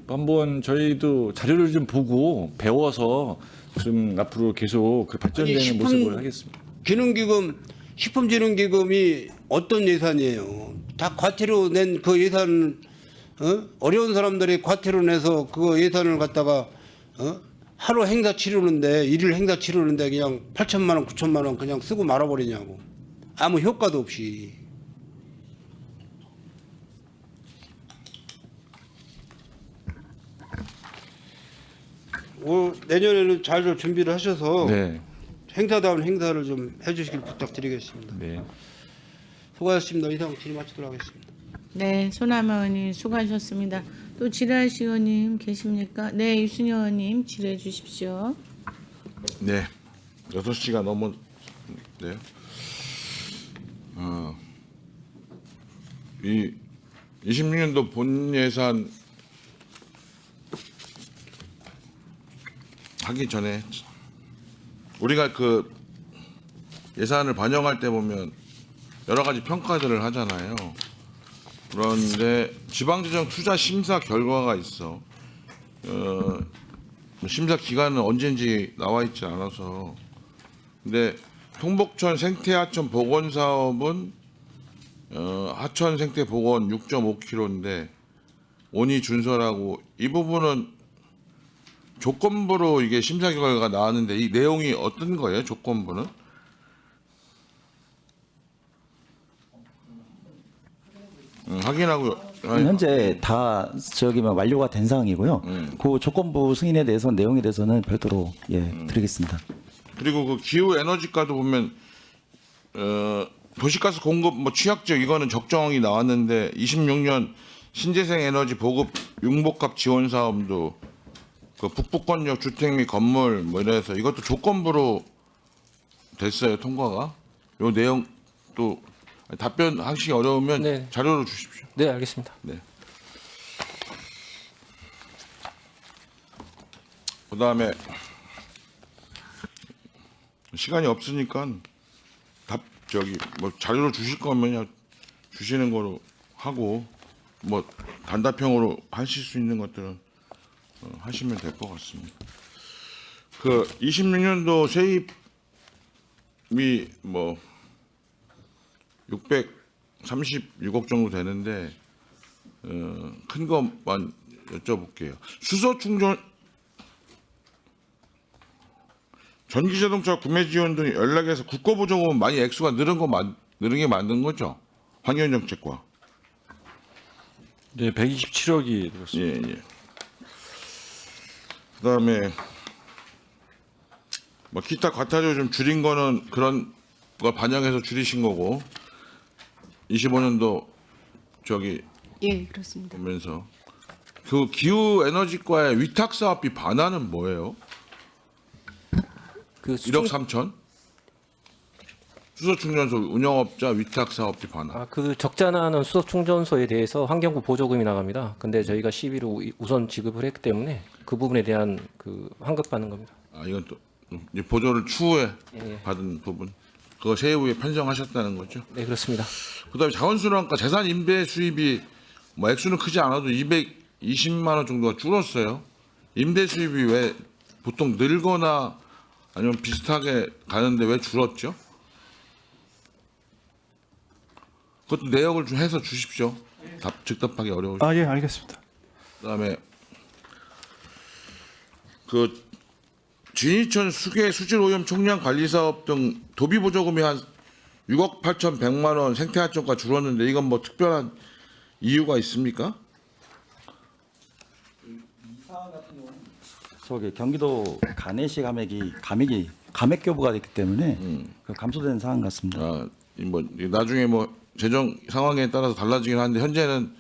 [SPEAKER 7] 한번 저희도 자료를 좀 보고 배워서 좀 앞으로 계속 그 발전되는
[SPEAKER 9] 아니,
[SPEAKER 7] 모습을 하겠습니다.
[SPEAKER 9] 기능기금, 식품진흥기금이 어떤 예산이에요? 다 과태료 낸 그 예산, 어려운 사람들이 과태료 내서 그 예산을 갖다가 하루 행사 치르는데, 일일 행사 치르는데 그냥 8천만 원, 9천만 원 그냥 쓰고 말아버리냐고. 아무 효과도 없이. 내년에는 잘 좀 준비를 하셔서
[SPEAKER 7] 네,
[SPEAKER 9] 행사다운 행사를 좀 해주시길 부탁드리겠습니다.
[SPEAKER 7] 네.
[SPEAKER 9] 수고하셨습니다. 이상 질의 마치도록 하겠습니다.
[SPEAKER 11] 네, 소나마 의원님 수고하셨습니다. 또 질의하실 의원님 계십니까? 네, 유순희 의원님 질의해 주십시오.
[SPEAKER 2] 네, 6시가 넘었네요. 이 26년도 본 예산 하기 전에 우리가 그 예산을 반영할 때 보면 여러 가지 평가들을 하잖아요. 그런데 지방재정 투자 심사 결과가 있어. 심사 기간은 언제인지 나와 있지 않아서. 근데 통복천 생태하천 복원 사업은 하천 생태 복원 6.5km인데 원이 준설하고 이 부분은 조건부로 이게 심사 결과가 나왔는데 이 내용이 어떤 거예요? 조건부는? 확인하고요.
[SPEAKER 5] 현재 다 저기만 완료가 된 상황이고요. 그 조건부 승인에 대해서 내용에 대해서는 별도로 드리겠습니다.
[SPEAKER 2] 그리고 그 기후 에너지과도 보면 도시가스 공급 뭐 취약지역 이거는 적정이 나왔는데 26년 신재생 에너지 보급 융복합 지원 사업도 그 북부권역 주택 및 건물 뭐 이래서 이것도 조건부로 됐어요 통과가. 요 내용 또 답변하시기 어려우면
[SPEAKER 4] 네.
[SPEAKER 2] 자료로 주십시오.
[SPEAKER 4] 네, 알겠습니다.
[SPEAKER 2] 네. 그다음에 시간이 없으니까 뭐 자료로 주실 거면 그냥 주시는 거로 하고 뭐 단답형으로 하실 수 있는 것들은 하시면 될 것 같습니다. 그 26년도 세입이 뭐 636억 정도 되는데 큰 것만 여쭤볼게요. 수소 충전 전기자동차 구매 지원 등 연락해서 국고보조금은 많이 액수가 늘은 게 맞는 거죠? 환경정책과.
[SPEAKER 7] 네, 127억이 들었습니다.
[SPEAKER 2] 예. 그다음에 뭐 기타 과태료 좀 줄인 거는 그런 걸 반영해서 줄이신 거고 25년도
[SPEAKER 6] 예, 그렇습니다.
[SPEAKER 2] 보면서 그 기후 에너지과의 위탁 사업비 반환은 뭐예요?
[SPEAKER 4] 그
[SPEAKER 2] 1억 3천? 수소 충전소 운영업자 위탁 사업비 반환.
[SPEAKER 4] 그 적자나는 수소 충전소에 대해서 환경부 보조금이 나갑니다. 근데 저희가 시비로 우선 지급을 했기 때문에 그 부분에 대한 그 환급받는 겁니다.
[SPEAKER 2] 이건 또 이제 보조를 추후에
[SPEAKER 4] 예.
[SPEAKER 2] 받은 부분. 그거 세후에 편성하셨다는 거죠.
[SPEAKER 4] 네, 그렇습니다.
[SPEAKER 2] 그다음에 자원순환과 재산 임대 수입이 뭐 액수는 크지 않아도 220만 원 정도가 줄었어요. 임대 수입이 왜 보통 늘거나 아니면 비슷하게 가는데 왜 줄었죠? 그것도 내역을 좀 해서 주십시오. 즉답하기 어려우시죠.
[SPEAKER 3] 예, 알겠습니다.
[SPEAKER 2] 그다음에 그 진이천 수계 수질오염 총량 관리 사업 등 도비 보조금이 한 6억 8,100만 원 생태하천과 줄었는데 이건 뭐 특별한 이유가 있습니까?
[SPEAKER 5] 저기 경기도 가내시 감액 교부가 됐기 때문에 그 감소된 상황 같습니다.
[SPEAKER 2] 뭐 나중에 뭐 재정 상황에 따라서 달라지긴 하는데 현재는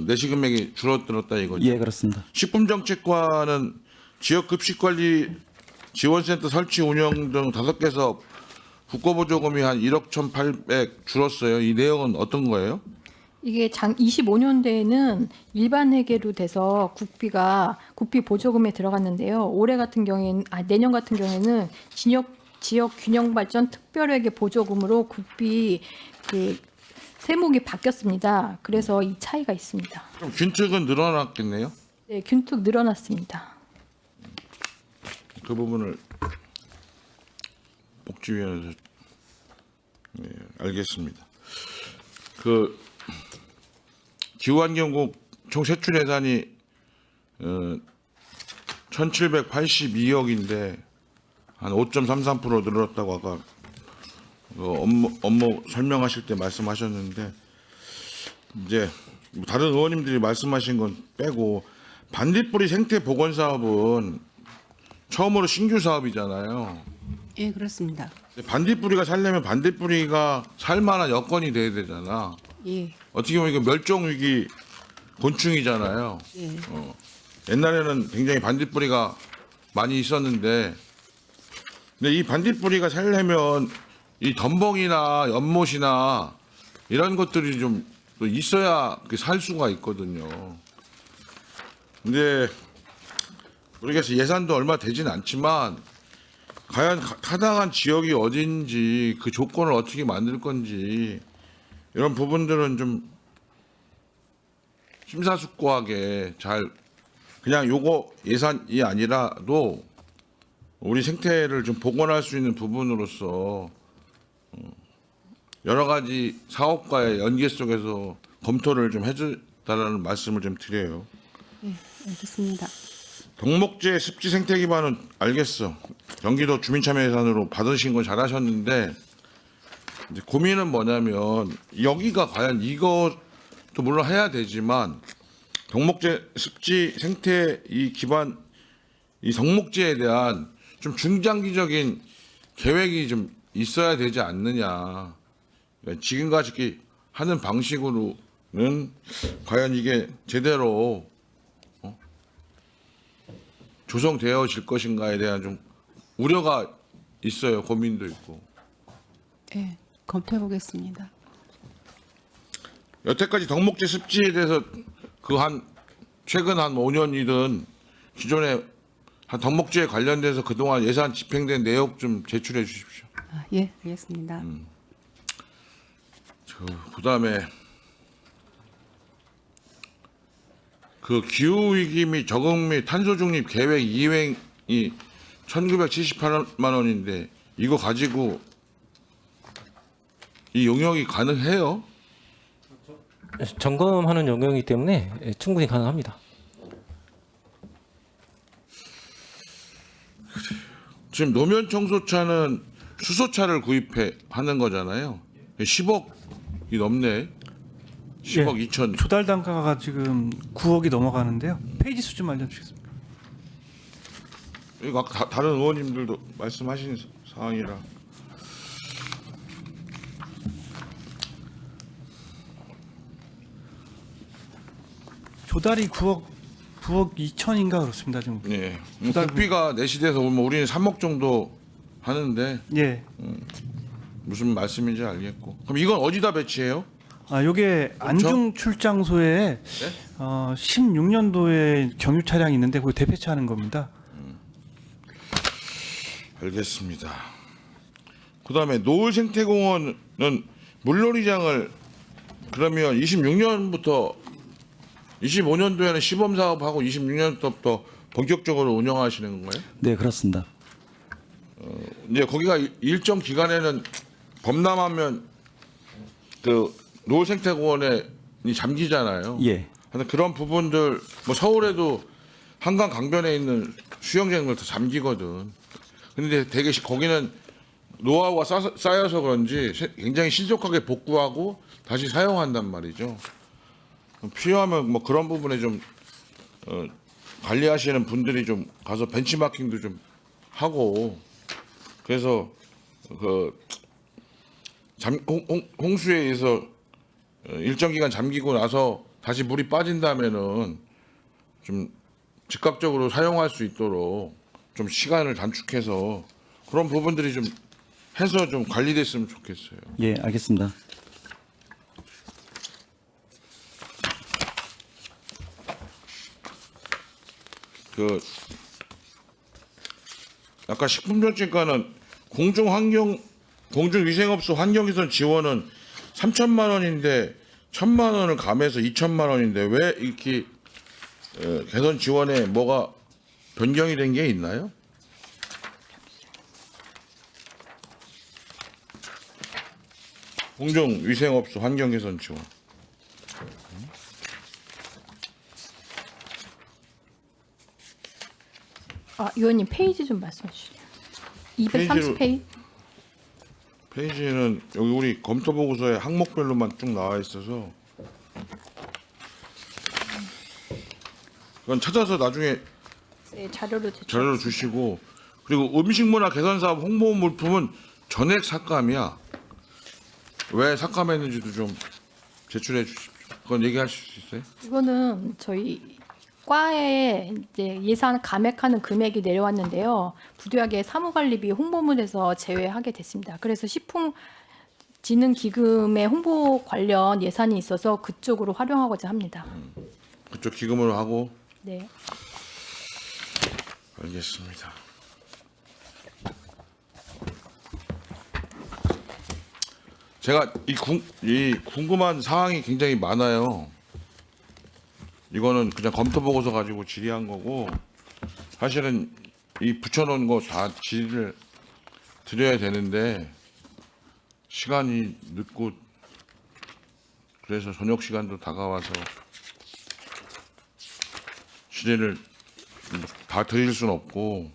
[SPEAKER 2] 내시 금액이 줄어들었다 이거죠.
[SPEAKER 5] 예, 그렇습니다.
[SPEAKER 2] 식품정책과는 지역급식관리 지원센터 설치 운영 등 5개 사업 국고보조금이 한 1억 1,800 줄었어요. 이 내용은 어떤 거예요?
[SPEAKER 10] 이게 25년도에는 일반 회계로 돼서 국비 보조금에 들어갔는데요. 올해 같은 경우에는 내년 같은 경우에는 지역 균형 발전 특별회계 보조금으로 국비 그 세목이 바뀌었습니다. 그래서 이 차이가 있습니다.
[SPEAKER 2] 그럼 균특은 늘어났겠네요.
[SPEAKER 10] 네, 균특 늘어났습니다.
[SPEAKER 2] 그 부분을 복지위원회에서 네, 알겠습니다. 그 기후환경국 총 세출 예산이 1,782억인데 한 5.33% 늘었다고 아까 업무 설명하실 때 말씀하셨는데 이제 뭐 다른 의원님들이 말씀하신 건 빼고 반딧불이 생태 복원 사업은 처음으로 신규 사업이잖아요.
[SPEAKER 6] 예, 그렇습니다.
[SPEAKER 2] 반딧불이가 살려면 반딧불이가 살 만한 여건이 돼야 되잖아.
[SPEAKER 6] 예,
[SPEAKER 2] 어떻게 보면 이거 멸종 위기 곤충이잖아요.
[SPEAKER 6] 예.
[SPEAKER 2] 옛날에는 굉장히 반딧불이가 많이 있었는데, 근데 이 반딧불이가 살려면 이 덤벙이나 연못이나 이런 것들이 좀 또 있어야 살 수가 있거든요. 근데 모르겠어요. 예산도 얼마 되진 않지만 과연 타당한 지역이 어딘지 그 조건을 어떻게 만들 건지 이런 부분들은 좀 심사숙고하게 잘 그냥 요거 예산이 아니라도 우리 생태를 좀 복원할 수 있는 부분으로서 여러 가지 사업과의 연계 속에서 검토를 좀 해주달라는 말씀을 좀 드려요.
[SPEAKER 6] 예, 알겠습니다.
[SPEAKER 2] 덕목제 습지 생태 기반은 알겠어. 경기도 주민참여 예산으로 받으신 건 잘하셨는데 이제 고민은 뭐냐면 여기가 과연 이것도 물론 해야 되지만 덕목제 습지 생태 이 기반 이 덕목지에 대한 좀 중장기적인 계획이 좀 있어야 되지 않느냐. 그러니까 지금까지 하는 방식으로는 과연 이게 제대로 조성되어질 것인가에 대한 좀 우려가 있어요. 고민도 있고.
[SPEAKER 6] 예, 검토해 보겠습니다.
[SPEAKER 2] 여태까지 덕목지 습지에 대해서 최근 한 5년이든 기존에 한 덕목지에 관련돼서 그동안 예산 집행된 내용 좀 제출해 주십시오.
[SPEAKER 6] 아, 예, 알겠습니다.
[SPEAKER 2] 그다음에 그 기후 위기 및 적응 및 탄소 중립 계획 이행이 1,978만 원인데 이거 가지고 이 용역이 가능해요?
[SPEAKER 4] 점검하는 영역이기 때문에 충분히 가능합니다.
[SPEAKER 2] 지금 노면 청소차는 수소차를 구입해 하는 거잖아요. 10억이 넘네. 10억 2천.
[SPEAKER 3] 조달 단가가 지금 9억이 넘어가는데요. 페이지 수 좀 알려주시겠습니까?
[SPEAKER 2] 이거 아까 다른 의원님들도 말씀하신 사항이라.
[SPEAKER 3] 조달이 9억 2천인가 그렇습니다 지금.
[SPEAKER 2] 예. 국비가 내시돼서 오면 우리는 3억 정도 하는데
[SPEAKER 3] 예.
[SPEAKER 2] 무슨 말씀인지 알겠고. 그럼 이건 어디다 배치해요?
[SPEAKER 3] 아, 요게 안중 출장소에 16년도에 경유 차량이 있는데 거기 대폐차하는 겁니다.
[SPEAKER 2] 알겠습니다. 그다음에 노을 생태공원은 물놀이장을 그러면 26년부터 25년도에는 시범 사업하고 26년부터 본격적으로 운영하시는 건가요?
[SPEAKER 5] 네, 그렇습니다.
[SPEAKER 2] 이제 거기가 일정 기간에는 범람하면 그 노을 생태공원에 잠기잖아요.
[SPEAKER 5] 예.
[SPEAKER 2] 하여튼 그런 부분들 뭐 서울에도 한강 강변에 있는 수영장들 다 잠기거든. 근데 되게 거기는 노하우가 쌓여서 그런지 굉장히 신속하게 복구하고 다시 사용한단 말이죠. 필요하면 뭐 그런 부분에 좀 관리하시는 분들이 좀 가서 벤치마킹도 좀 하고 그래서 그 홍수에 의해서 일정 기간 잠기고 나서 다시 물이 빠진다면은 좀 즉각적으로 사용할 수 있도록 좀 시간을 단축해서 그런 부분들이 좀 해서 좀 관리됐으면 좋겠어요.
[SPEAKER 5] 예, 알겠습니다.
[SPEAKER 2] 그 아까 식품정책과는 공중위생업소 환경개선 지원은 3천만 원인데 1,000만 원을 감해서 2천만 원인데 왜 이렇게 개선 지원에 뭐가 변경이 된 게 있나요? 공중위생업소 환경개선 지원.
[SPEAKER 10] 의원님 페이지 좀 말씀해 주시죠. 230페이지.
[SPEAKER 2] 페이지는 여기 우리 검토 보고서에 항목별로만 쭉 나와 있어서 그건 찾아서 나중에
[SPEAKER 10] 네, 자료로
[SPEAKER 2] 자료를 주시고, 그리고 음식문화 개선사업 홍보 물품은 전액 삭감이야. 왜 삭감했는지도 좀 제출해 주십시오. 그건 얘기하실 수 있어요?
[SPEAKER 10] 이거는 저희 과에 이제 예산 감액하는 금액이 내려왔는데요. 부득이하게 사무관리비 홍보문에서 제외하게 됐습니다. 그래서 식품진흥기금의 홍보 관련 예산이 있어서 그쪽으로 활용하고자 합니다.
[SPEAKER 2] 그쪽 기금으로 하고.
[SPEAKER 10] 네.
[SPEAKER 2] 알겠습니다. 제가 이 궁금한 사항이 굉장히 많아요. 이거는 그냥 검토 보고서 가지고 질의한 거고, 사실은 이 붙여놓은 거 다 질의를 드려야 되는데 시간이 늦고 그래서 저녁 시간도 다가와서 질의를 다 드릴 수는 없고,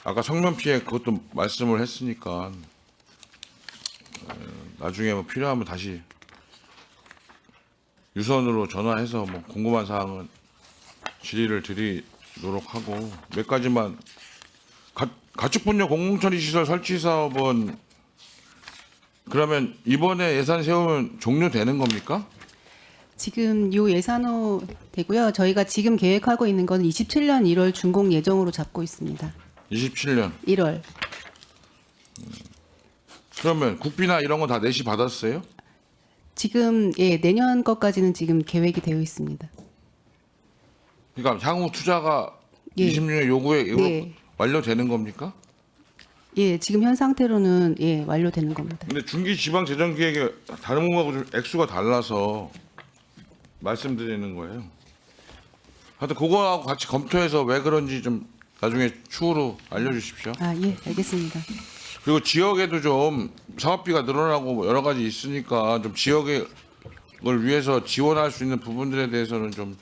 [SPEAKER 2] 아까 성면 피해 그것도 말씀을 했으니까 나중에 뭐 필요하면 다시 유선으로 전화해서 뭐 궁금한 사항은 질의를 드리도록 하고, 몇 가지만 가축분뇨 공공처리시설 설치 사업은 그러면 이번에 예산 세우면 종료되는 겁니까?
[SPEAKER 6] 지금 요 예산호 되고요. 저희가 지금 계획하고 있는 건 27년 1월 준공 예정으로 잡고 있습니다.
[SPEAKER 2] 27년.
[SPEAKER 6] 1월.
[SPEAKER 2] 그러면 국비나 이런 거 다 내시 받았어요?
[SPEAKER 6] 지금 내년 것까지는 지금 계획이 되어 있습니다.
[SPEAKER 2] 그러니까 향후 투자가
[SPEAKER 6] 예.
[SPEAKER 2] 26년 요구에
[SPEAKER 6] 네.
[SPEAKER 2] 완료되는 겁니까?
[SPEAKER 6] 예, 지금 현 상태로는 완료되는 겁니다.
[SPEAKER 2] 근데 중기 지방 재정 계획에 다른 거하고 좀 액수가 달라서 말씀드리는 거예요. 하여튼 그거하고 같이 검토해서 왜 그런지 좀 나중에 추후로 알려주십시오.
[SPEAKER 6] 아, 예, 알겠습니다.
[SPEAKER 2] 그리고 지역에도 좀 사업비가 늘어나고 뭐 여러 가지 있으니까 좀 지역을 위해서 지원할 수 있는 부분들에 대해서는 좀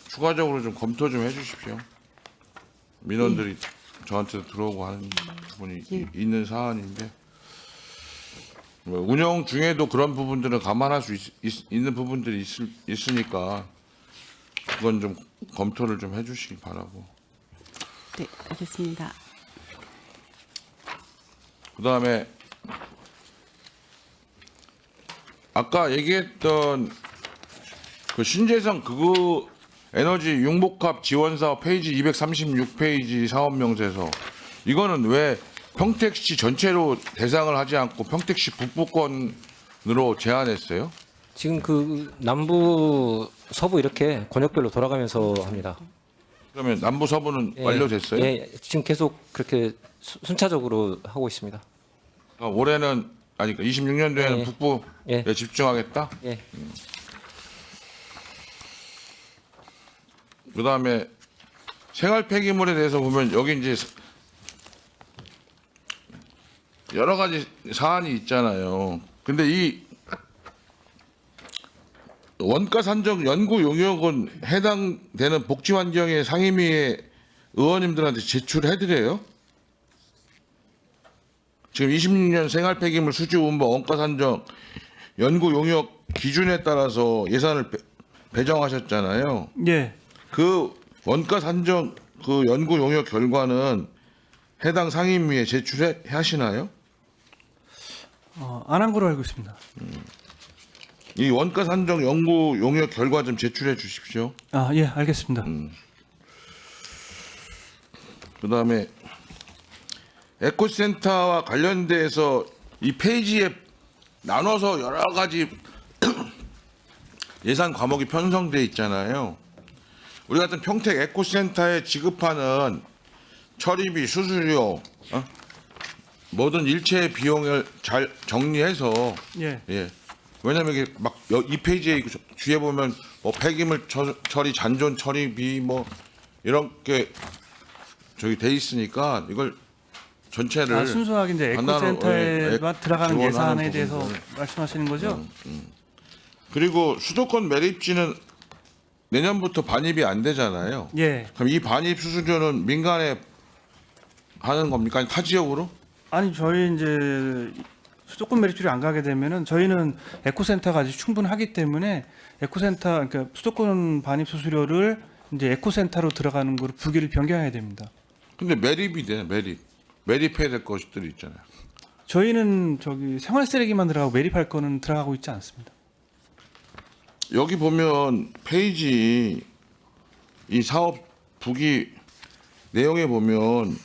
[SPEAKER 2] 추가적으로 좀 검토 좀 해주십시오. 민원들이 저한테 들어오고 하는 부분이 있는 사안인데, 뭐 운영 중에도 그런 부분들은 감안할 수 있는 부분들이 있으니까 그건 좀 검토를 좀 해주시기 바라고.
[SPEAKER 6] 네, 알겠습니다.
[SPEAKER 2] 그다음에 아까 얘기했던 그 신재생 극우 에너지 융복합 지원 사업 페이지 236페이지 사업 명세서, 이거는 왜 평택시 전체로 대상을 하지 않고 평택시 북부권으로 제한했어요?
[SPEAKER 4] 지금 그 남부 서부 이렇게 권역별로 돌아가면서 합니다.
[SPEAKER 2] 그러면 남부 서부는
[SPEAKER 4] 예,
[SPEAKER 2] 완료됐어요?
[SPEAKER 4] 예, 지금 계속 그렇게 순차적으로 하고 있습니다.
[SPEAKER 2] 올해는 아니 26년도에는
[SPEAKER 4] 예.
[SPEAKER 2] 북부에
[SPEAKER 4] 예.
[SPEAKER 2] 집중하겠다.
[SPEAKER 4] 예.
[SPEAKER 2] 그다음에 생활 폐기물에 대해서 보면 여기 이제 여러 가지 사안이 있잖아요. 근데 이 원가 산정 연구 용역은 해당되는 복지환경의 상임위에 의원님들한테 제출해드려요. 지금 26년 생활 폐기물 수주 운반 원가 산정 연구 용역 기준에 따라서 예산을 배정하셨잖아요.
[SPEAKER 3] 예.
[SPEAKER 2] 그 원가 산정 그 연구 용역 결과는 해당 상임위에 제출하시나요?
[SPEAKER 3] 안 한 걸로 알고 있습니다.
[SPEAKER 2] 이 원가 산정 연구 용역 결과 좀 제출해 주십시오.
[SPEAKER 3] 아, 예, 알겠습니다.
[SPEAKER 2] 그다음에 에코센터와 관련돼서 이 페이지에 나눠서 여러 가지 예산 과목이 편성돼 있잖아요. 우리 같은 평택 에코센터에 지급하는 처리비, 수수료, 모든 일체 비용을 잘 정리해서
[SPEAKER 3] 예.
[SPEAKER 2] 예. 왜냐면 이게 막 2페이지에 뒤에 보면 뭐 폐기물 처리, 잔존 처리비 뭐 이렇게 저기 돼 있으니까 이걸 전체를
[SPEAKER 3] 순수하게 이제
[SPEAKER 2] 하나로,
[SPEAKER 3] 에코센터에만 들어가는
[SPEAKER 2] 지원하는
[SPEAKER 3] 예산에 대해서
[SPEAKER 2] 부분들.
[SPEAKER 3] 말씀하시는 거죠?
[SPEAKER 2] 그리고 수도권 매립지는 내년부터 반입이 안 되잖아요.
[SPEAKER 3] 예.
[SPEAKER 2] 그럼 이 반입 수수료는 민간에 하는 겁니까? 아니 타 지역으로?
[SPEAKER 3] 아니 저희 이제 수도권 매립지를 안 가게 되면은 저희는 에코센터가 아직 충분하기 때문에 에코센터 그러니까 수도권 반입 수수료를 이제 에코센터로 들어가는 거로 부기를 변경해야 됩니다.
[SPEAKER 2] 근데 매립이 돼, 매립해야 될 것들이 있잖아요.
[SPEAKER 3] 저희는 저기 생활 쓰레기만 들어가고 매립할 거는 들어가고 있지 않습니다.
[SPEAKER 2] 여기 보면 페이지 이 사업 부기 내용에 보면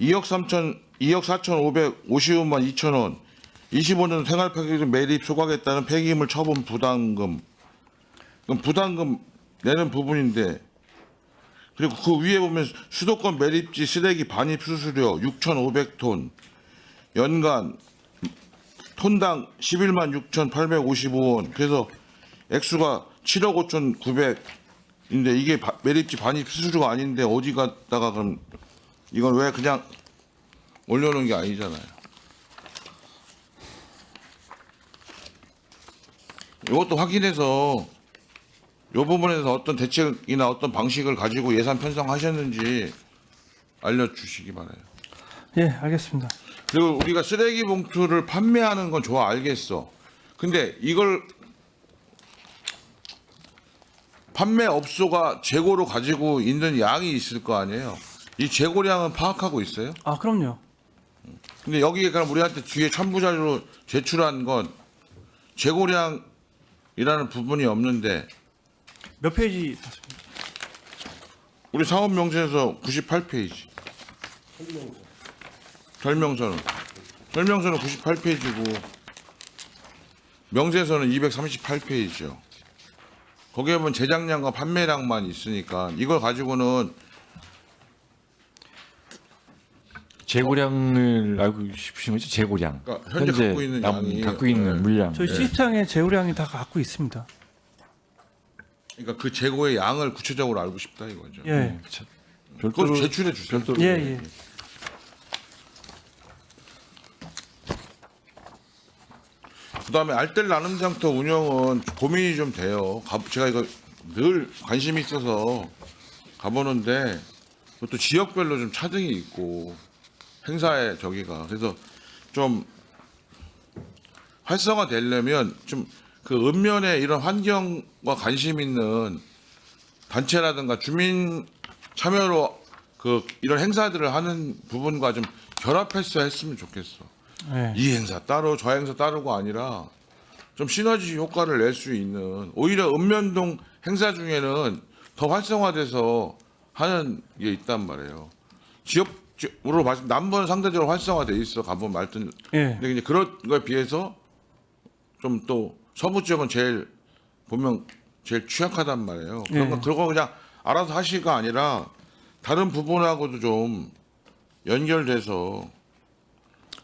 [SPEAKER 2] 2억 4,555만 2천 원 25년 생활 폐기물 매립 소각했다는 폐기물 처분 부담금. 그럼 부담금 내는 부분인데 그리고 그 위에 보면 수도권 매립지 쓰레기 반입 수수료 6,500톤 연간 톤당 11만 6,855원 그래서 액수가 7억 5,900인데 이게 매립지 반입 수수료가 아닌데 어디 갔다가 그럼 이건 왜 그냥 올려놓은 게 아니잖아요. 이것도 확인해서 이 부분에서 어떤 대책이나 어떤 방식을 가지고 예산 편성하셨는지 알려주시기 바라요.
[SPEAKER 3] 예, 알겠습니다.
[SPEAKER 2] 그리고 우리가 쓰레기 봉투를 판매하는 건 좋아 알겠어. 근데 이걸 판매업소가 재고로 가지고 있는 양이 있을 거 아니에요. 이 재고량은 파악하고 있어요?
[SPEAKER 3] 아, 그럼요.
[SPEAKER 2] 근데 여기에 그럼 우리한테 뒤에 첨부자료로 제출한 건 재고량이라는 부분이 없는데
[SPEAKER 3] 몇 페이지 봤습니다.
[SPEAKER 2] 우리 사업 명세서 98페이지. 설명서는 98페이지고 명세서는 238페이지요. 거기에 보면 제작량과 판매량만 있으니까 이걸 가지고는
[SPEAKER 7] 재고량을 알고 싶으신 거죠? 재고량.
[SPEAKER 2] 그러니까 현재 갖고 있는 양이
[SPEAKER 7] 갖고 있는 물량.
[SPEAKER 3] 저희 시스템의 재고량이 다 갖고 있습니다.
[SPEAKER 2] 그러니까 그 재고의 양을 구체적으로 알고 싶다 이거죠.
[SPEAKER 3] 예.
[SPEAKER 2] 그걸 제출해 주세요.
[SPEAKER 7] 별도로.
[SPEAKER 3] 예, 예.
[SPEAKER 2] 그다음에 알뜰 나눔 장터 운영은 고민이 좀 돼요. 제가 이거 늘 관심이 있어서 가보는데 또 지역별로 좀 차등이 있고 행사의 저기가 그래서 좀 활성화되려면 좀 그 읍면에 이런 환경과 관심 있는 단체라든가 주민 참여로 그 이런 행사들을 하는 부분과 좀 결합해서 했으면 좋겠어.
[SPEAKER 3] 예.
[SPEAKER 2] 이 행사 따로 저 행사 따로가 아니라 좀 시너지 효과를 낼 수 있는 오히려 읍면동 행사 중에는 더 활성화돼서 하는 게 있단 말이에요. 지역으로 말씀 남부는 상대적으로 활성화돼 있어 가본 말든.
[SPEAKER 3] 예.
[SPEAKER 2] 근데 이제 그런 거에 비해서 좀 또 서부 지역은 제일 보면 제일 취약하단 말이에요. 그런 거 그냥 알아서 하시가 아니라 다른 부분하고도 좀 연결돼서.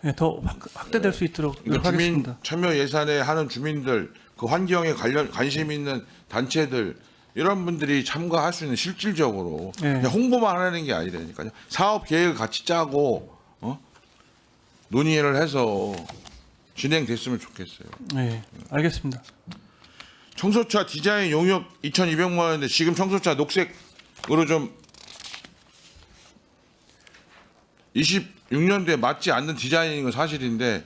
[SPEAKER 3] 예, 더 확대될 수 있도록
[SPEAKER 2] 그러니까 주민
[SPEAKER 3] 노력하겠습니다.
[SPEAKER 2] 참여 예산에 하는 주민들, 그 환경에 관심 있는 단체들 이런 분들이 참가할 수 있는 실질적으로
[SPEAKER 3] 네.
[SPEAKER 2] 그냥 홍보만 하는 게 아니라니까요. 사업 계획을 같이 짜고 논의를 해서 진행됐으면 좋겠어요.
[SPEAKER 3] 예, 알겠습니다.
[SPEAKER 2] 청소차 디자인 용역 2,200만 원인데 지금 청소차 녹색으로 좀 26년도에 맞지 않는 디자인인 건 사실인데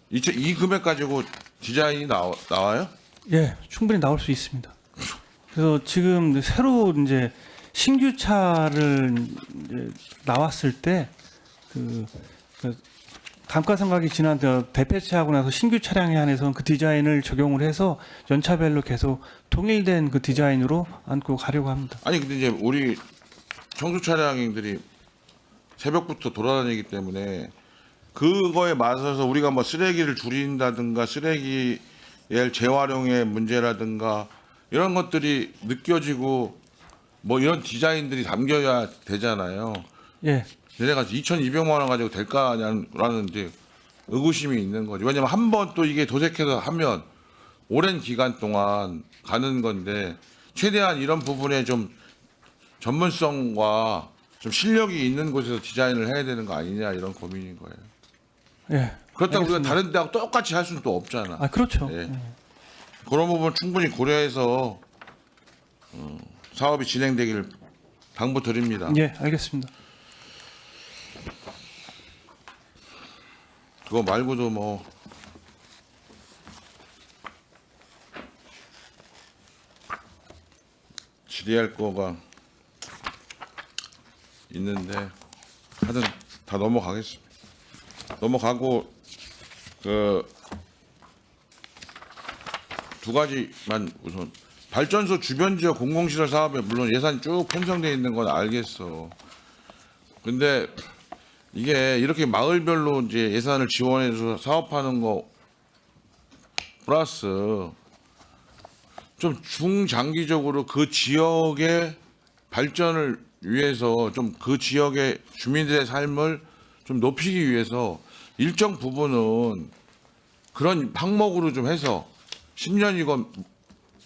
[SPEAKER 2] 이 금액 가지고 디자인이 나와요?
[SPEAKER 3] 예, 충분히 나올 수 있습니다. 그래서 지금 새로 이제 신규 차를 이제 나왔을 때 그 감가상각이 지난 대폐차하고 나서 신규 차량에 한해서는 그 디자인을 적용을 해서 연차별로 계속 통일된 그 디자인으로 안고 가려고 합니다.
[SPEAKER 2] 아니 근데 이제 우리 청소 차량들이 새벽부터 돌아다니기 때문에 그거에 맞서서 우리가 뭐 쓰레기를 줄인다든가 쓰레기의 재활용의 문제라든가 이런 것들이 느껴지고 뭐 이런 디자인들이 담겨야 되잖아요.
[SPEAKER 3] 예.
[SPEAKER 2] 얘네가 2,200만 원 가지고 될까라는 이제 의구심이 있는 거지. 왜냐면 한 번 또 이게 도색해서 하면 오랜 기간 동안 가는 건데 최대한 이런 부분에 좀 전문성과 좀 실력이 있는 곳에서 디자인을 해야 되는 거 아니냐 이런 고민인 거예요.
[SPEAKER 3] 예.
[SPEAKER 2] 그렇다고 우리가
[SPEAKER 3] 알겠습니다.
[SPEAKER 2] 다른 데하고 똑같이 할 수는 또 없잖아.
[SPEAKER 3] 아, 그렇죠.
[SPEAKER 2] 예. 그런 부분 충분히 고려해서 사업이 진행되기를 당부드립니다.
[SPEAKER 3] 예, 알겠습니다.
[SPEAKER 2] 그거 말고도 뭐 질의할 거가 있는데 하여튼 다 넘어가겠습니다. 넘어가고 그 두 가지만 우선 발전소 주변 지역 공공시설 사업에 물론 예산이 쭉 편성되어 있는 건 알겠어. 근데 이게 이렇게 마을별로 이제 예산을 지원해서 사업하는 거 플러스 좀 중장기적으로 그 지역의 발전을 위해서 좀 그 지역의 주민들의 삶을 좀 높이기 위해서 일정 부분은 그런 항목으로 좀 해서 10년이건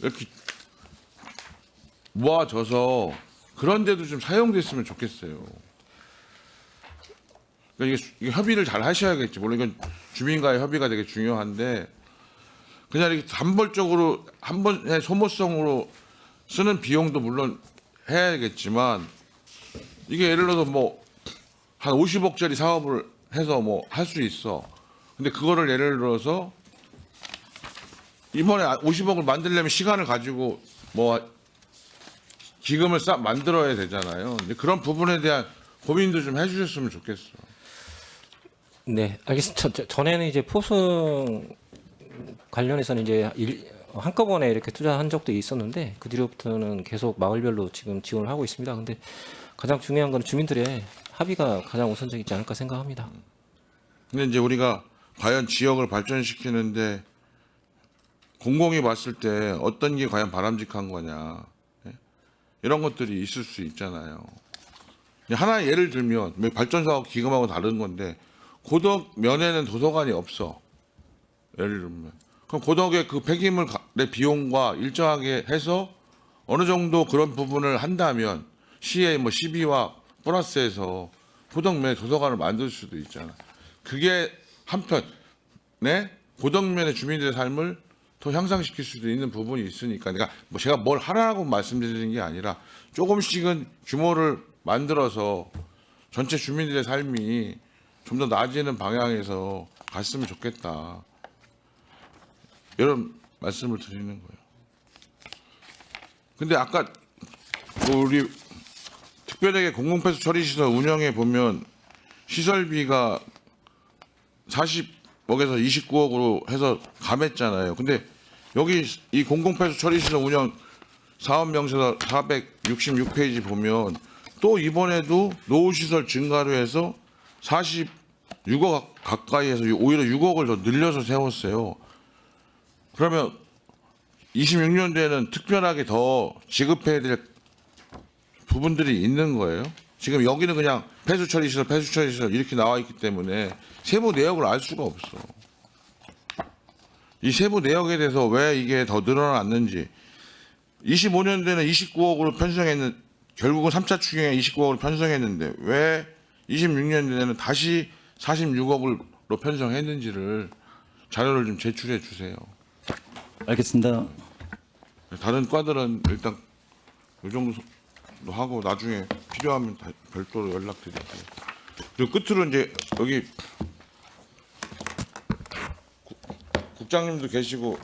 [SPEAKER 2] 이렇게 모아져서 그런 데도 좀 사용됐으면 좋겠어요. 그러니까 이게 협의를 잘 하셔야겠지. 물론 이건 주민과의 협의가 되게 중요한데 그냥 이렇게 단벌적으로 한 번의 소모성으로 쓰는 비용도 물론 해야겠지만 이게 예를 들어서 뭐 한 50억짜리 사업을 해서 뭐 할 수 있어. 근데 그거를 예를 들어서 이번에 50억을 만들려면 시간을 가지고 뭐 기금을 싹 만들어야 되잖아요. 근데 그런 부분에 대한 고민도 좀 해주셨으면 좋겠어.
[SPEAKER 4] 네, 알겠습니다. 전에는 이제 포승 관련해서는 이제 한꺼번에 이렇게 투자한 적도 있었는데 그 뒤로부터는 계속 마을별로 지금 지원을 하고 있습니다. 근데 가장 중요한 건 주민들의 합의가 가장 우선적이지 않을까 생각합니다.
[SPEAKER 2] 근데 이제 우리가 과연 지역을 발전시키는데 공공이 봤을 때 어떤 게 과연 바람직한 거냐 예? 이런 것들이 있을 수 있잖아요. 하나의 예를 들면 발전사하고 기금하고 다른 건데 고덕 면에는 도서관이 없어. 예를 들면 그럼 고덕의 그 폐기물의 비용과 일정하게 해서 어느 정도 그런 부분을 한다면 시의 뭐 시비와 플러스해서 고덕면에 도서관을 만들 수도 있잖아. 그게 한편에 고덕면의 주민들의 삶을 더 향상시킬 수도 있는 부분이 있으니까 그러니까 뭐 제가 뭘 하라고 말씀드리는 게 아니라 조금씩은 규모를 만들어서 전체 주민들의 삶이 좀 더 나아지는 방향에서 갔으면 좋겠다. 이런 말씀을 드리는 거예요. 근데 아까 우리 특별하게 공공폐수 처리시설 운영에 보면 시설비가 40억에서 29억으로 해서 감했잖아요. 근데 여기 이 공공폐수 처리시설 운영 사업명세서 466페이지 보면 또 이번에도 노후시설 증가로 해서 46억 가까이 해서 오히려 6억을 더 늘려서 세웠어요. 그러면 26년도에는 특별하게 더 지급해야 될 부분들이 있는 거예요. 지금 여기는 그냥 폐수처리시설 이렇게 나와 있기 때문에 세부 내역을 알 수가 없어. 이 세부 내역에 대해서 왜 이게 더 늘어났는지 25년도에는 29억으로 편성했는 결국은 3차 추경에 29억으로 편성했는데 왜 26년도에는 다시 46억으로 편성했는지를 자료를 좀 제출해 주세요.
[SPEAKER 5] 알겠습니다.
[SPEAKER 2] 다른 과들은 일단 이 정도 하고 나중에 필요하면 별도로 연락드릴게요. 그리고 끝으로 이제 여기 국장님도 계시고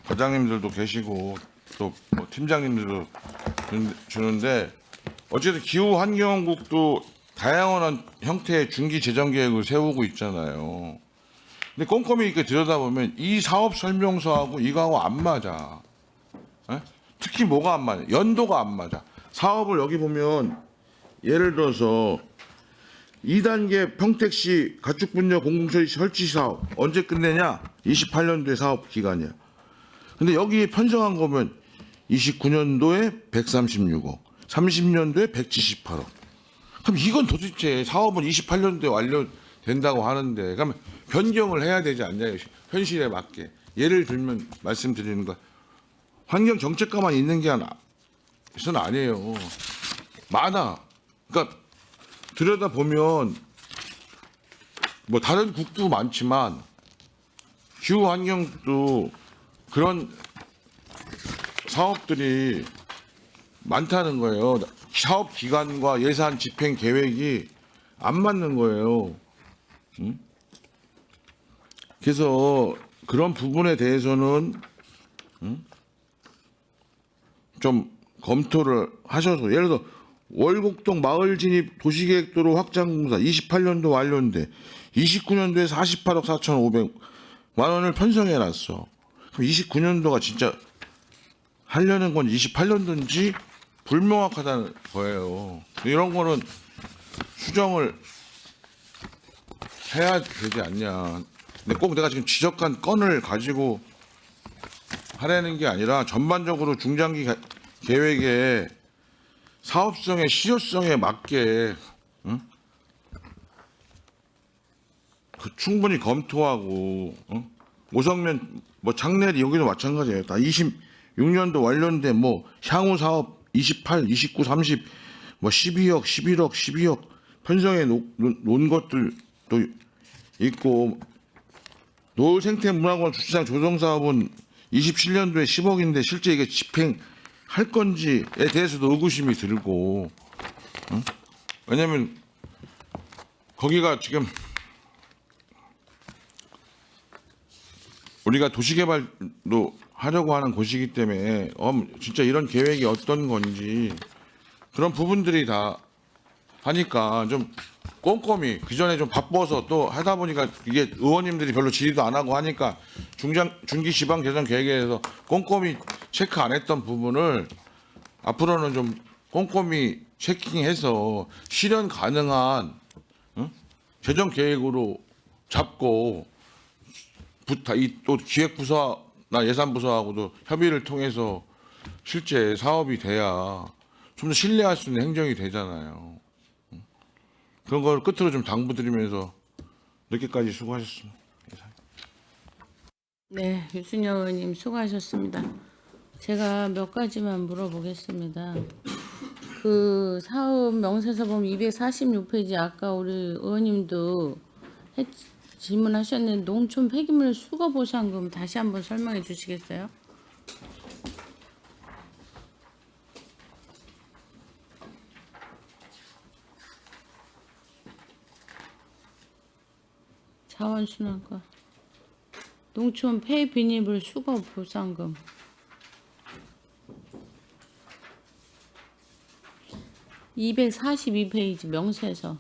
[SPEAKER 2] 과장님들도 계시고 또 뭐 팀장님들도 주는데 어쨌든 기후환경국도 다양한 형태의 중기 재정 계획을 세우고 있잖아요. 근데 꼼꼼히 이렇게 들여다보면 이 사업 설명서하고 이거하고 안 맞아. 에? 특히 뭐가 안 맞아? 연도가 안 맞아. 사업을 여기 보면 예를 들어서 2단계 평택시 가축분뇨 공공처리 설치 사업 언제 끝내냐? 28년도에 사업 기간이야. 근데 여기에 편성한 거면 29년도에 136억, 30년도에 178억. 그럼 이건 도대체 사업은 28년도에 완료된다고 하는데 그러면 변경을 해야 되지 않냐요? 현실에 맞게. 예를 들면 말씀드리는 거 환경 정책과만 있는 게 우선 아니에요. 많아. 그러니까 들여다 보면 뭐 다른 국도 많지만 기후 환경도 그런 사업들이 많다는 거예요. 사업 기간과 예산 집행 계획이 안 맞는 거예요. 그래서 그런 부분에 대해서는 좀 검토를 하셔서 예를 들어 월곡동 마을 진입 도시계획도로 확장 공사 28년도 완료인데 29년도에 48억 4,500만 원을 편성해 놨어. 그럼 29년도가 진짜 하려는 건 28년도인지 불명확하다는 거예요. 이런 거는 수정을 해야 되지 않냐. 근데 꼭 내가 지금 지적한 건을 가지고 하라는 게 아니라 전반적으로 중장기 계획에 사업성의 실효성에 맞게 충분히 검토하고 오성면 뭐 장례리 여기도 마찬가지예요. 다 26년도 완료인데 뭐 향후 사업 28, 29, 30 뭐 12억, 11억, 12억 편성해 놓은 것들도 있고 노을 생태문화관 주차장 조성 사업은 27년도에 10억인데 실제 이게 집행할 건지에 대해서도 의구심이 들고 왜냐면 거기가 지금 우리가 도시개발도 하려고 하는 곳이기 때문에 진짜 이런 계획이 어떤 건지 그런 부분들이 다 하니까 좀 꼼꼼히 그전에 좀 바빠서 또 하다 보니까 이게 의원님들이 별로 질의도 안 하고 하니까 중기 지방 개선 계획에서 꼼꼼히 체크 안 했던 부분을 앞으로는 좀 꼼꼼히 체킹해서 실현 가능한 재정 계획으로 잡고 또 기획부서나 예산부서하고도 협의를 통해서 실제 사업이 돼야 좀 더 신뢰할 수 있는 행정이 되잖아요. 그런 걸 끝으로 좀 당부드리면서 늦게까지 수고하셨습니다.
[SPEAKER 11] 네, 유순여 의원님 수고하셨습니다. 제가 몇 가지만 물어보겠습니다. 그 사업 명세서 보면 246페이지 아까 우리 의원님도 질문하셨는데 농촌 폐기물 수거 보상금 다시 한번 설명해 주시겠어요? 자원순환과 농촌 폐비닐물 수거 보상금 242페이지 명세서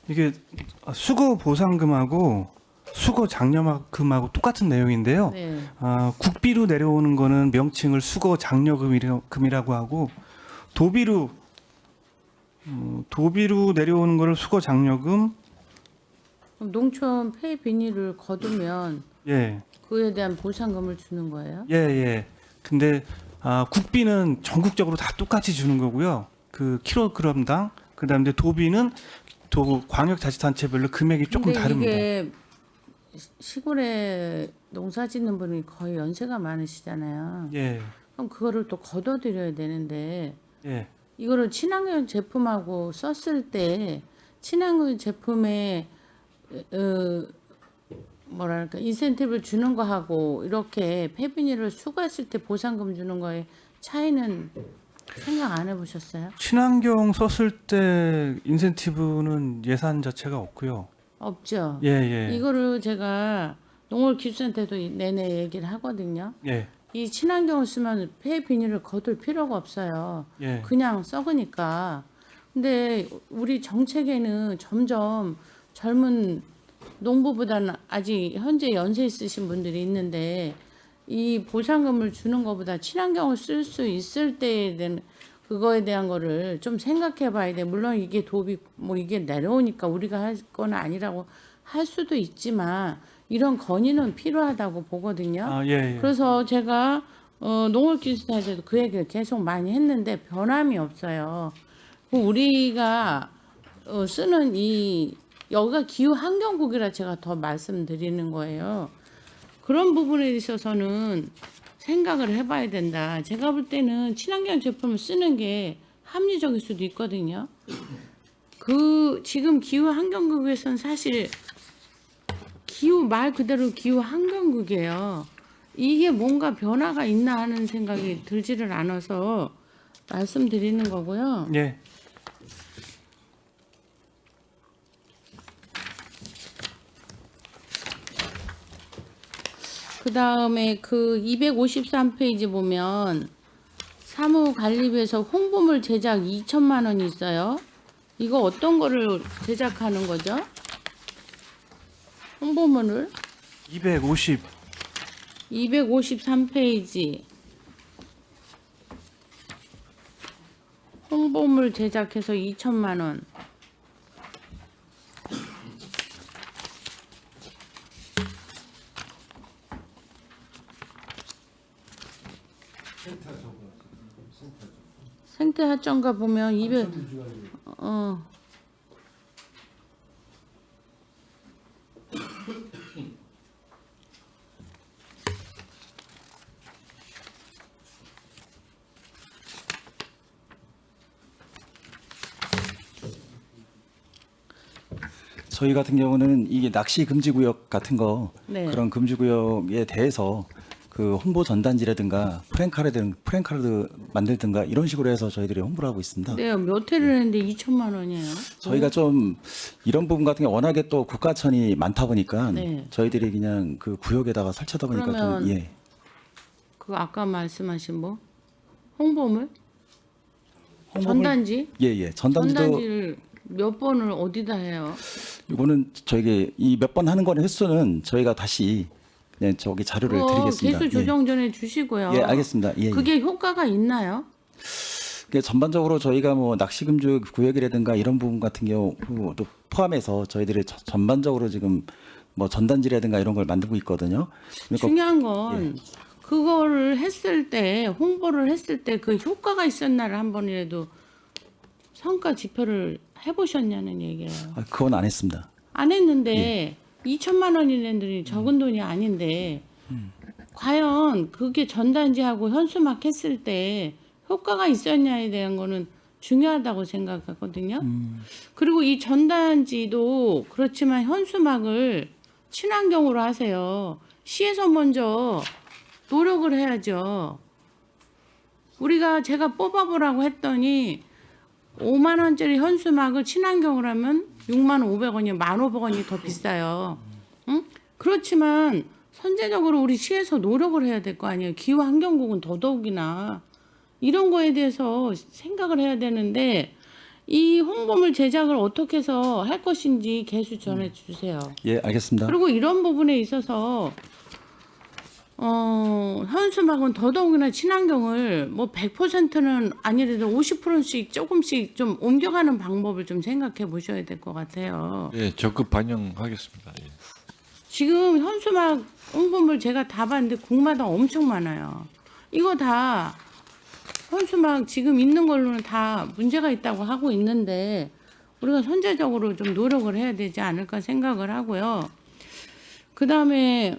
[SPEAKER 3] 이게 수거 보상금하고 수거 장려금하고 똑같은 내용인데요.
[SPEAKER 11] 네.
[SPEAKER 3] 국비로 내려오는 거는 명칭을 수거 장려금이라고 하고 도비로 내려오는 거를 수거 장려금.
[SPEAKER 11] 그럼 농촌 폐비닐을 거두면
[SPEAKER 3] 예.
[SPEAKER 11] 그에 대한 보상금을 주는 거예요?
[SPEAKER 3] 예. 근데 국비는 전국적으로 다 똑같이 주는 거고요. 그 킬로그램당. 그다음에 도비는 광역자치단체별로 금액이 조금
[SPEAKER 11] 근데
[SPEAKER 3] 다릅니다.
[SPEAKER 11] 이게 시골에 농사 짓는 분이 거의 연세가 많으시잖아요.
[SPEAKER 3] 예.
[SPEAKER 11] 그럼 그거를 또 걷어들여야 되는데
[SPEAKER 3] 예.
[SPEAKER 11] 이거를 친환경 제품하고 썼을 때 친환경 제품에 뭐랄까 인센티브를 주는 거하고 이렇게 폐비닐을 수거했을 때 보상금 주는 거에 차이는 생각 안 해보셨어요?
[SPEAKER 3] 친환경 썼을 때 인센티브는 예산 자체가 없고요.
[SPEAKER 11] 없죠.
[SPEAKER 3] 예.
[SPEAKER 11] 이거를 제가 농업기술센터도 내내 얘기를 하거든요.
[SPEAKER 3] 예.
[SPEAKER 11] 이 친환경을 쓰면 폐비닐을 거둘 필요가 없어요.
[SPEAKER 3] 예.
[SPEAKER 11] 그냥 썩으니까. 근데 우리 정책에는 점점 젊은 농부보다는 아직 현재 연세 있으신 분들이 있는데 이 보상금을 주는 것보다 친환경을 쓸 수 있을 때에 대한 그거에 대한 거를 좀 생각해 봐야 돼. 물론 이게 도입 뭐 이게 내려오니까 우리가 할 건 아니라고 할 수도 있지만 이런 건의는 필요하다고 보거든요.
[SPEAKER 3] 아, 예, 예.
[SPEAKER 11] 그래서 제가 농업기술사에서도 그 얘기를 계속 많이 했는데 변함이 없어요. 우리가 쓰는 이 여기가 기후 환경국이라 제가 더 말씀드리는 거예요. 그런 부분에 있어서는 생각을 해봐야 된다. 제가 볼 때는 친환경 제품을 쓰는 게 합리적일 수도 있거든요. 그 지금 기후 환경국에서는 사실 기후 말 그대로 기후 환경국이에요. 이게 뭔가 변화가 있나 하는 생각이 들지를 않아서 말씀드리는 거고요.
[SPEAKER 3] 예.
[SPEAKER 11] 그 다음에 그 253페이지 보면 사무관리부에서 홍보물 제작 2천만 원이 있어요. 이거 어떤 거를 제작하는 거죠? 홍보물을 253페이지 홍보물 제작해서 2천만 원. 생태 하점가 보면 200
[SPEAKER 5] 저희 같은 경우는 이게 낚시 금지 구역 같은 거
[SPEAKER 11] 네.
[SPEAKER 5] 그런 금지 구역에 대해서 그 홍보 전단지라든가 프랭카드 만들든가 이런 식으로 해서 저희들이 홍보를 하고 있습니다.
[SPEAKER 11] 네, 몇 회를 했는데 2천만 원이에요.
[SPEAKER 5] 저희가 좀 이런 부분 같은 게 워낙에 또 국가천이 많다 보니까
[SPEAKER 11] 네.
[SPEAKER 5] 저희들이 그냥 그 구역에다가 설치하다 보니까
[SPEAKER 11] 그러면
[SPEAKER 5] 좀 예.
[SPEAKER 11] 그 아까 말씀하신 뭐 홍보물?
[SPEAKER 5] 홍보물-
[SPEAKER 11] 전단지?
[SPEAKER 5] 예. 전단지도
[SPEAKER 11] 전단지를 몇 번을 어디다 해요?
[SPEAKER 5] 이거는 저에게 이 몇 번 하는 거는 횟수는 저희가 다시 그냥 저기 자료를 드리겠습니다.
[SPEAKER 11] 개수 조정 전에 주시고요.
[SPEAKER 5] 예, 알겠습니다. 예.
[SPEAKER 11] 그게 효과가 있나요?
[SPEAKER 5] 그게 전반적으로 저희가 뭐 낚시금지 구역이라든가 이런 부분 같은 경우도 포함해서 저희들이 전반적으로 지금 뭐 전단지라든가 이런 걸 만들고 있거든요. 그러니까
[SPEAKER 11] 중요한 건 그거를 했을 때 홍보를 했을 때 그 효과가 있었나를 한 번이라도 성과 지표를 해보셨냐는 얘기예요.
[SPEAKER 5] 그건 안 했습니다.
[SPEAKER 11] 안 했는데 2천만 원이라는 적은 돈이 아닌데 과연 그게 전단지하고 현수막 했을 때 효과가 있었냐에 대한 거는 중요하다고 생각하거든요. 그리고 이 전단지도 그렇지만 현수막을 친환경으로 하세요. 시에서 먼저 노력을 해야죠. 제가 뽑아보라고 했더니 5만 원짜리 현수막을 친환경으로 하면 6만 500원이 1,500원이 더 비싸요. 응? 그렇지만 선제적으로 우리 시에서 노력을 해야 될 거 아니에요. 기후환경국은 더더욱이나 이런 거에 대해서 생각을 해야 되는데 이 홍보물 제작을 어떻게 해서 할 것인지 개수 전해 주세요.
[SPEAKER 5] 예, 알겠습니다.
[SPEAKER 11] 그리고 이런 부분에 있어서 현수막은 더더욱이나 친환경을 뭐 100%는 아니라도 50%씩 조금씩 좀 옮겨가는 방법을 좀 생각해 보셔야 될 것 같아요.
[SPEAKER 7] 예, 적극 반영하겠습니다. 예.
[SPEAKER 11] 지금 현수막 홍보물 제가 다 봤는데 국마다 엄청 많아요. 이거 다 현수막 지금 있는 걸로는 다 문제가 있다고 하고 있는데 우리가 선제적으로 좀 노력을 해야 되지 않을까 생각을 하고요. 그 다음에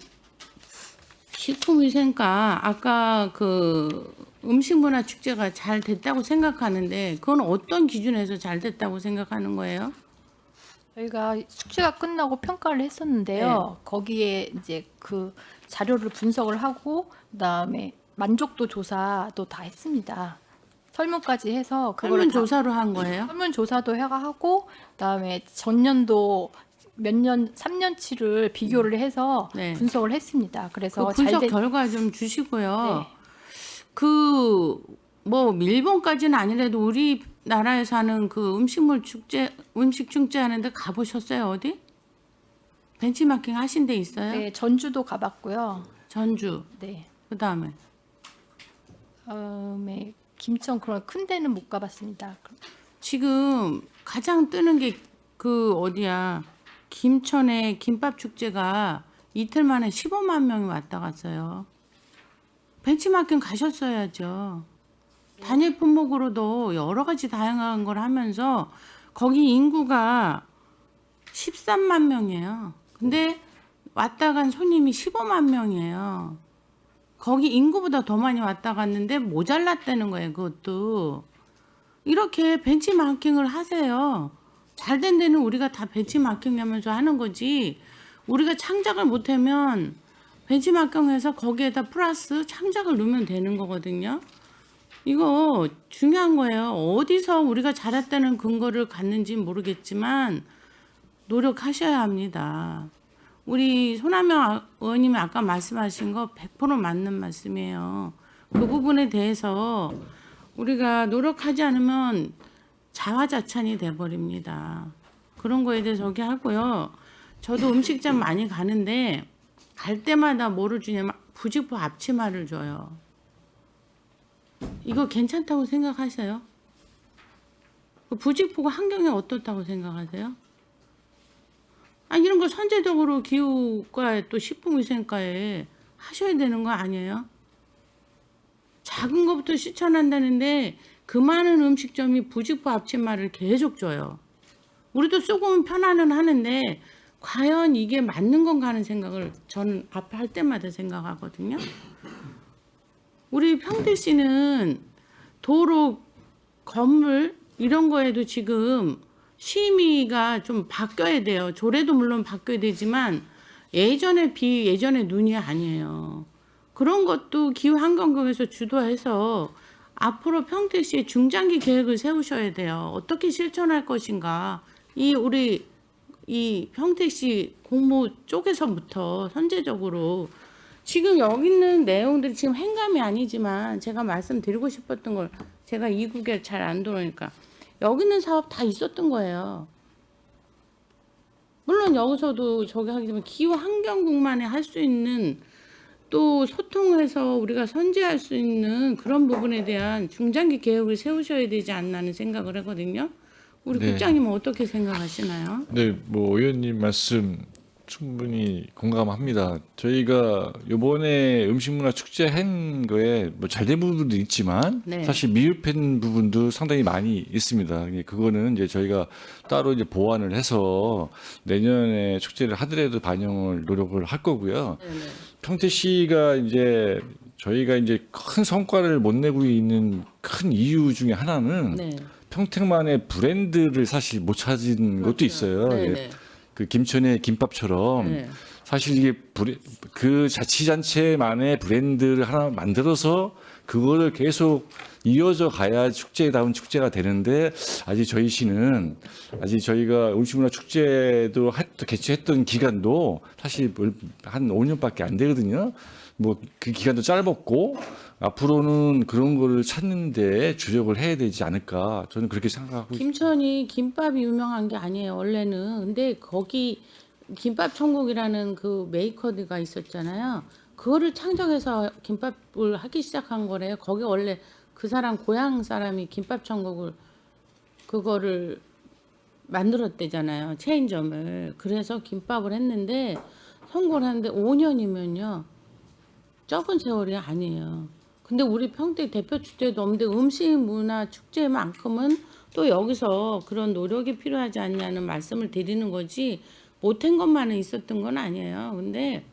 [SPEAKER 11] 식품위생과 아까 그 음식문화축제가 잘 됐다고 생각하는데 그건 어떤 기준에서 잘 됐다고 생각하는 거예요?
[SPEAKER 10] 저희가 숙제가 끝나고 평가를 했었는데요. 거기에 이제 그 자료를 분석을 하고 그다음에 만족도 조사도 다 했습니다. 설문까지 해서 그걸
[SPEAKER 11] 설문조사로 한 거예요?
[SPEAKER 10] 설문조사도 하고 그다음에 전년도 몇 년, 3년치를 비교를 해서
[SPEAKER 11] 네.
[SPEAKER 10] 분석을 했습니다. 그래서
[SPEAKER 11] 그 분석
[SPEAKER 10] 잘된
[SPEAKER 11] 결과 좀 주시고요.
[SPEAKER 10] 네.
[SPEAKER 11] 그 뭐 일본까지는 아니라도 우리나라에서 하는 그 음식 축제 하는데 가보셨어요 어디? 벤치마킹 하신 데 있어요?
[SPEAKER 10] 네, 전주도 가봤고요.
[SPEAKER 11] 전주.
[SPEAKER 10] 네.
[SPEAKER 11] 그다음에
[SPEAKER 10] 네, 김천 그런 큰 데는 못 가봤습니다.
[SPEAKER 11] 지금 가장 뜨는 게 그 어디야? 김천의 김밥 축제가 이틀 만에 15만 명이 왔다 갔어요. 벤치마킹 가셨어야죠. 단일 품목으로도 여러 가지 다양한 걸 하면서 거기 인구가 13만 명이에요. 근데 왔다 간 손님이 15만 명이에요. 거기 인구보다 더 많이 왔다 갔는데 모자랐다는 거예요. 그것도. 이렇게 벤치마킹을 하세요. 잘된 데는 우리가 다 벤치마킹하면서 하는 거지. 우리가 창작을 못하면 벤치마킹해서 거기에다 플러스 창작을 넣으면 되는 거거든요. 이거 중요한 거예요. 어디서 우리가 잘했다는 근거를 갖는지 모르겠지만 노력하셔야 합니다. 우리 손하명 의원님이 아까 말씀하신 거 100% 맞는 말씀이에요. 그 부분에 대해서 우리가 노력하지 않으면 자화자찬이 돼버립니다. 그런 거에 대해서 저기 하고요. 저도 음식점 많이 가는데 갈 때마다 뭐를 주냐면 부직포 앞치마를 줘요. 이거 괜찮다고 생각하세요? 그 부직포가 환경에 어떻다고 생각하세요? 아, 이런 거 선제적으로 기후과에 또 식품위생과에 하셔야 되는 거 아니에요? 작은 것부터 실천한다는데 그 많은 음식점이 부직포 앞치마를 계속 줘요. 우리도 쓰고 오면 편안은 하는데 과연 이게 맞는 건가 하는 생각을 저는 앞에 할 때마다 생각하거든요. 우리 평택시는 도로, 건물 이런 거에도 지금 심의가 좀 바뀌어야 돼요. 조례도 물론 바뀌어야 되지만 예전의 눈이 아니에요. 그런 것도 기후환경국에서 주도해서 앞으로 평택시의 중장기 계획을 세우셔야 돼요. 어떻게 실천할 것인가. 우리 평택시 공무 쪽에서부터 선제적으로 지금 여기 있는 내용들이 지금 행감이 아니지만 제가 말씀드리고 싶었던 걸 제가 이국에 잘 안 들어오니까 여기 있는 사업 다 있었던 거예요. 물론 여기서도 저기 하겠지만 기후환경국만에 할 수 있는 또 소통해서 우리가 선제할 수 있는 그런 부분에 대한 중장기 계획을 세우셔야 되지 않나 하는 생각을 하거든요. 우리
[SPEAKER 7] 네.
[SPEAKER 11] 국장님은 어떻게 생각하시나요?
[SPEAKER 7] 네, 뭐 의원님 말씀 충분히 공감합니다. 저희가 이번에 음식문화 축제 한 거에 뭐 잘된 부분도 있지만
[SPEAKER 11] 네.
[SPEAKER 7] 사실 미흡한 부분도 상당히 많이 있습니다. 그거는 이제 저희가 따로 이제 보완을 해서 내년에 축제를 하더라도 반영을 노력을 할 거고요.
[SPEAKER 11] 네네.
[SPEAKER 7] 평택시가 이제 저희가 이제 큰 성과를 못 내고 있는 큰 이유 중에 하나는
[SPEAKER 11] 네.
[SPEAKER 7] 평택만의 브랜드를 사실 못 찾은 것도 있어요.
[SPEAKER 11] 네네.
[SPEAKER 7] 그 김천의 김밥처럼
[SPEAKER 11] 네.
[SPEAKER 7] 사실 이게 그 자치단체만의 브랜드를 하나 만들어서 그거를 계속 이어져 가야 축제다운 축제가 되는데 아직 저희 시는 아직 저희가 음식문화 축제도 개최했던 기간도 사실 한 5년밖에 안 되거든요. 뭐 그 기간도 짧았고 앞으로는 그런 거를 찾는데 주력을 해야 되지 않을까 저는 그렇게 생각하고 있습니다.
[SPEAKER 11] 김천이 김밥이 유명한 게 아니에요 원래는. 근데 거기 김밥 천국이라는 그 메이커드가 있었잖아요. 그거를 창작해서 김밥을 하기 시작한 거래요. 거기 원래 그 사람 고향 사람이 김밥 천국을 그거를 만들었대잖아요. 체인점을. 그래서 김밥을 했는데 성공을 하는데 5년이면요. 적은 세월이 아니에요. 근데 우리 평택 대표 축제도 없는데 음식 문화 축제만큼은 또 여기서 그런 노력이 필요하지 않냐는 말씀을 드리는 거지 못한 것만은 있었던 건 아니에요. 근데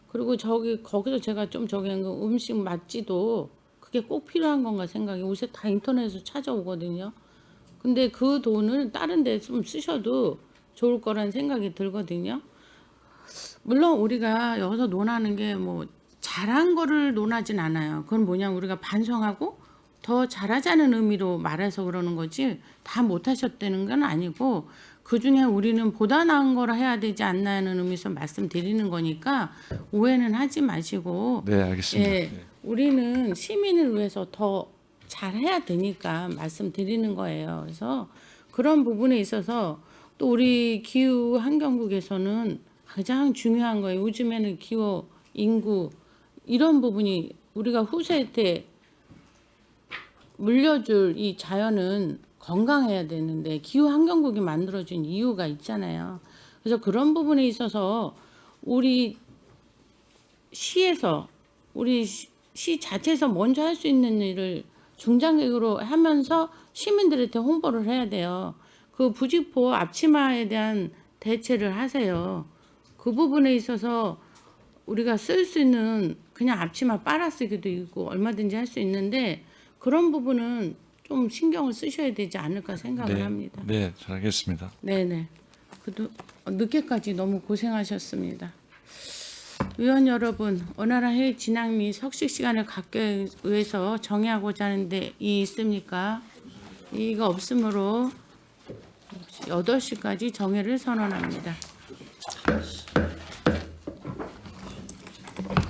[SPEAKER 11] 그리고 거기서 제가 좀 저기 한 거 음식 맛지도 그게 꼭 필요한 건가 생각이 요새 다 인터넷에서 찾아오거든요. 근데 그 돈을 다른 데 좀 쓰셔도 좋을 거란 생각이 들거든요. 물론 우리가 여기서 논하는 게 뭐 잘한 거를 논하진 않아요. 그건 뭐냐면 우리가 반성하고 더 잘하자는 의미로 말해서 그러는 거지 다 못하셨다는 건 아니고 그중에 우리는 보다 나은 걸 해야 되지 않나는 의미에서 말씀드리는 거니까 오해는 하지 마시고
[SPEAKER 7] 네, 알겠습니다.
[SPEAKER 11] 예, 우리는 시민을 위해서 더 잘해야 되니까 말씀드리는 거예요. 그래서 그런 부분에 있어서 또 우리 기후환경국에서는 가장 중요한 거예요. 요즘에는 기후, 인구 이런 부분이 우리가 후세한테 물려줄 이 자연은 건강해야 되는데 기후 환경국이 만들어진 이유가 있잖아요. 그래서 그런 부분에 있어서 우리 시에서 우리 시 자체에서 먼저 할 수 있는 일을 중장기로 하면서 시민들한테 홍보를 해야 돼요. 그 부직포 앞치마에 대한 대체를 하세요. 그 부분에 있어서 우리가 쓸 수 있는 그냥 앞치마 빨아쓰기도 있고 얼마든지 할 수 있는데 그런 부분은 좀 신경을 쓰셔야 되지 않을까 생각을 합니다.
[SPEAKER 7] 네, 잘 알겠습니다.
[SPEAKER 11] 네네. 그래도 늦게까지 너무 고생하셨습니다. 위원 여러분, 원활한 회의 진행 및 석식 시간을 갖기 위해서 정의하고자 하는데 이의 있습니까? 이의가 없으므로 8시까지 정회를 선언합니다.